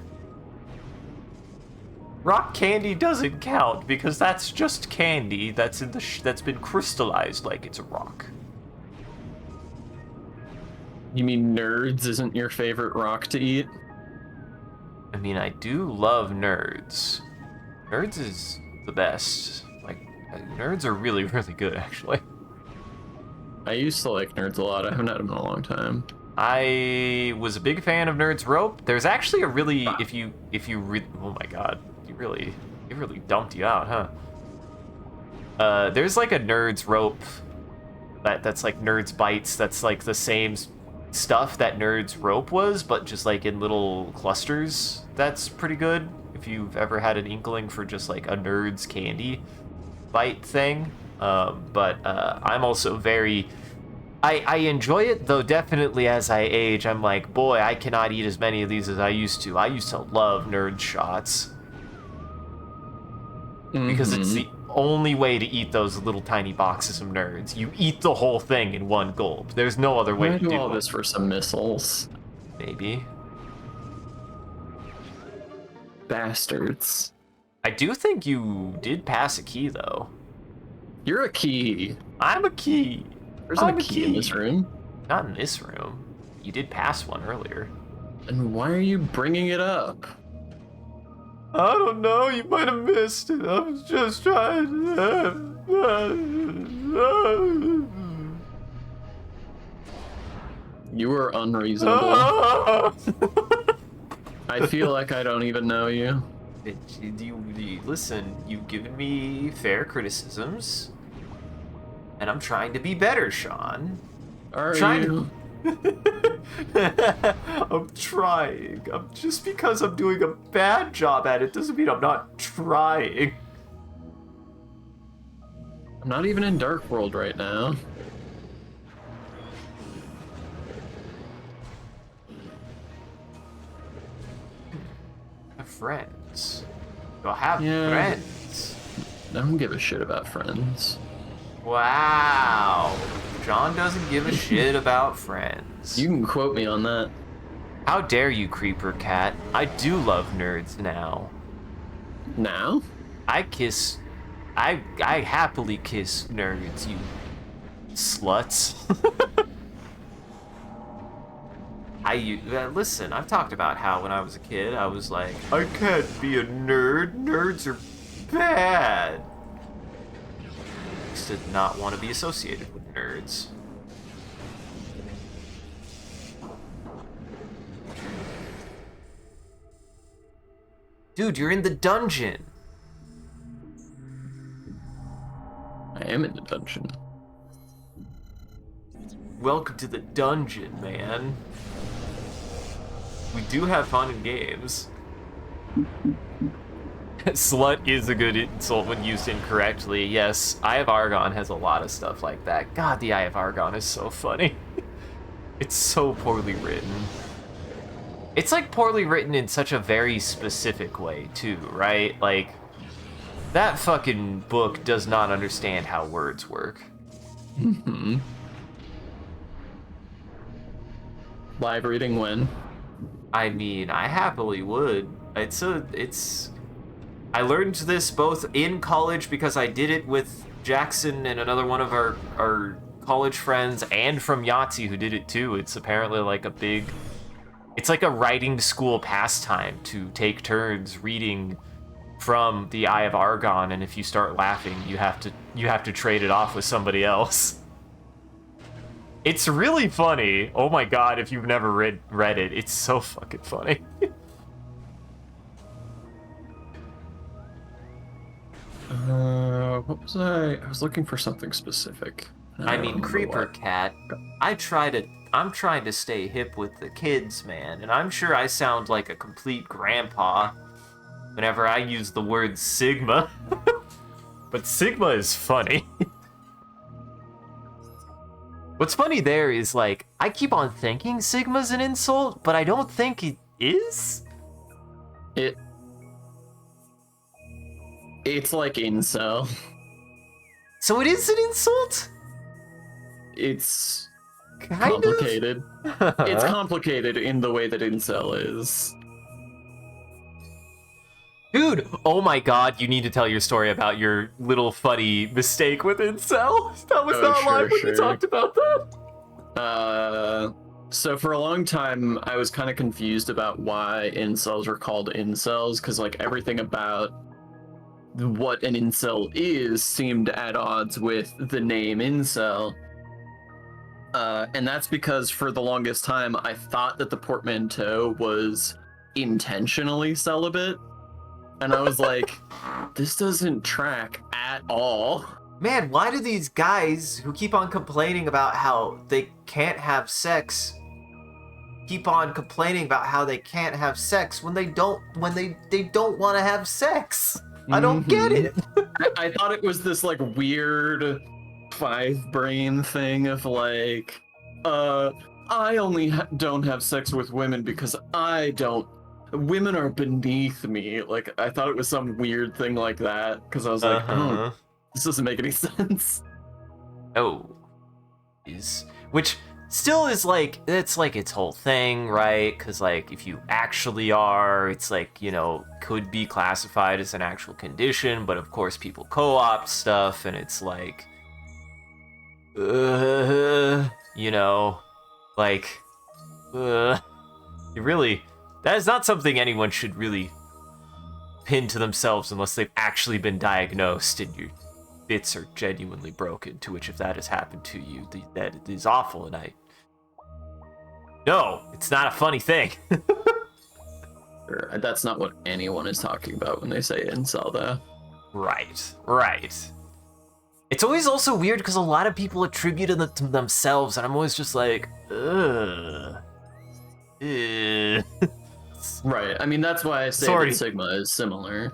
Rock candy doesn't count because that's just candy that's in the that's been crystallized like it's a rock. You mean nerds isn't your favorite rock to eat? I mean, I do love nerds. Nerds is the best. Like, nerds are really, really good, actually. I used to like nerds a lot. I haven't had them in a long time. I was a big fan of Nerds Rope. There's actually a really, oh my god, it really dumped you out, huh? There's like a Nerds Rope that's like Nerds Bites. That's like the same stuff that Nerds Rope was, but just like in little clusters. That's pretty good if you've ever had an inkling for just like a Nerds candy bite thing. But I'm also very... I enjoy it, though definitely as I age, I'm like, boy, I cannot eat as many of these as I used to. I used to love Nerd Shots. Because it's the only way to eat those little tiny boxes of nerds. You eat the whole thing in one gulp. There's no other way to do all it. this for some missiles. Maybe. Bastards. I do think you did pass a key, though. You're a key. I'm a key. There's a key in this room. Not in this room. You did pass one earlier. And why are you bringing it up? I don't know, you might have missed it. I was just trying to... You were unreasonable. I feel like I don't even know you. Listen, you've given me fair criticisms, and I'm trying to be better, Sean. Are trying you? I'm trying. Just because I'm doing a bad job at it doesn't mean I'm not trying. I'm not even in Dark World right now. Have friends. You'll have Yeah. friends. I don't give a shit about friends. Wow. John doesn't give a shit about friends. You can quote me on that. How dare you, Creeper Cat? I do love nerds now. Now? I happily kiss nerds, you sluts. Listen, I've talked about how when I was a kid, I was like, I can't be a nerd. Nerds are bad. I used to not want to be associated with nerds. Dude, you're in the dungeon. I am in the dungeon. Welcome to the dungeon, man. We do have fun in games. Slut is a good insult when used incorrectly. Yes, Eye of Argon has a lot of stuff like that. God, the Eye of Argon is so funny. It's so poorly written. It's like poorly written in such a very specific way, too, right? Like, that fucking book does not understand how words work. Mm-hmm. Live reading when? I mean, I happily would. I learned this both in college because I did it with Jackson and another one of our college friends, and from Yahtzee who did it too. It's apparently like it's like a writing school pastime to take turns reading from the Eye of Argon, and if you start laughing, you have to trade it off with somebody else. It's really funny. Oh my god, if you've never read it, it's so fucking funny. What was I was looking for something specific. I mean, Creeper Cat, I'm trying to stay hip with the kids, man, and I'm sure I sound like a complete grandpa whenever I use the word Sigma. But Sigma is funny. What's funny there is, like, I keep on thinking Sigma's an insult, but I don't think it is. It's like incel. So it is an insult? It's Kind complicated. of? It's complicated in the way that incel is. Dude, oh my god, you need to tell your story about your little funny mistake with incel. That was not live when you talked about that. So for a long time, I was kind of confused about why incels were called incels, because like everything about what an incel is seemed at odds with the name incel. And that's because for the longest time, I thought that the portmanteau was intentionally celibate. And I was like, this doesn't track at all. Man, why do these guys who keep on complaining about how they can't have sex keep on complaining about how they can't have sex when they don't want to have sex? I don't get it. I thought it was this like weird five brain thing of like, I only don't have sex with women because women are beneath me. Like, I thought it was some weird thing like that, because I was like, oh, this doesn't make any sense. Oh. Which still is like, it's like its whole thing, right? Because, like, if you actually are, it's like, you know, could be classified as an actual condition, but of course people co-opt stuff, and it's like, you know, like, that is not something anyone should really pin to themselves unless they've actually been diagnosed and your bits are genuinely broken, to which if that has happened to you, that is awful, and No, it's not a funny thing. That's not what anyone is talking about when they say incel, though. Right. It's always also weird because a lot of people attribute it to themselves, and I'm always just like, ugh. Ugh. Right. I mean, that's why I say Sorry. that Sigma is similar.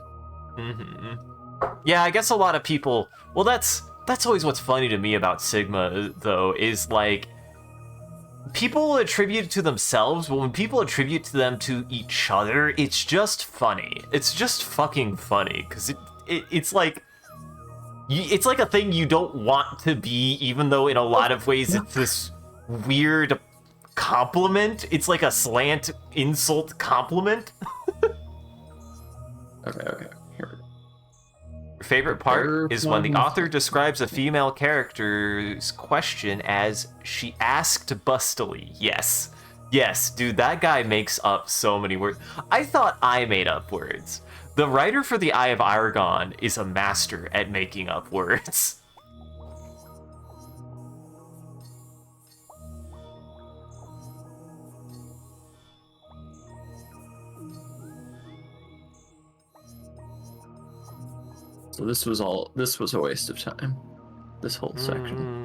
Mm-hmm. Yeah, I guess a lot of people. Well, that's always what's funny to me about Sigma, though, is like people attribute it to themselves, but when people attribute to them to each other, it's just funny. It's just fucking funny because it's like. It's like a thing you don't want to be, even though in a lot of ways it's this weird compliment. It's like a slant insult compliment. Okay. Here we go. Your favorite part is when the author describes a female character's question as, she asked bustily. Yes. Yes, dude, that guy makes up so many words. I thought I made up words. The writer for The Eye of Aragon is a master at making up words. So this was a waste of time. This whole section.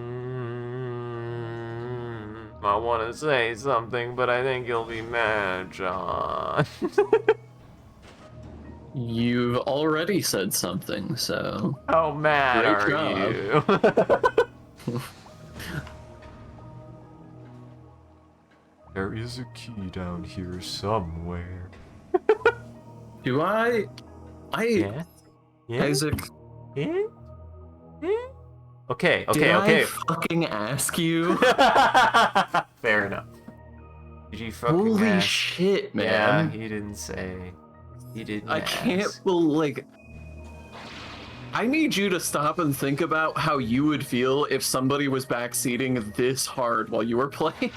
I want to say something, but I think you'll be mad, John. You've already said something, so. How mad Great are job. you? There is a key down here somewhere. Do I? Yeah? Yeah? Isaac. Yeah? Yeah? Okay. Did I fucking ask you? Fair enough. Did you fucking Holy ask? shit, man. Yeah, he didn't say. He didn't I ask. can't like. I need you to stop and think about how you would feel if somebody was backseating this hard while you were playing.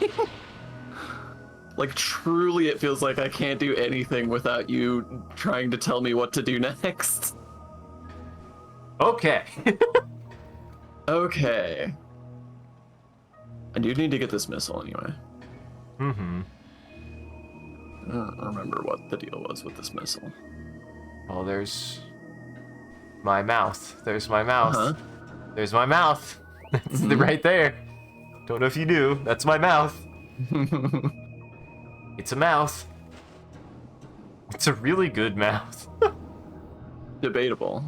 Like, truly, it feels like I can't do anything without you trying to tell me what to do next. Okay. Okay. I do need to get this missile anyway. Mm-hmm. I don't remember what the deal was with this missile. Oh, there's my mouth. There's my mouth. Uh-huh. There's my mouth. That's right there. Don't know if you knew. That's my mouth. It's a mouth. It's a really good mouth. Debatable.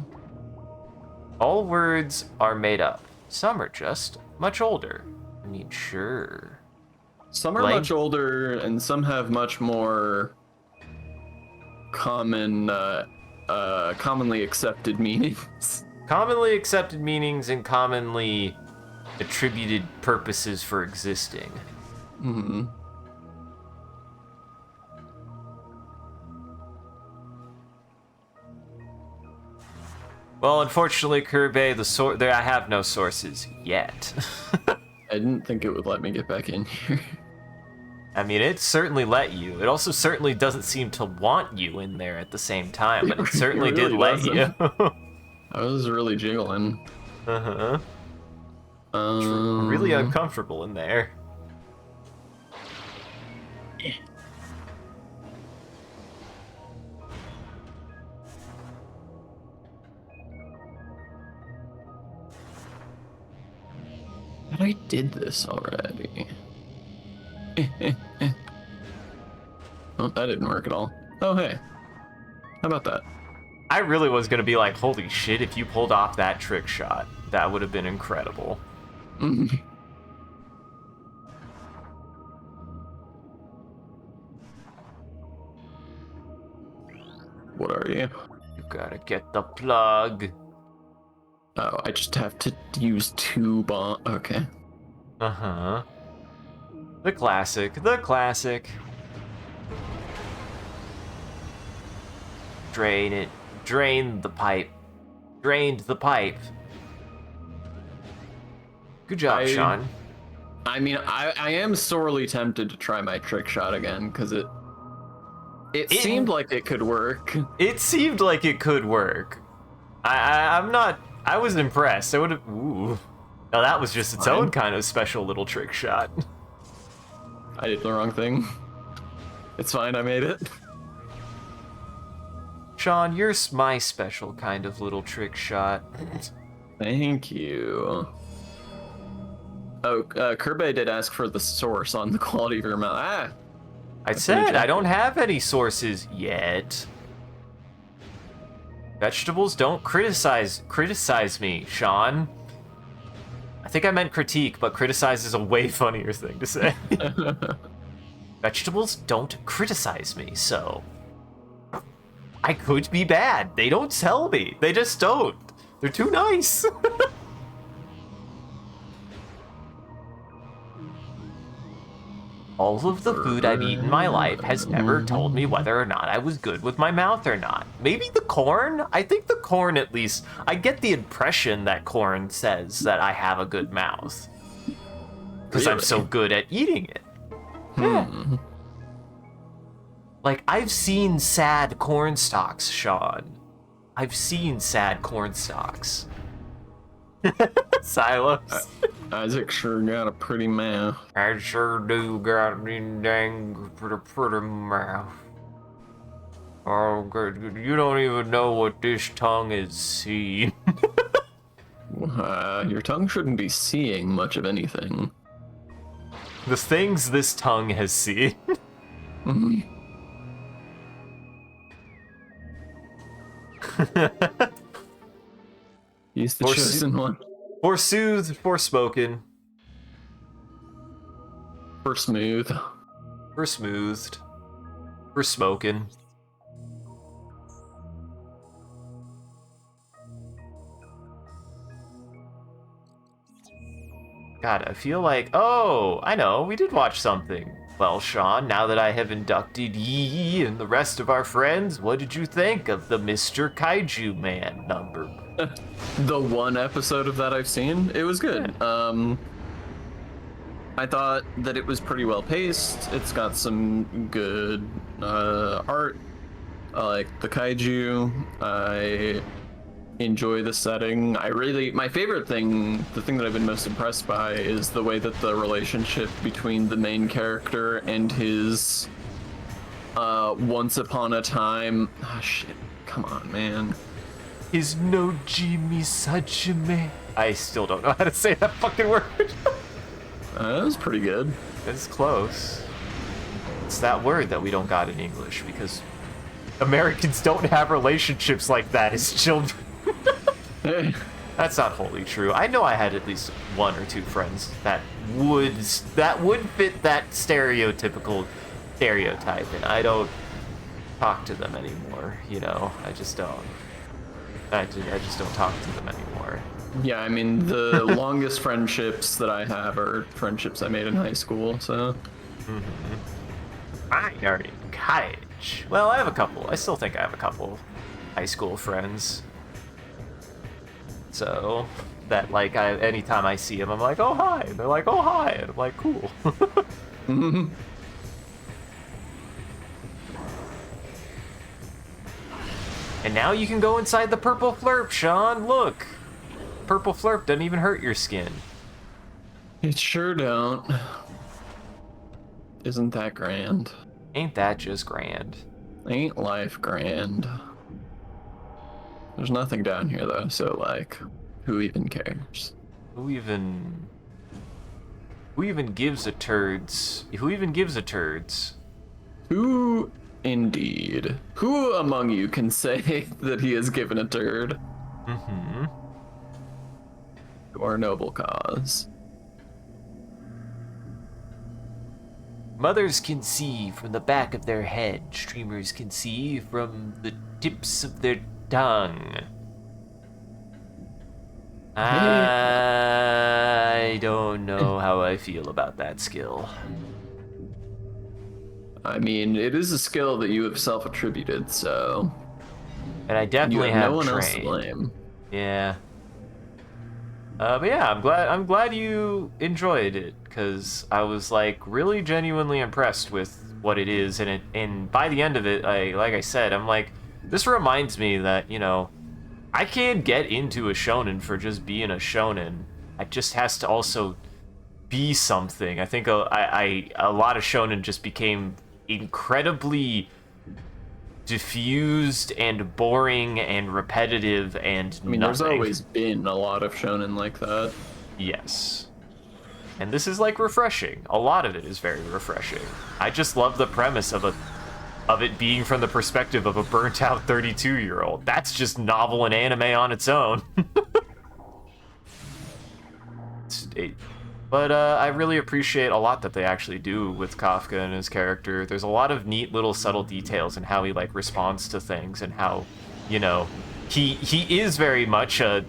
All words are made up. Some are just much older. I mean, sure. Some are much older, and some have much more commonly accepted meanings. Commonly accepted meanings and commonly attributed purposes for existing. Mm-hmm. Well, unfortunately, Kirby, there I have no sources yet. I didn't think it would let me get back in here. I mean, it certainly let you. It also certainly doesn't seem to want you in there at the same time, but it certainly really did let you. I was really jiggling. Uh-huh. Really uncomfortable in there. But I did this already. Oh, that didn't work at all. Oh, hey. How about that? I really was gonna be like, holy shit, if you pulled off that trick shot, that would have been incredible. What are you? You gotta get the plug. Oh, I just have to use 2 bomb. Okay. Uh-huh. The classic. The classic. Drain it. Drain the pipe. Drained the pipe. Good job, Sean. I mean, I am sorely tempted to try my trick shot again, because it seemed like it could work. It seemed like it could work. I'm not... I was impressed. I would have... Ooh. Now that was just its own kind of special little trick shot. I did the wrong thing. It's fine, I made it. Sean, you're my special kind of little trick shot. Thank you. Oh, Kirby did ask for the source on the quality of your mouth. I said I don't have any sources yet. Vegetables don't criticize me, Sean. I think I meant critique, but criticize is a way funnier thing to say. Vegetables don't criticize me, so I could be bad. They don't tell me. They just don't. They're too nice. All of the food I've eaten in my life has never told me whether or not I was good with my mouth or not. Maybe the corn? I think the corn, at least, I get the impression that corn says that I have a good mouth. Because I'm so good at eating it. Yeah. Like, I've seen sad corn stalks, Sean. I've seen sad corn stalks. Silos. Isaac sure got a pretty mouth. I sure do got a dang pretty mouth. Oh, good. You don't even know what this tongue is seeing. Your tongue shouldn't be seeing much of anything. The things this tongue has seen. He's the chosen one. Forsooth, forspoken. Smooth. Smoothed. Smoken. God, I feel like... Oh, I know, we did watch something. Well, Sean, now that I have inducted ye and the rest of our friends, what did you think of the Mr. Kaiju Man number? The one episode of that I've seen, it was good. I thought that it was pretty well paced. It's got some good art. I like the kaiju. I enjoy the setting. My favorite thing, the thing that I've been most impressed by, is the way that the relationship between the main character and his once upon a time... Oh, shit. Come on, man. His Nojimi Sajime. I still don't know how to say that fucking word. That was pretty good. It's close. It's that word that we don't got in English because Americans don't have relationships like that as children. That's not wholly true. I know I had at least one or two friends that would fit that stereotypical stereotype, and I don't talk to them anymore. You know, I just don't. I just don't talk to them anymore. Yeah, I mean, the longest friendships that I have are friendships I made in high school, so... I are in college. Well, I have a couple. I still think I have a couple high school friends. So, that, like, anytime I see them, I'm like, oh, hi. And they're like, oh, hi. And I'm like, cool. And now you can go inside the purple flurp, Sean. Look. Purple flurp doesn't even hurt your skin. It sure don't. Isn't that grand? Ain't that just grand? Ain't life grand? There's nothing down here, though, so, like, who even cares? Who even gives a turds? Who even gives a turds? Who indeed? Who among you can say that he has given a turd? To our noble cause. Mothers can see from the back of their head. Streamers can see from the tips of their tongue. I don't know how I feel about that skill. I mean, it is a skill that you have self-attributed, so... And I definitely you have no one else to trained. blame. Yeah. But yeah, I'm glad you enjoyed it, because I was like really genuinely impressed with what it is, and by the end of it, like I said, I'm like, this reminds me that, you know, I can get into a shonen for just being a shonen. It just has to also be something. I think a lot of shonen just became incredibly diffused and boring and repetitive and I mean, nothing. there's always been a lot of shonen like that. Yes. And this is like refreshing. A lot of it is very refreshing. I just love the premise of it being from the perspective of a burnt out 32-year-old. That's just novel and anime on its own. But I really appreciate a lot that they actually do with Kafka and his character. There's a lot of neat little subtle details in how he like responds to things and how, you know, he is very much a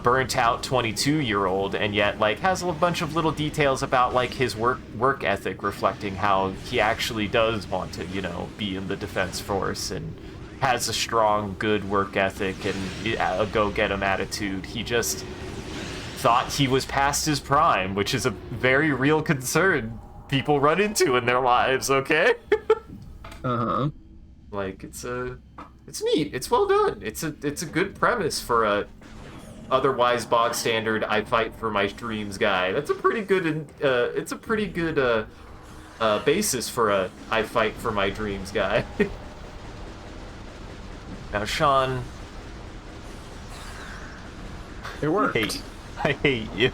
burnt out 22-year-old and yet like has a bunch of little details about like his work ethic reflecting how he actually does want to, you know, be in the defense force and has a strong good work ethic and a go-get-em attitude. He just thought he was past his prime, which is a very real concern people run into in their lives, okay? Uh-huh. Like it's neat. It's well done. It's a good premise for a otherwise bog standard I fight for my dreams guy. That's a pretty good it's a pretty good basis for a I fight for my dreams guy. Now, Sean, It worked. I hate you.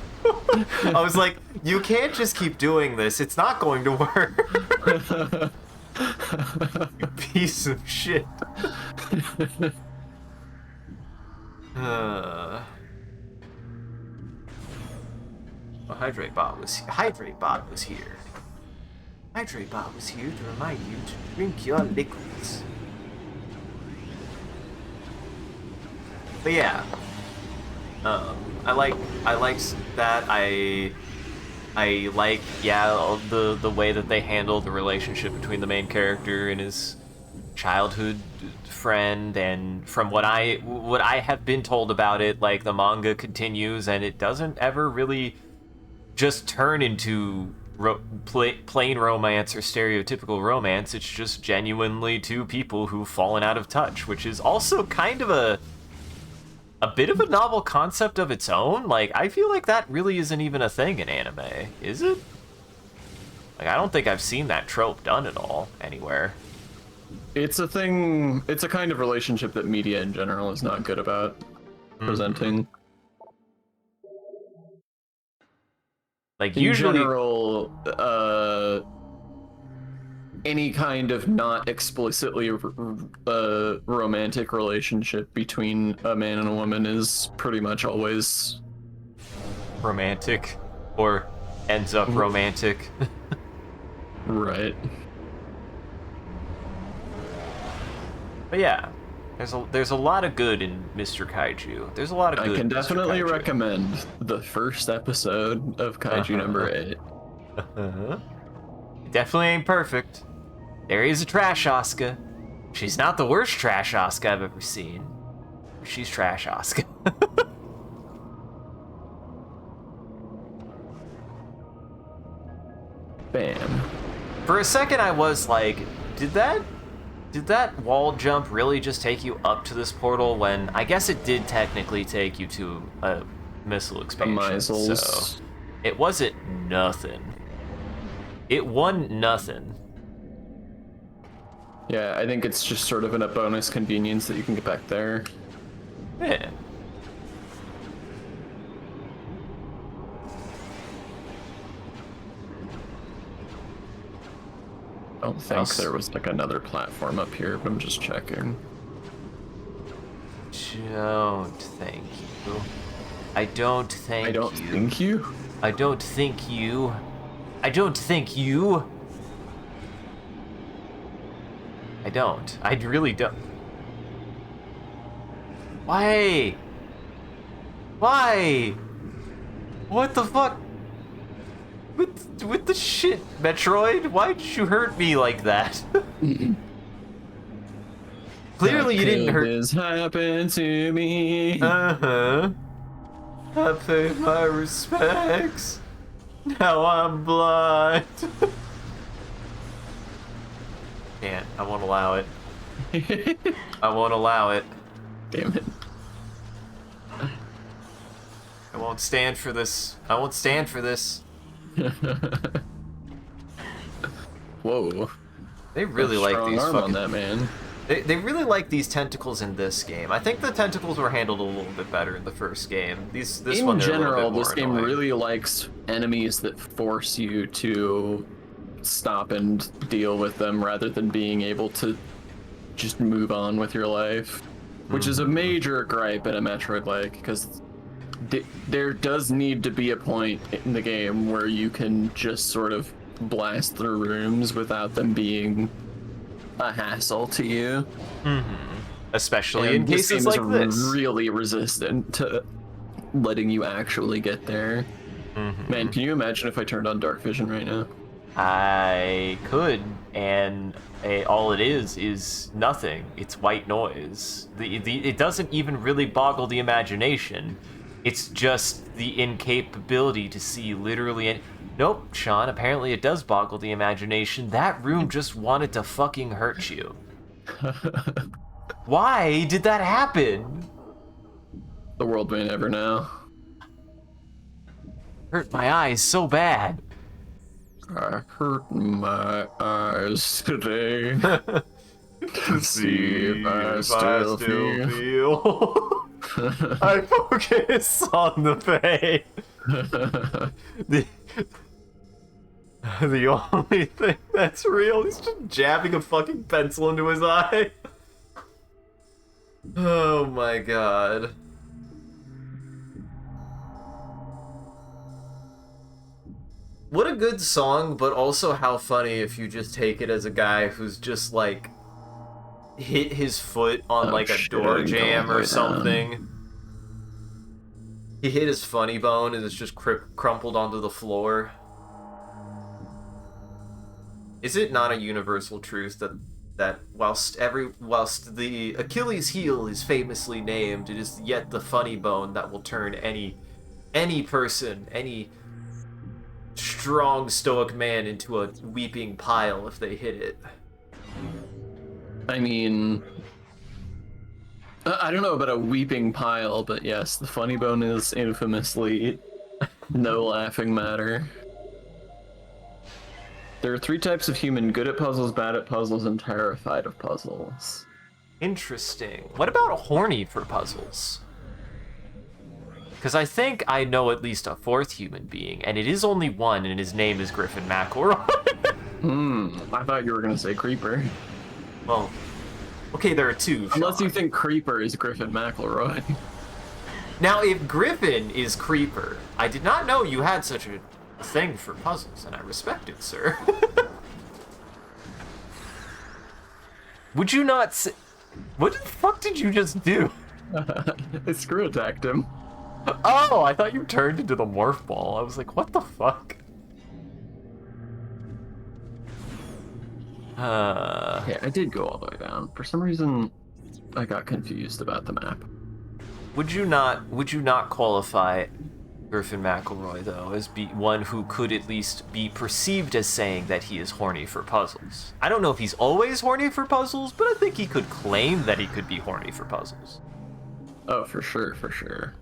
I was like, you can't just keep doing this. It's not going to work. You piece of shit. Well, Hydrate Bot was here. Hydrate Bot was here to remind you to drink your liquids. But yeah, I like that. I like, yeah, the way that they handle the relationship between the main character and his childhood friend, and from what I have been told about it, like the manga continues and it doesn't ever really just turn into plain romance or stereotypical romance. It's just genuinely two people who've fallen out of touch, which is also kind of a bit of a novel concept of its own. Like, I feel like that really isn't even a thing in anime, is it? Like, I don't think I've seen that trope done at all anywhere. It's a thing. It's a kind of relationship that media in general is not good about presenting. Like, In usually, general, any kind of not explicitly romantic relationship between a man and a woman is pretty much always romantic, or ends up romantic. right. But yeah, there's a lot of good in Mr. Kaiju. There's a lot of good. I can in Mr. definitely Kaiju. recommend the first episode of Kaiju number 8. Definitely ain't perfect. There is a trash Asuka. She's not the worst trash Asuka I've ever seen. She's trash Asuka. Bam. For a second, I was like, did that wall jump really just take you up to this portal? When I guess it did technically take you to a missile expansion. Meisels. So it wasn't nothing. It won nothing. Yeah, I think it's just sort of a bonus convenience that you can get back there. Yeah. I don't think there was like another platform up here, but I'm just checking. Don't thank you. I don't thank you. I don't think you. I don't think you. I don't think you. I don't. I really don't. Why? Why? What the fuck? With the shit, Metroid? Why'd you hurt me like that? Clearly you didn't hurt. This happened to me. Uh-huh. I paid my respects. Now I'm blind. Can't. I won't allow it. I won't allow it. Damn it. I won't stand for this. I won't stand for this. Whoa. They A really like strong these arm on fucking... that man. They really like these tentacles in this game. I think the tentacles were handled a little bit better in the first game. This one In they're a little bit general, more this game annoying. really likes enemies that force you to stop and deal with them rather than being able to just move on with your life, which is a major gripe in a Metroid like, because there does need to be a point in the game where you can just sort of blast through rooms without them being a hassle to you. Especially in And this cases game is like this. really resistant to letting you actually get there. Man, can you imagine if I turned on dark vision right now? I could, and all it is nothing. It's white noise. It doesn't even really boggle the imagination. It's just the incapability to see literally any... Nope, Sean, apparently it does boggle the imagination. That room just wanted to fucking hurt you. Why did that happen? The world may never know. Hurt my eyes so bad. I hurt my eyes today To to see if I if I still still feel. feel. I focus on the pain. The, the only thing that's real is just jabbing a fucking pencil into his eye. Oh my god. What a good song, but also how funny if you just take it as a guy who's just like hit his foot on Oh like a shit, I door didn't go all jam the or way down. something. He hit his funny bone and it's just crumpled onto the floor. Is it not a universal truth that whilst the Achilles heel is famously named, it is yet the funny bone that will turn any person, any strong stoic man into a weeping pile if they hit it. I mean, I don't know about a weeping pile, but yes, the funny bone is infamously no laughing matter. There are three types of human: good at puzzles, bad at puzzles, and terrified of puzzles. Interesting. What about horny for puzzles? Because I think I know at least a fourth human being, and it is only one, and his name is Griffin McElroy. I thought you were gonna say Creeper. Well, okay, there are two, Unless you Sean. think Creeper is Griffin McElroy. Now, if Griffin is Creeper, I did not know you had such a thing for puzzles, and I respect it, sir. Would you not say... What the fuck did you just do? I screw attacked him. Oh, I thought you turned into the morph ball. I was like, what the fuck? Okay, I did go all the way down. For some reason, I got confused about the map. Would you not qualify Griffin McElroy though as one who could at least be perceived as saying that he is horny for puzzles? I don't know if he's always horny for puzzles, but I think he could claim that he could be horny for puzzles. Oh, for sure, for sure.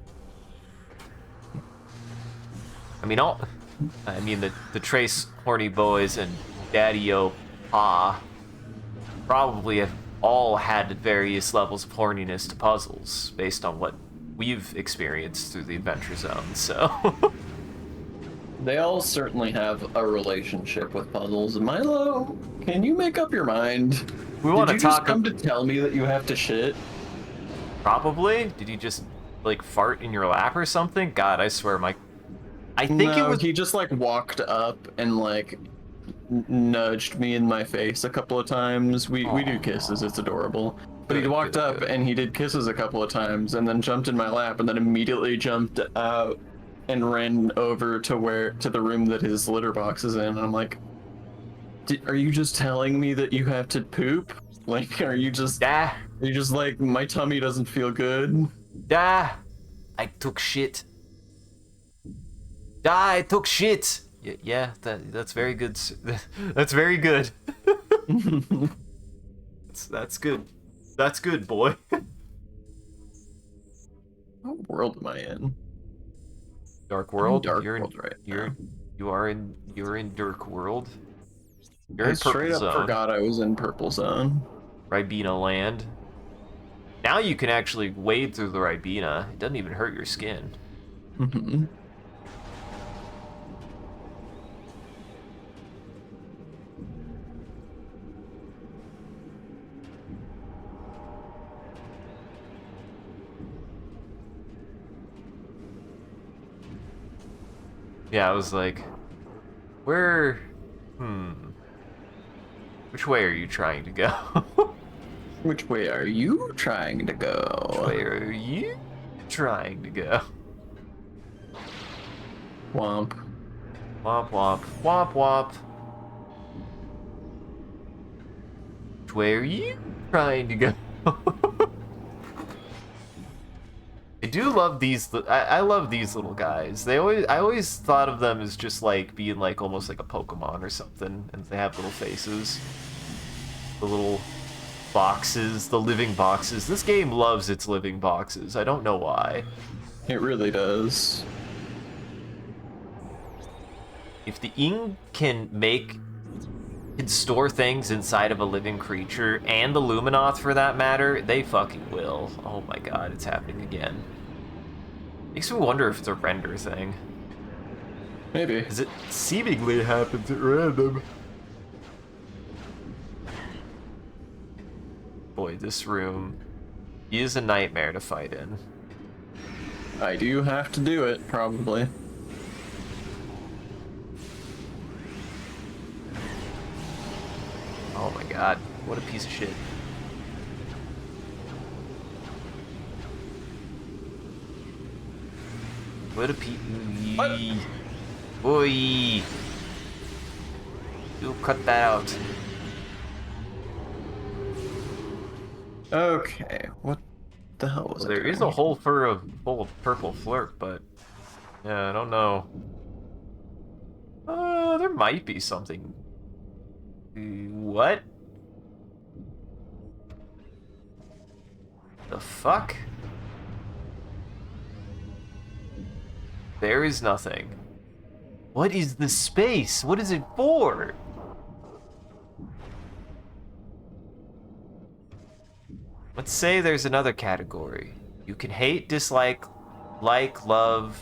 I mean the Trace horny boys and Daddy-O Pa probably have all had various levels of horniness to puzzles based on what we've experienced through the Adventure Zone, so... They all certainly have a relationship with puzzles. Milo, can you make up your mind? We want Did to you just talk... come to tell me that you have to shit? Probably? Did he just, like, fart in your lap or something? God, I swear, I think No, it was... he just like walked up and like nudged me in my face a couple of times. We do kisses, it's adorable. But he Good, walked good, up good. and he did kisses a couple of times and then jumped in my lap and then immediately jumped out and ran over to the room that his litter box is in. And I'm like, are you just telling me that you have to poop? Like, are you just Ah, like, my tummy doesn't feel good? ah, I took shit. Ah, I took shit. Yeah, that's very good. That's very good. That's good. That's good, boy. What world am I in? Dark I'm in World. Dark World right now. You're in Dark World. You're I in purple straight up zone. forgot I was in purple zone. Ribena land. Now you can actually wade through the Ribena. It doesn't even hurt your skin. Mm-hmm. Yeah, I was like, where... Which way are you trying to go? Which way are you trying to Which go? way are you trying to go? Womp. Womp womp. Womp womp. Which way are you trying to go? I do love these. I love these little guys. I always thought of them as just like being like almost like a Pokemon or something, and they have little faces. The little boxes, the living boxes. This game loves its living boxes. I don't know why. It really does. If the ing can store things inside of a living creature, and the Luminoth for that matter, they fucking will. Oh my god, it's happening again. Makes me wonder if it's a render thing. Maybe. Because it seemingly happens at random. Boy, this room is a nightmare to fight in. I do have to do it, probably. Oh my god, what a piece of shit. What a piece. Boy. You cut that out. Okay, what the hell was Well, I there is doing? a whole full of purple flirt, but yeah, I don't know. There might be something. What? The fuck? There is nothing. What is the space? What is it for? Let's say there's another category. You can hate, dislike, like, love,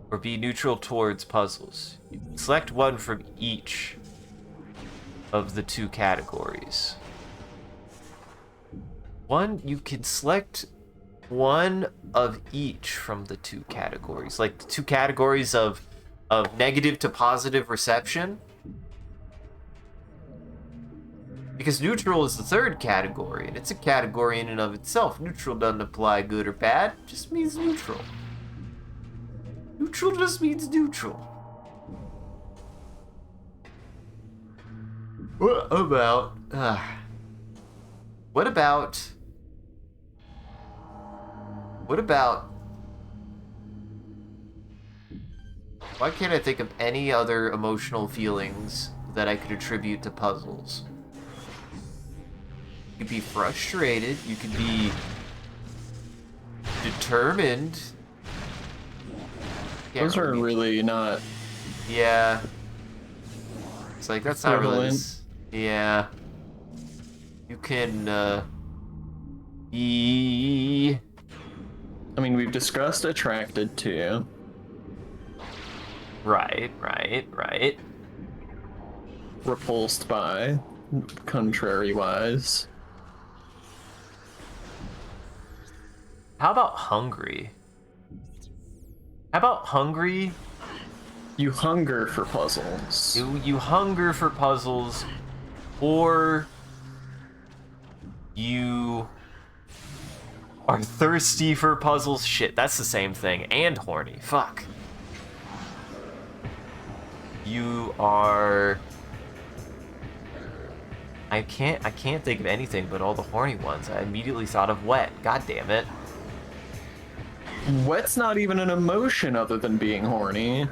or be neutral towards puzzles. You can select one from each of the two categories. You can select one of each from the two categories. Like the two categories of negative to positive reception. Because neutral is the third category, and it's a category in and of itself. Neutral doesn't apply good or bad, it just means neutral. Neutral just means neutral. What about... What about... Why can't I think of any other emotional feelings that I could attribute to puzzles? You could be frustrated, you could be determined. Those are really not... Yeah. It's like, that's not really... Prevalent. Yeah. You can, be... I mean, we've discussed attracted to. Right. Repulsed by, contrary-wise. How about hungry? How about hungry? You hunger for puzzles. You hunger for puzzles, or you are thirsty for puzzles. Shit, that's the same thing. And horny. Fuck. You are... I can't think of anything but all the horny ones. I immediately thought of wet. God damn it. Wet's not even an emotion other than being horny.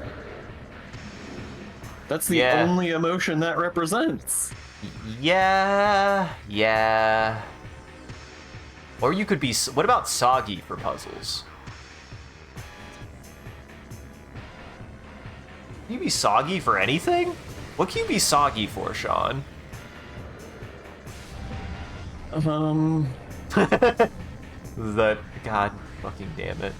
That's the Yeah. only emotion that represents. Yeah. Or you could be... What about soggy for puzzles? Can you be soggy for anything? What can you be soggy for, Sean? That, god fucking damn it.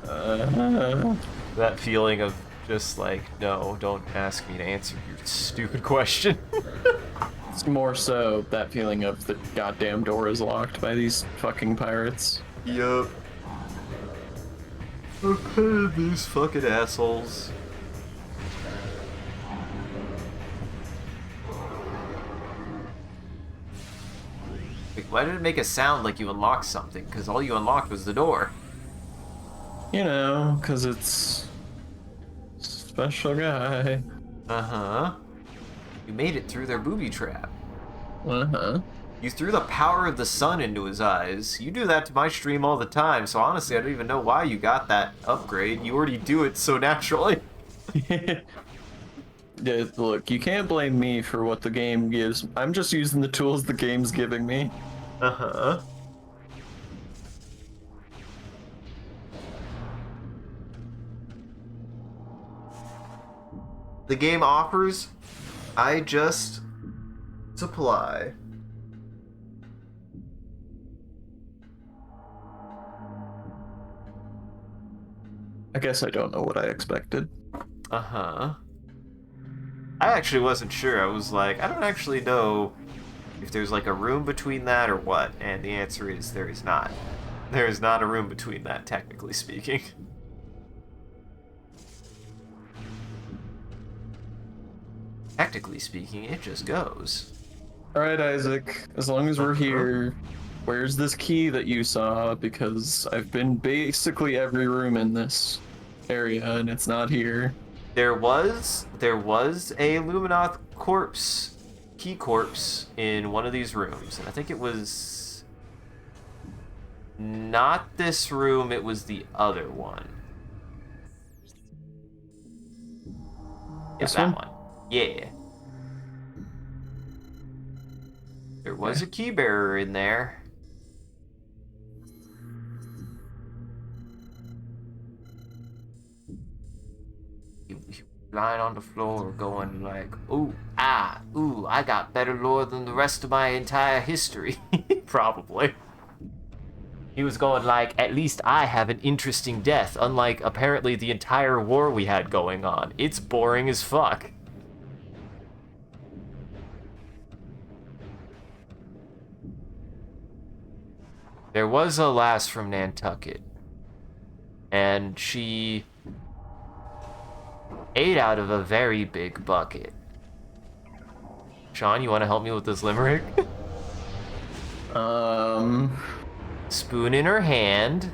That feeling of just like, no, don't ask me to answer your stupid question. It's more so that feeling of the goddamn door is locked by these fucking pirates. Yup. Okay, these fucking assholes. Like, why did it make a sound like you unlocked something? Because all you unlocked was the door. You know, because it's special guy. Uh-huh. You made it through their booby trap. Uh-huh. You threw the power of the sun into his eyes. You do that to my stream all the time, so honestly, I don't even know why you got that upgrade. You already do it so naturally. Yeah, look, you can't blame me for what the game gives. I'm just using the tools the game's giving me. Uh-huh. The game offers, I just supply. I guess I don't know what I expected. Uh-huh. I actually wasn't sure. I was like, I don't actually know if there's like a room between that or what, and the answer is there is not. There is not a room between that, technically speaking. Technically speaking, it just goes. Alright, Isaac, as long as we're here, where's this key that you saw? Because I've been basically every room in this area and it's not here. There was a Luminoth corpse, key corpse, in one of these rooms, and I think it was not this room, it was the other one. Yeah, This that one? one. Yeah. There was a key bearer in there. He lying on the floor going like, ooh, I got better lore than the rest of my entire history. Probably. He was going like, at least I have an interesting death, unlike apparently the entire war we had going on. It's boring as fuck. There was a lass from Nantucket, and she ate out of a very big bucket. Sean, you want to help me with this limerick? Spoon in her hand.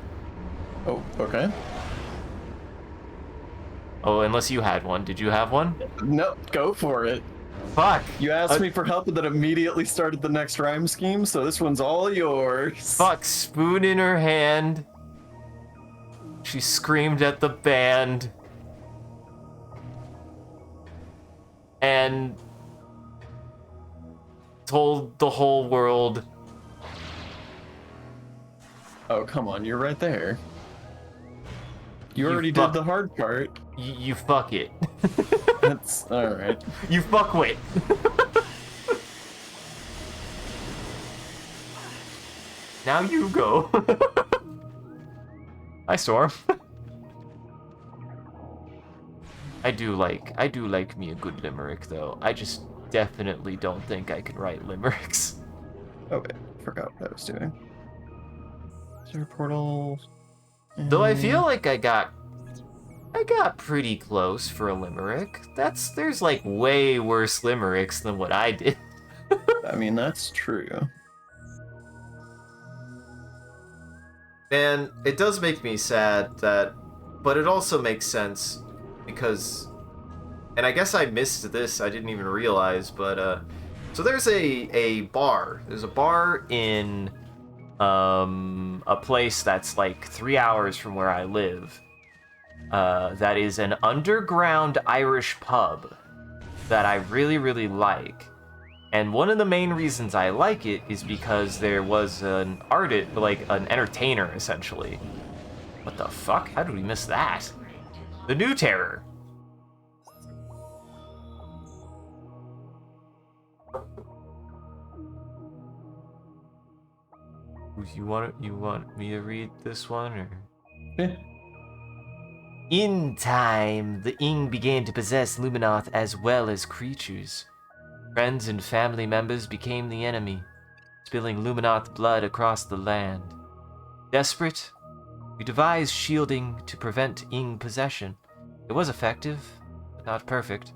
Oh, okay. Oh, unless you had one. Did you have one? No, go for it. Fuck. You asked me for help and then immediately started the next rhyme scheme, so this one's all yours. Fuck, spoon in her hand. She screamed at the band. And told the whole world. Oh, come on, you're right there. You already did the hard part. You fuck it. That's alright. You fuckwit. Now you go. Hi, Storm. I do like me a good limerick, though. I just definitely don't think I can write limericks. Oh wait, forgot what I was doing. Is there a portal? Though I feel like I got pretty close for a limerick. There's like way worse limericks than what I did. I mean, that's true. And it does make me sad but it also makes sense because, and I guess I missed this, I didn't even realize, but so there's a bar. There's a bar in a place that's like 3 hours from where I live. That is an underground Irish pub that I really, really like. And one of the main reasons I like it is because there was an artist, like an entertainer, essentially. What the fuck? How did we miss that? The New Terror. You want me to read this one or? Yeah. In time, the Ing began to possess Luminoth as well as creatures. Friends and family members became the enemy, spilling Luminoth blood across the land. Desperate, we devised shielding to prevent Ing possession. It was effective, but not perfect.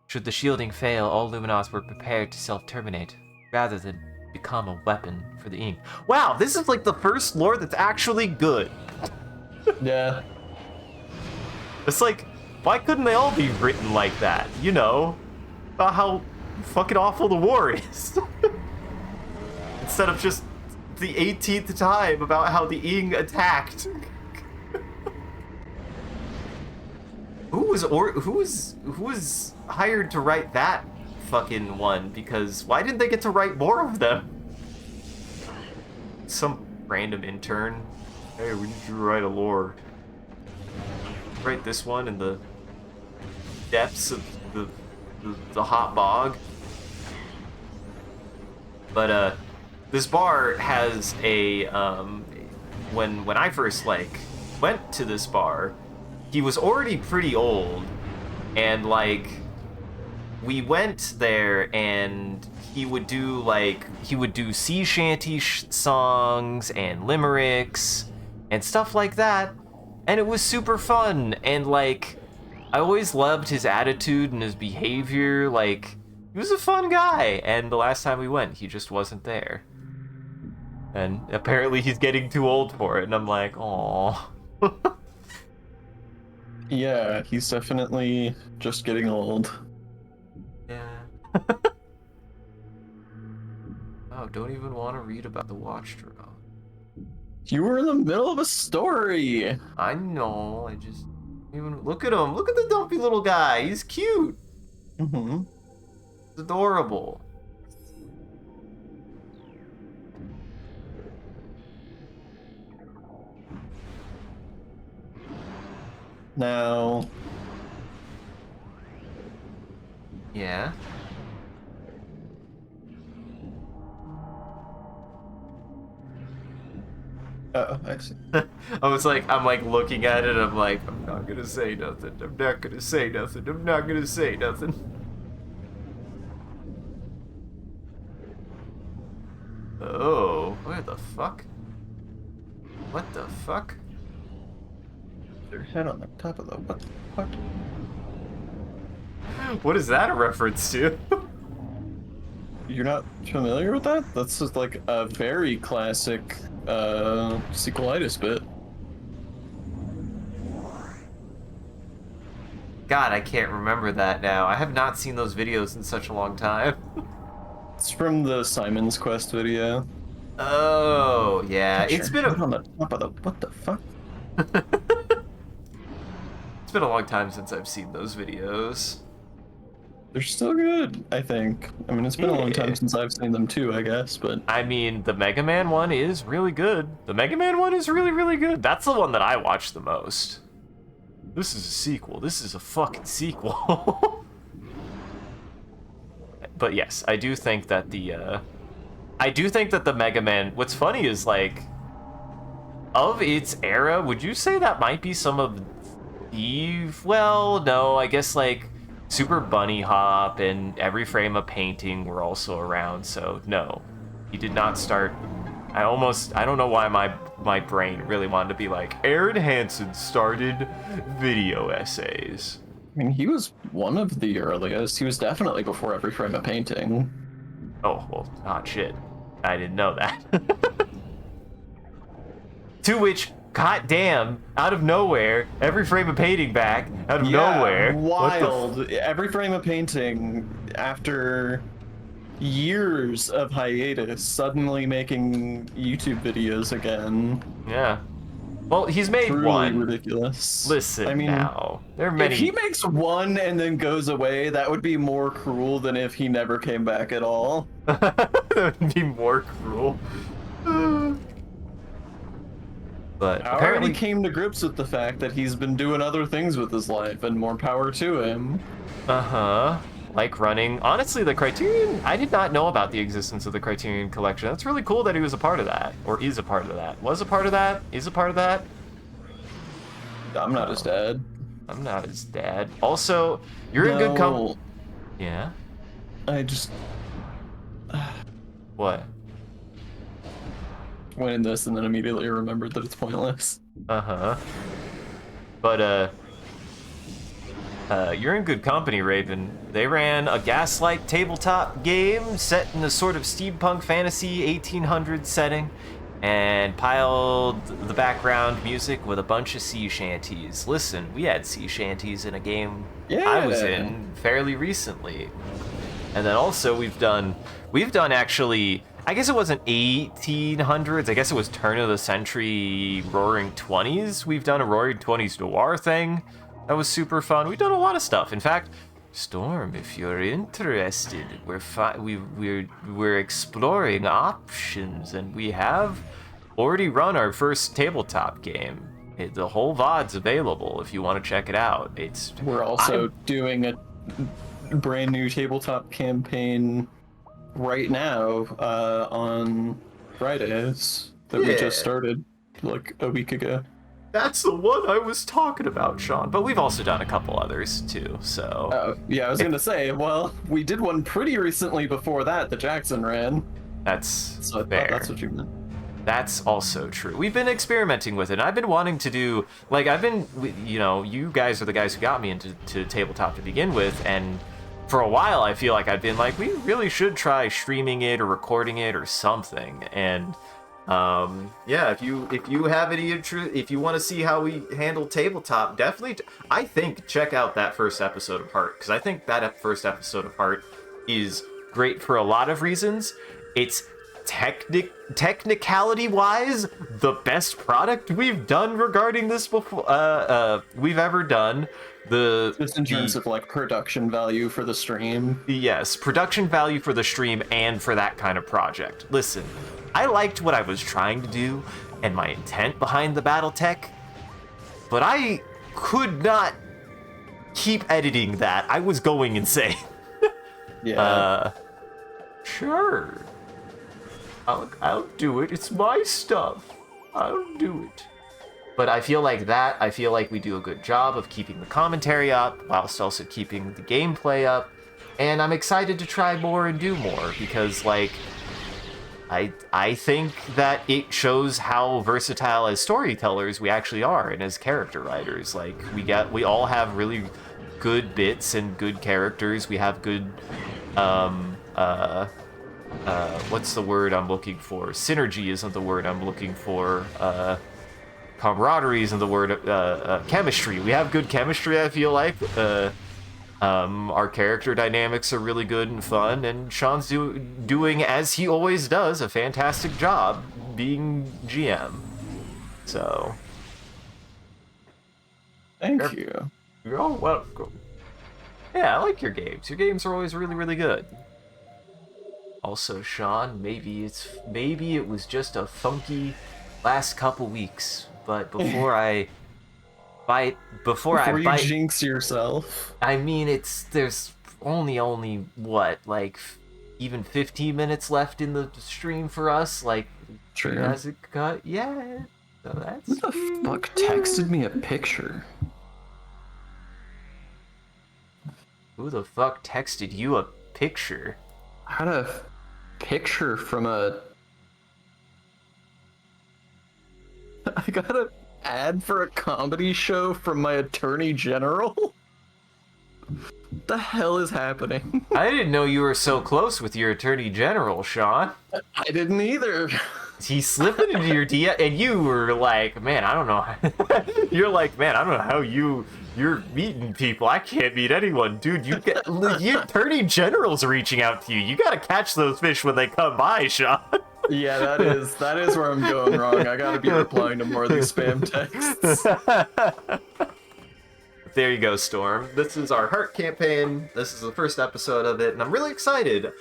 Should the shielding fail, all Luminoths were prepared to self-terminate, rather than become a weapon for the Ing. Wow, this is like the first lore that's actually good. Yeah. It's like, why couldn't they all be written like that? You know, about how fucking awful the war is. Instead of just the 18th time about how the Ing attacked. Who was hired to write that fucking one? Because why didn't they get to write more of them? Some random intern. Hey, we need you to write a lore. Write this one in the depths of the hot bog. But this bar has a when I first like went to this bar, he was already pretty old, and like we went there and he would do sea shanty songs and limericks and stuff like that. And it was super fun, and like, I always loved his attitude and his behavior. Like, he was a fun guy, and the last time we went, he just wasn't there. And apparently he's getting too old for it, and I'm like, aww. Yeah, he's definitely just getting old. Yeah. Oh, don't even want to read about the watch draw. You were in the middle of a story. I know, I just... Even look at him. Look at the dumpy little guy. He's cute. Mm-hmm. It's adorable. Now... Yeah. Oh, I see. I'm like looking at it, I'm like, I'm not gonna say nothing. I'm not gonna say nothing. I'm not gonna say nothing. Oh, what the fuck? What the fuck? Their head on the top of the what? What is that a reference to? You're not familiar with that? That's just like a very classic sequelitis bit. God, I can't remember that now. I have not seen those videos in such a long time. It's from the Simon's Quest video. Oh, yeah. It's been on the top of the what the fuck? It's been a long time since I've seen those videos. They're still good, I think. I mean, it's been a long time since I've seen them too, I guess, but... I mean, the Mega Man one is really good. The Mega Man one is really, really good. That's the one that I watch the most. This is a sequel. This is a fucking sequel. But yes, I do think that the Mega Man... What's funny is, like, of its era, would you say that might be some of the... Well, no, I guess, like... Super Bunny Hop and Every Frame of Painting were also around, so no. He did not start... I don't know why my brain really wanted to be like, Aaron Hansen started video essays. I mean, he was one of the earliest. He was definitely before Every Frame of Painting. Oh, well, shit. I didn't know that. To which... God damn, out of nowhere, Every Frame of Painting back, out of nowhere. Wild. Every Frame of Painting, after years of hiatus, suddenly making YouTube videos again. Yeah. Well, he's made Truly one. Ridiculous. Listen, I mean, now. There are many... If he makes one and then goes away, that would be more cruel than if he never came back at all. That would be more cruel. But I apparently already came to grips with the fact that he's been doing other things with his life, and more power to him. Uh-huh. like running. Honestly, the Criterion, I did not know about the existence of the Criterion Collection. That's really cool that he was a part of that, or is a part of that. Was a part of that, is a part of that. I'm not his dad. I'm not his dad. Also, you're in good company. Yeah? I just What? went in this and then immediately remembered that it's pointless. Uh-huh. But, you're in good company, Raven. They ran a Gaslight tabletop game set in a sort of steampunk fantasy 1800s setting and piled the background music with a bunch of sea shanties. Listen, we had sea shanties in a game I was in fairly recently. And then also we've done actually, I guess it wasn't 1800s, I guess it was turn of the century Roaring 20s. We've done a Roaring 20s noir thing. That was super fun. We've done a lot of stuff. In fact, Storm, if you're interested, we're exploring options, and we have already run our first tabletop game. The whole VOD's available if you want to check it out. We're also doing a brand new tabletop campaign right now on Fridays that we just started like a week ago. That's the one I was talking about, Sean. But we've also done a couple others too, so. Yeah, I was gonna say, well, we did one pretty recently before that Jackson ran. That's So I fair. thought that's what you meant. That's also true. We've been experimenting with it. I've been wanting to do, like, you guys are the guys who got me into tabletop to begin with, and for a while I feel like I've been like, we really should try streaming it or recording it or something. And yeah, if you have any interest, if you want to see how we handle tabletop, definitely, I think check out that first episode of Heart, because I think that first episode of Heart is great for a lot of reasons. It's technicality wise the best product we've done regarding this before we've ever done. Just in terms of like production value for the stream. Yes, production value for the stream and for that kind of project. Listen, I liked what I was trying to do and my intent behind the Battletech, but I could not keep editing that. I was going insane. Yeah. Sure. I'll do it. It's my stuff. I'll do it. But I feel like we do a good job of keeping the commentary up whilst also keeping the gameplay up. And I'm excited to try more and do more because, like, I think that it shows how versatile as storytellers we actually are and as character writers. Like, we all have really good bits and good characters. We have good, what's the word I'm looking for? Synergy isn't the word I'm looking for. Camaraderie isn't the word. Chemistry. We have good chemistry, I feel like. Our character dynamics are really good and fun, and Sean's doing, as he always does, a fantastic job being GM. So. Thank you. You're all welcome. Yeah, I like your games. Your games are always really, really good. Also, Sean, maybe it was just a funky last couple weeks, but before you jinx yourself. I mean, there's only what, like, even 15 minutes left in the stream for us. Like, True. Has it cut? Yeah. So that's. Who the fuck texted me a picture? Who the fuck texted you a picture? I had a picture from a. I got an ad for a comedy show from my attorney general. What the hell is happening? I didn't know you were so close with your attorney general, Sean. I didn't either. He's slipping into your DM, and you were like, man, I don't know. You're like, man, I don't know how you're meeting people. I can't meet anyone. Dude, your attorney general's reaching out to you. You gotta catch those fish when they come by, Sean. Yeah, that is where I'm going wrong. I gotta be replying to more of these spam texts. There you go, Storm. This is our Heart campaign. This is the first episode of it, and I'm really excited.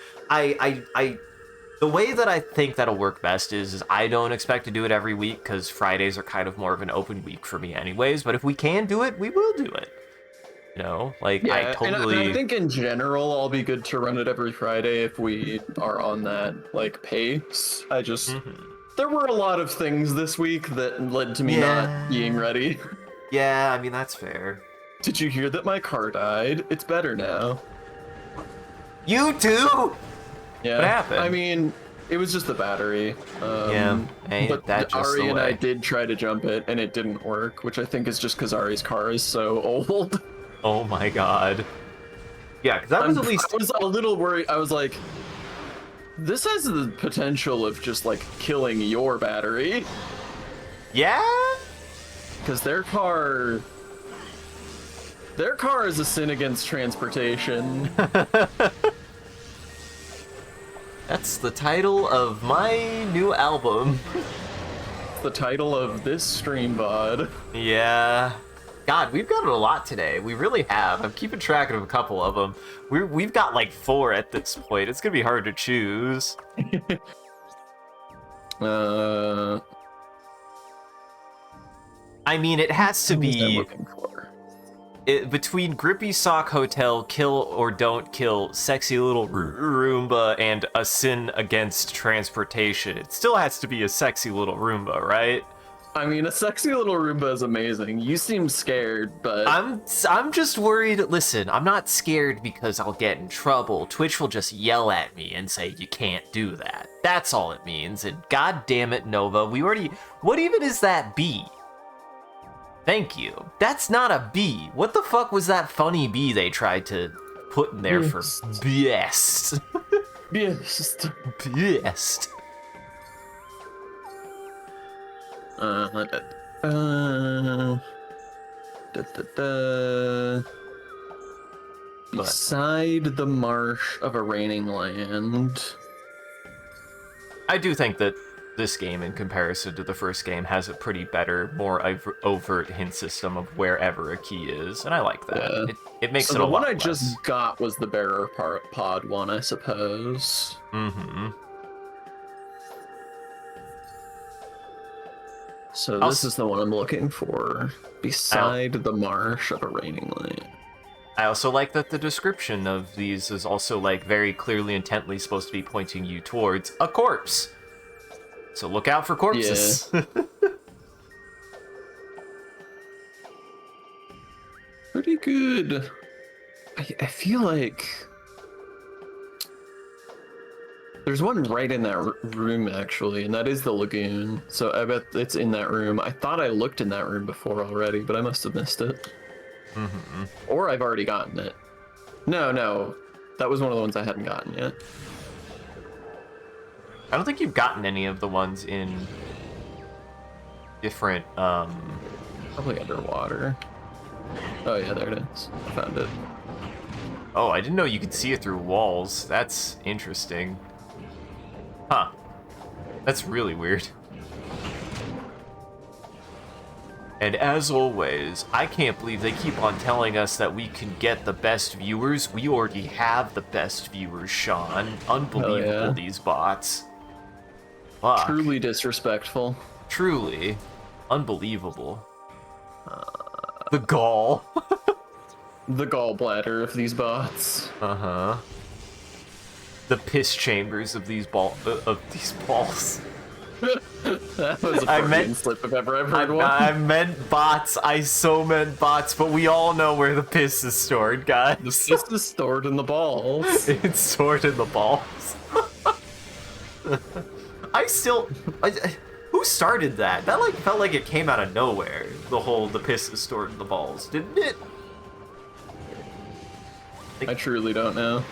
The way that I think that'll work best is I don't expect to do it every week because Fridays are kind of more of an open week for me anyways, but if we can do it, we will do it. You know, like I Yeah, and totally. I think in general, I'll be good to run it every Friday if we are on that like pace. Mhm. There were a lot of things this week that led to me not being Yeah. ready. Yeah, I mean that's fair. Did you hear that my car died? It's better now. You too. What Yeah, I happened? mean, it was just the battery. Yeah, ain't But that just the Ari and I way? did try to jump it, and it didn't work, which I think is just because Ari's car is so old. Oh my god. Yeah, because that was at I least. was a little worried. I was like, this has the potential of just like killing your battery, Yeah. because their car is a sin against transportation. That's the title of my new album. The title of this stream VOD. Yeah. God, we've got a lot today. We really have. I'm keeping track of a couple of them. We've got like 4 at this point. It's gonna be hard to choose. Uh, I mean, it has to what was I be looking for? between Grippy Sock Hotel, Kill or Don't Kill, Sexy Little Roomba, and A Sin Against Transportation. It still has to be a Sexy Little Roomba, right? I mean, a sexy little Roomba is amazing. You seem scared, but I'm just worried. Listen, I'm not scared because I'll get in trouble. Twitch will just yell at me and say you can't do that. That's all it means. And god damn it, Nova, we already. What even is that B? Thank you. That's not a B. What the fuck was that funny B they tried to put in there for best? yes. Best. Uh, da, uh, da, da, da. Beside the marsh of a raining land. I do think that this game, in comparison to the first game, has a pretty better, more overt hint system of wherever a key is, and I like that. Yeah. It makes So it the a lot one I less. just got was the bearer pod one, I suppose. Mm-hmm. So this is the one I'm looking for. Beside the marsh of a raining land. I also like that the description of these is also like very clearly intently supposed to be pointing you towards a corpse. So look out for corpses. Yeah. Pretty good. I feel like there's one right in that room actually, and that is the lagoon. So I bet it's in that room. I thought I looked in that room before already, but I must have missed it. Mm-hmm. Or I've already gotten it. No, that was one of the ones I hadn't gotten yet. I don't think you've gotten any of the ones in different, Probably underwater. Oh yeah, there it is. I found it. Oh, I didn't know you could see it through walls. That's interesting. Huh. That's really weird. And as always, I can't believe they keep on telling us that we can get the best viewers. We already have the best viewers, Sean. Unbelievable, these bots. Fuck. Truly disrespectful. Truly. Unbelievable. The gall. The gallbladder of these bots. Uh-huh. The piss chambers of these balls. That was a Freudian slip if ever I've heard one. I meant bots. I so meant bots, but we all know where the piss is stored, guys. The piss is stored in the balls. It's stored in the balls. Who started that? That felt like it came out of nowhere. The piss is stored in the balls, didn't it? I truly don't know.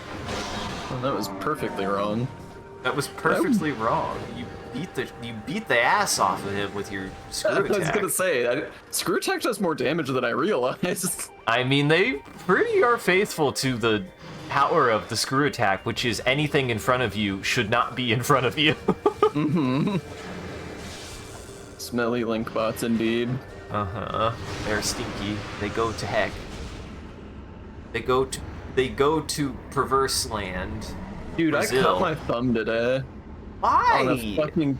Well, that was perfectly wrong. That was perfectly wrong. You beat the ass off of him with your screw attack. I was gonna say, screw attack does more damage than I realized. I mean, they pretty are faithful to the power of the screw attack, which is anything in front of you should not be in front of you. Mm-hmm. Smelly link bots indeed. Uh-huh. They're stinky. They go to heck. They go to perverse land. Dude, Brazil. I cut my thumb today. Why? On a fucking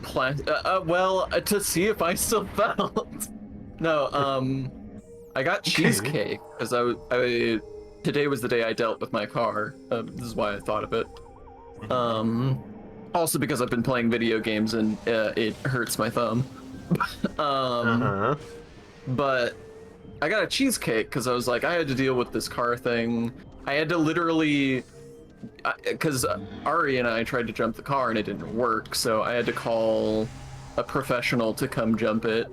well, to see if I still felt. No, I got Okay. cheesecake because today was the day I dealt with my car. This is why I thought of it. Also because I've been playing video games and it hurts my thumb. Uh-huh. But I got a cheesecake because I was like, I had to deal with this car thing. I had to literally, because Ari and I tried to jump the car and it didn't work, so I had to call a professional to come jump it.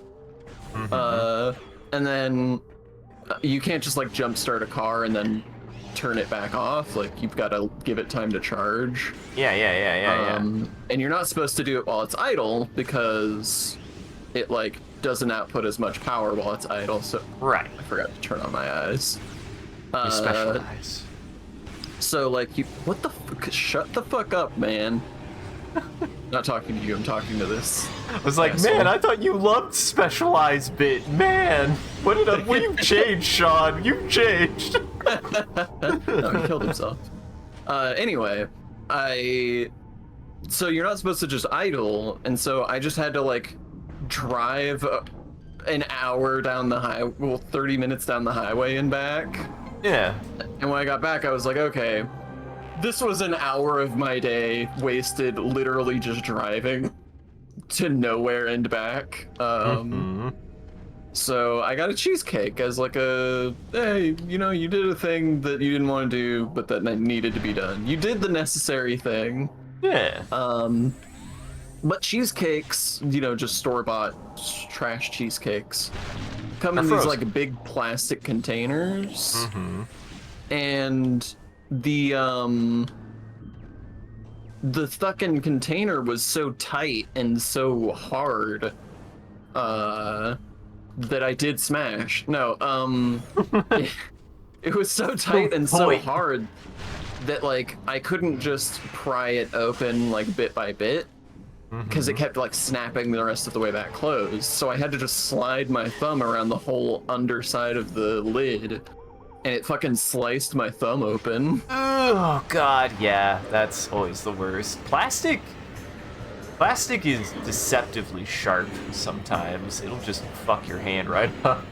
And then you can't just like jump start a car and then turn it back off. Like you've got to give it time to charge. Yeah. And you're not supposed to do it while it's idle because it like doesn't output as much power while it's idle. So Right. I forgot to turn on my eyes. You specialize. So like what the fuck? Shut the fuck up, man. Not talking to you. I'm talking to this. I was like, asshole. man, I thought you loved specialized bit. Man, what you've changed, Sean? You've changed. No, he killed himself. Anyway, so you're not supposed to just idle, and so I just had to like drive an hour down the highway, well, 30 minutes down the highway and back. Yeah. And when I got back, I was like, okay, this was an hour of my day wasted literally just driving to nowhere and back. So I got a cheesecake as like a, hey, you know, you did a thing that you didn't want to do, but that needed to be done. You did the necessary thing. Yeah. But cheesecakes, you know, just store-bought trash cheesecakes, come in They're these frozen. like big plastic containers. And the fucking container was so tight and so hard that I did smash. No, it was so tight and so Point. hard that like I couldn't just pry it open like bit by bit because it kept like snapping the rest of the way back closed. So I had to just slide my thumb around the whole underside of the lid, and it fucking sliced my thumb open. Oh God, yeah, that's always the worst. Plastic is deceptively sharp sometimes. It'll just fuck your hand right up.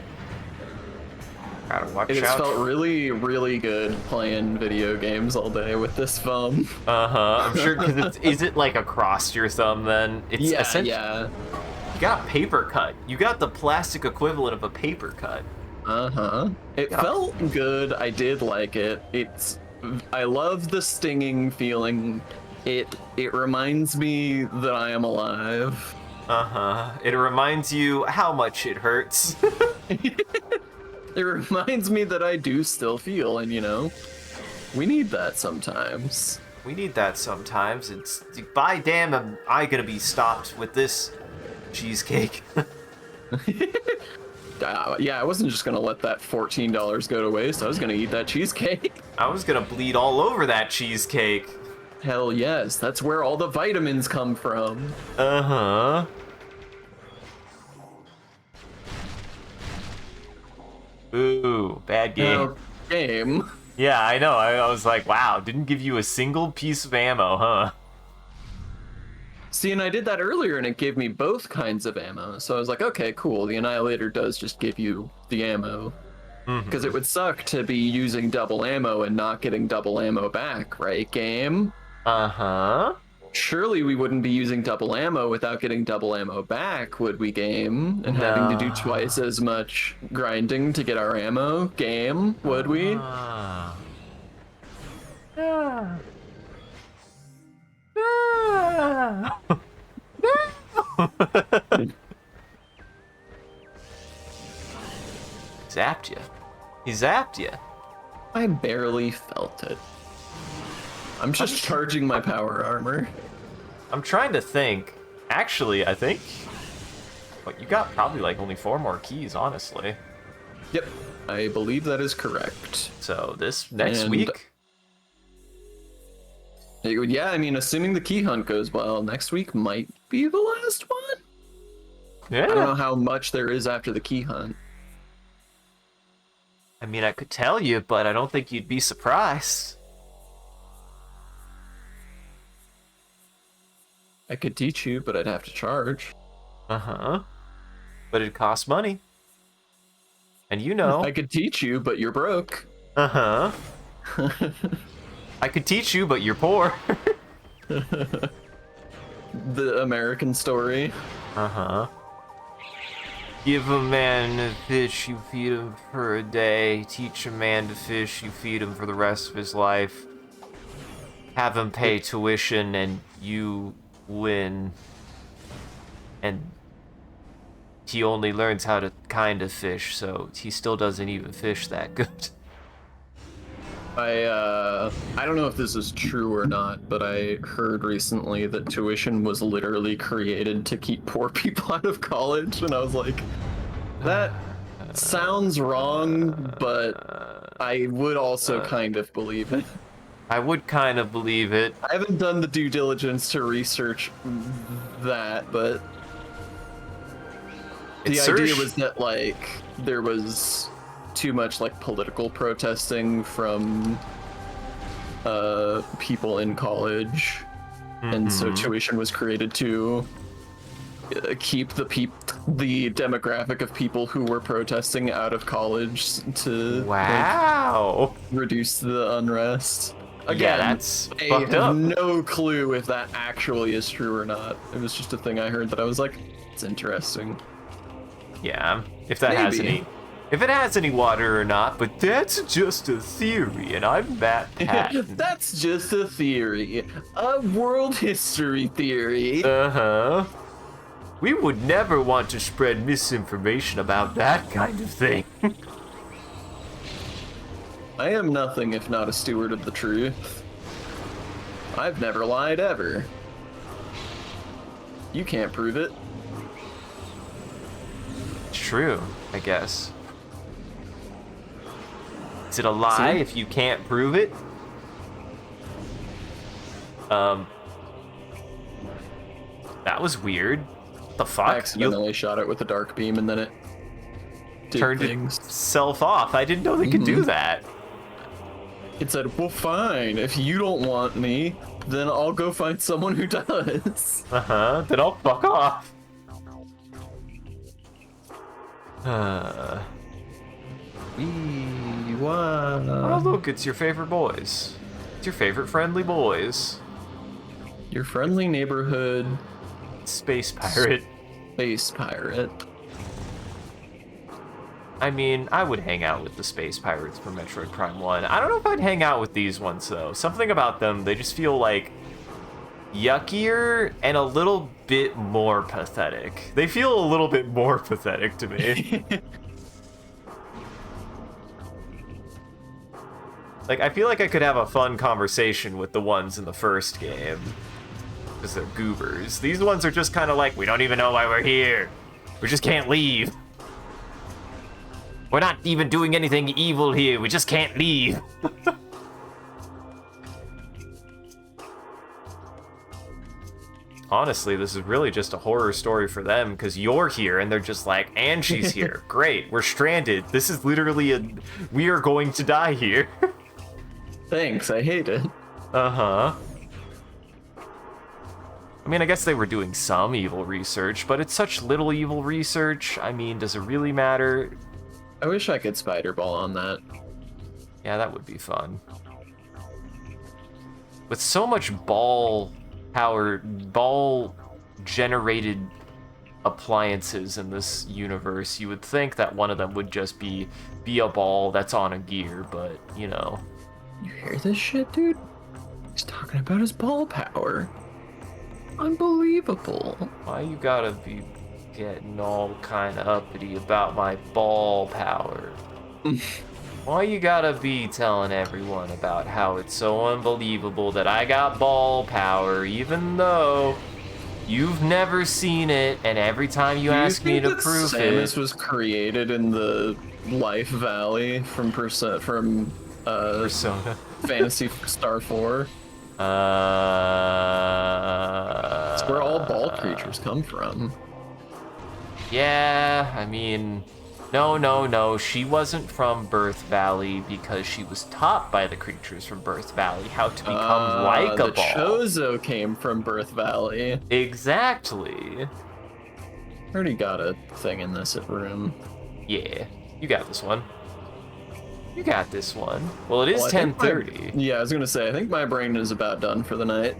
Gotta watch It just out. felt really, really good playing video games all day with this thumb. I'm sure because is it like across your thumb then? It's Yeah. You got a paper cut. You got the plastic equivalent of a paper cut. It felt good. I did like it. I love the stinging feeling. It reminds me that I am alive. It reminds you how much it hurts. It reminds me that I do still feel, and you know, we need that sometimes. We need that sometimes. It's by damn am I gonna be stopped with this cheesecake. Yeah, I wasn't just gonna let that $14 go to waste. I was gonna eat that cheesecake. I was gonna bleed all over that cheesecake. Hell yes, that's where all the vitamins come from. Ooh, bad game. Now, game. Yeah, I know. I was like, wow, didn't give you a single piece of ammo, huh? See, and I did that earlier, and it gave me both kinds of ammo. So I was like, okay, cool. The Annihilator does just give you the ammo. Because it would suck to be using double ammo and not getting double ammo back, right, game? Surely we wouldn't be using double ammo without getting double ammo back, would we, game? And having to do twice as much grinding to get our ammo, game, would we? Zapped you. He zapped you. I barely felt it. I'm just charging my power armor. I'm trying to think. Actually, I think... But you got probably like only 4 more keys, honestly. Yep, I believe that is correct. So this next And- week... Yeah, I mean, assuming the key hunt goes well, next week might be the last one? I don't know Yeah. how much there is after the key hunt. I mean, I could tell you, but I don't think you'd be surprised. I could teach you, but I'd have to charge. But it costs money. And you know. I could teach you, but you're broke. Uh-huh. I could teach you, but you're poor. The American story. Uh-huh. Give a man a fish, you feed him for a day. Teach a man to fish, you feed him for the rest of his life. Have him pay tuition, and you win. And he only learns how to kind of fish, so he still doesn't even fish that good. I don't know if this is true or not, but I heard recently that tuition was literally created to keep poor people out of college, and I was like, that sounds wrong, but I would also kind of believe it. I would kind of believe it. I haven't done the due diligence to research that, but the idea was that, like, there was too much, like, political protesting from people in college, and so tuition was created to keep the demographic of people who were protesting out of college to wow, like, reduce the unrest. Again, yeah, that's I fucked have up. no clue if that actually is true or not. It was just a thing I heard that I was like, it's interesting. Yeah, if that has Maybe. if it has any water or not, but that's just a theory, and I'm Matt Patton. That's just a theory. A world history theory. Uh-huh. We would never want to spread misinformation about that kind of thing. I am nothing if not a steward of the truth. I've never lied ever. You can't prove it. True, I guess. Is it a lie See? if you can't prove it? That was weird. The fuck? I accidentally shot it with a dark beam and then it did turned things. itself off. I didn't know they could do that. It said, well, fine. If you don't want me, then I'll go find someone who does. Uh-huh. Then I'll fuck off. Wow. Oh, look, it's your favorite boys. It's your favorite friendly boys. Your friendly neighborhood Space pirate. space pirate. I mean, I would hang out with the space pirates from Metroid Prime 1. I don't know if I'd hang out with these ones, though. Something about them, they just feel like yuckier and a little bit more pathetic. They feel a little bit more pathetic to me. Like, I feel like I could have a fun conversation with the ones in the first game. Because they're goobers. These ones are just kind of like, we don't even know why we're here. We just can't leave. We're not even doing anything evil here. We just can't leave. Honestly, this is really just a horror story for them because you're here and they're just like, and she's here. Great, we're stranded. This is literally we are going to die here. Thanks, I hate it. Uh-huh. I mean, I guess they were doing some evil research, but it's such little evil research. I mean, does it really matter? I wish I could spider ball on that. Yeah, that would be fun. With so much ball generated appliances in this universe, you would think that one of them would just be a ball that's on a gear, but, you know. You hear this shit, dude? He's talking about his ball power. Unbelievable. Why you gotta be getting all kind of uppity about my ball power? Why you gotta be telling everyone about how it's so unbelievable that I got ball power, even though you've never seen it, and every time you ask me to prove Samus it... was created in the Life Valley from Persona Fantasy Star 4. It's where all ball creatures come from. Yeah, I mean... No, she wasn't from Birth Valley because she was taught by the creatures from Birth Valley how to become like a The ball. Chozo came from Birth Valley. Exactly. Already got a thing in this room. Yeah. You got this one. You got this one. Well, it is Well, I think 10:30. Yeah, I was gonna say, I think my brain is about done for the night.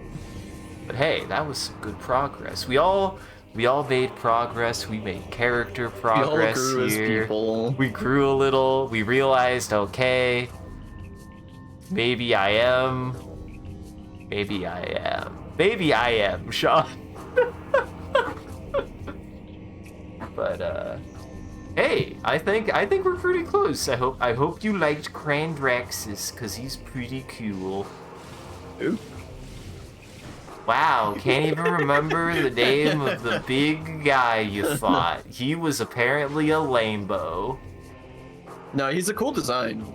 But hey, that was some good progress. We all made progress. We made character progress we all grew here. as people. We grew a little. We realized, okay, maybe I am. Maybe I am. Maybe I am, Sean. But hey, I think we're pretty close. I hope you liked Crandraxis, cause he's pretty cool. Ooh. Wow, can't even remember the name of the big guy you fought. He was apparently a Lambo. No, he's a cool design.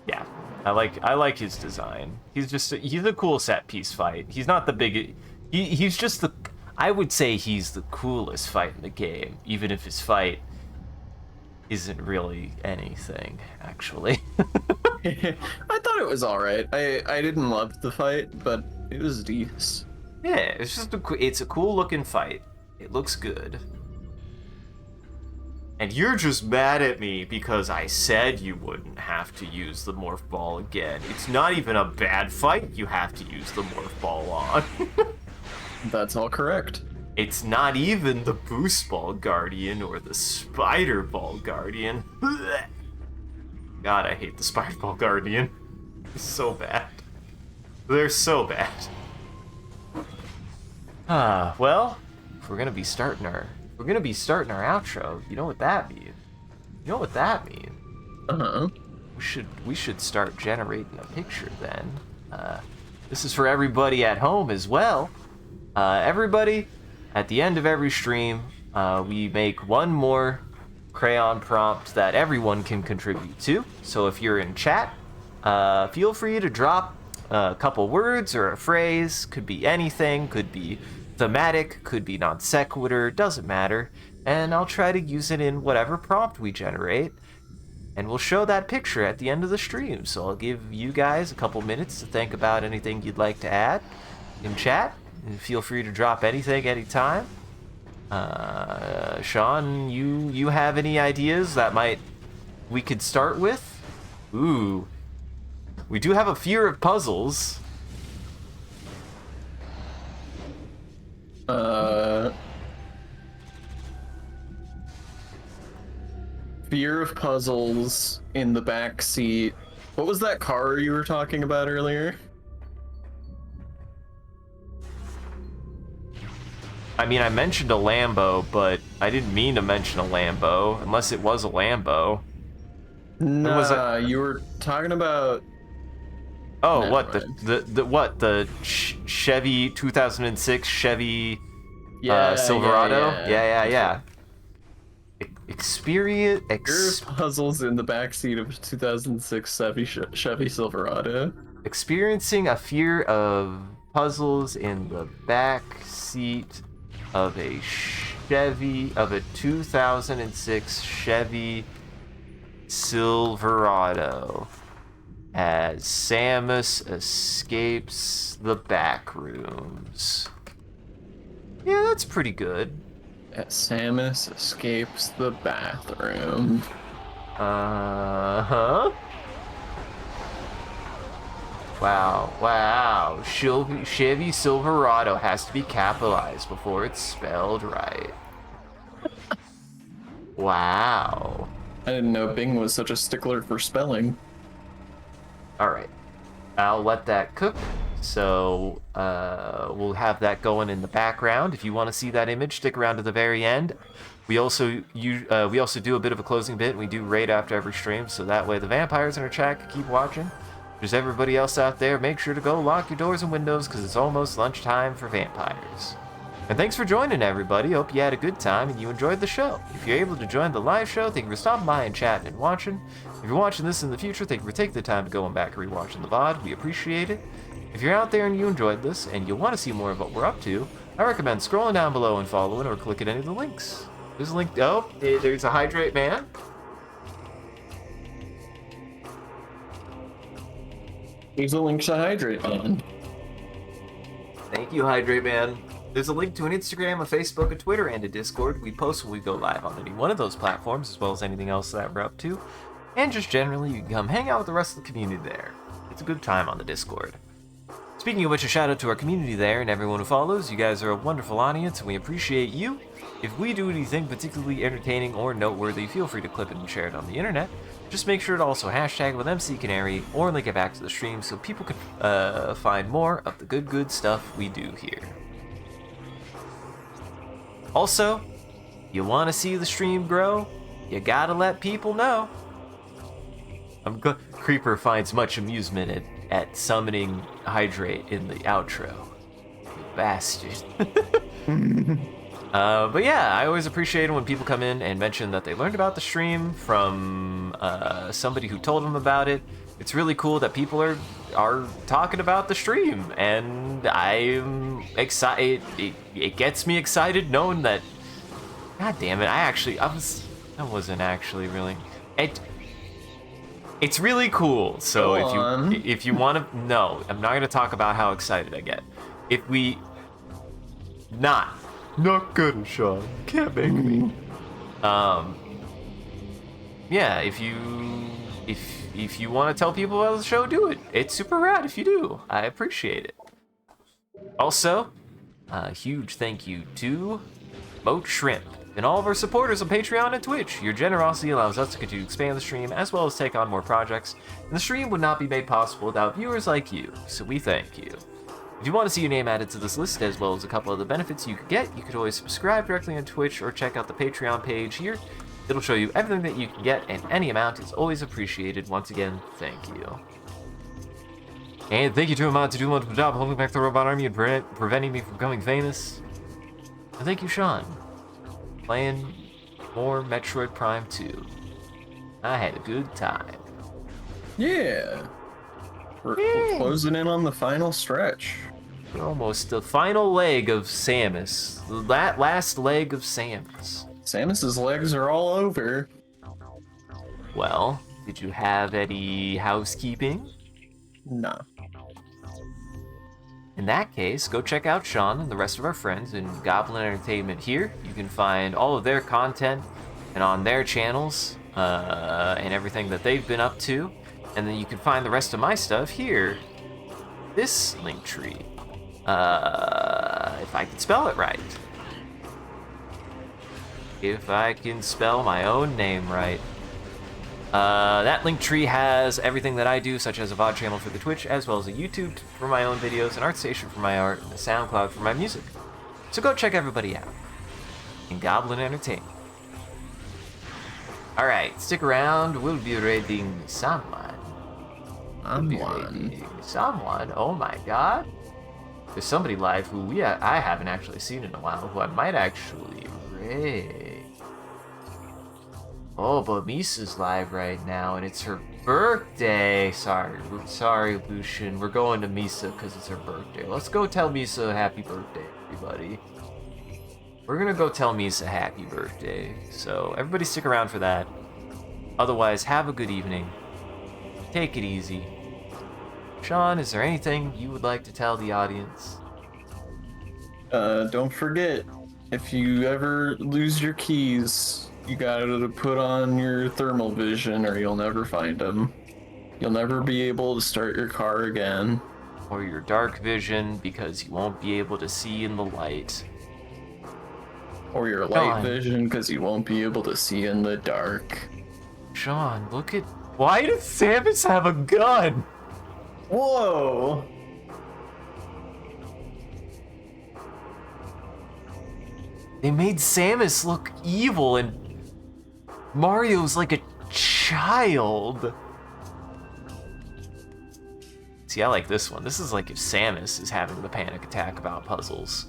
Yeah, I like his design. He's a cool set piece fight. He's not the big. He's just the. I would say he's the coolest fight in the game, even if his fight isn't really anything, actually. I thought it was all right. I didn't love the fight, but it was decent. Yeah, it's just it's a cool looking fight. It looks good. And you're just mad at me because I said you wouldn't have to use the morph ball again. It's not even a bad fight you have to use the morph ball on. That's all correct. It's not even the boost ball guardian or the spider ball guardian. God, I hate the spider ball guardian. It's so bad. They're so bad. Well, if we're gonna be starting our outro, you know what that means. You know what that means. Uh-huh. We should start generating a picture then. This is for everybody at home as well. Everybody, at the end of every stream, we make one more crayon prompt that everyone can contribute to. So if you're in chat, feel free to drop a couple words or a phrase. Could be anything, could be thematic, could be non sequitur, doesn't matter. And I'll try to use it in whatever prompt we generate. And we'll show that picture at the end of the stream. So I'll give you guys a couple minutes to think about anything you'd like to add in chat. And feel free to drop anything anytime. Sean, you have any ideas that we could start with? Ooh. We do have a fear of puzzles. Fear of puzzles in the back seat. What was that car you were talking about earlier? I mean, I mentioned a Lambo, but I didn't mean to mention a Lambo, unless it was a Lambo. Nah, you were talking about... Oh, Never what, mind. the Chevy 2006 Chevy Silverado? Yeah. Fear of puzzles in the backseat of a 2006 Chevy Silverado. Experiencing a fear of puzzles in the back seat of a 2006 Chevy Silverado as Samus escapes the back rooms. Yeah, that's pretty good. Samus escapes the bathroom. Uh-huh. Wow. Chevy Silverado has to be capitalized before it's spelled right. Wow. I didn't know Bing was such a stickler for spelling. Alright. I'll let that cook. So, we'll have that going in the background. If you want to see that image, stick around to the very end. We also do a bit of a closing bit, and we do raid after every stream, so that way the vampires in our chat can keep watching. There's everybody else out there. Make sure to go lock your doors and windows, because it's almost lunchtime for vampires. And thanks for joining, everybody. Hope you had a good time and you enjoyed the show. If you're able to join the live show, thank you for stopping by and chatting and watching. If you're watching this in the future, thank you for taking the time to go and back and rewatching the VOD. We appreciate it. If you're out there and you enjoyed this and you want to see more of what we're up to, I recommend scrolling down below and following or clicking any of the links. There's a link. Oh, there's a Hydrate Man. Here's a link to Hydrate Man. Thank you, Hydrate Man. There's a link to an Instagram, a Facebook, a Twitter, and a Discord. We post when we go live on any one of those platforms, as well as anything else that we're up to. And just generally, you can come hang out with the rest of the community there. It's a good time on the Discord. Speaking of which, a shout out to our community there and everyone who follows. You guys are a wonderful audience, and we appreciate you. If we do anything particularly entertaining or noteworthy, feel free to clip it and share it on the internet. Just make sure to also hashtag with MCCanary or link it back to the stream so people can find more of the good stuff we do here. Also, you want to see the stream grow? You gotta let people know. Creeper finds much amusement at summoning Hydrate in the outro. You bastard. But yeah, I always appreciate it when people come in and mention that they learned about the stream from somebody who told them about it. It's really cool that people are talking about the stream, and I'm excited. It gets me excited knowing that. God damn it! I wasn't actually really. It's really cool. So if you want to, no, I'm not gonna talk about how excited I get. If we not good, Sean. You can't make me. Yeah, if you want to tell people about the show, do it. It's super rad if you do. I appreciate it. Also, a huge thank you to Boat Shrimp and all of our supporters on Patreon and Twitch. Your generosity allows us to continue to expand the stream as well as take on more projects. And the stream would not be made possible without viewers like you, so we thank you. If you want to see your name added to this list, as well as a couple of the benefits you could get, you could always subscribe directly on Twitch or check out the Patreon page here. It'll show you everything that you can get, and any amount is always appreciated. Once again, thank you. And thank you to Ahmad to do a wonderful job holding back the robot army and preventing me from becoming famous. And thank you, Sean, playing more Metroid Prime 2. I had a good time. Yeah. We're closing in on the final stretch. We're almost the final leg of Samus. That last leg of Samus. Samus's legs are all over. Well, did you have any housekeeping? No. In that case, go check out Sean and the rest of our friends in Goblin Entertainment here. You can find all of their content and on their channels and everything that they've been up to. And then you can find the rest of my stuff here. This link tree. If I can spell it right. If I can spell my own name right. That link tree has everything that I do, such as a VOD channel for the Twitch, as well as a YouTube for my own videos, an ArtStation for my art, and a SoundCloud for my music. So go check everybody out in Goblin Entertainment. Alright, stick around, we'll be raiding someone. Someone? Oh my god. There's somebody live who I haven't actually seen in a while, who I might actually raid. Oh, but Misa's live right now, and it's her birthday. Sorry, Lucian. We're going to Misa because it's her birthday. Let's go tell Misa happy birthday, everybody. We're gonna go tell Misa happy birthday. So everybody stick around for that. Otherwise, have a good evening. Take it easy. Sean, is there anything you would like to tell the audience? Don't forget, if you ever lose your keys, you gotta put on your thermal vision or you'll never find them. You'll never be able to start your car again. Or your dark vision, because you won't be able to see in the light. Or your light vision, because you won't be able to see in the dark. Sean, look at... Why does Samus have a gun? Whoa! They made Samus look evil and Mario's like a child. See, I like this one. This is like if Samus is having the panic attack about puzzles.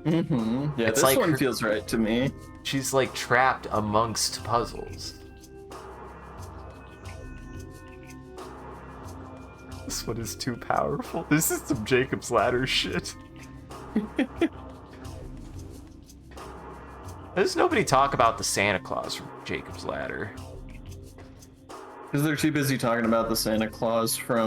Mm-hmm. Yeah, it's this like one feels right to me. She's like trapped amongst puzzles. This one is too powerful. This is some Jacob's Ladder shit. There's nobody talk about the Santa Claus from Jacob's Ladder. Because they're too busy talking about the Santa Claus from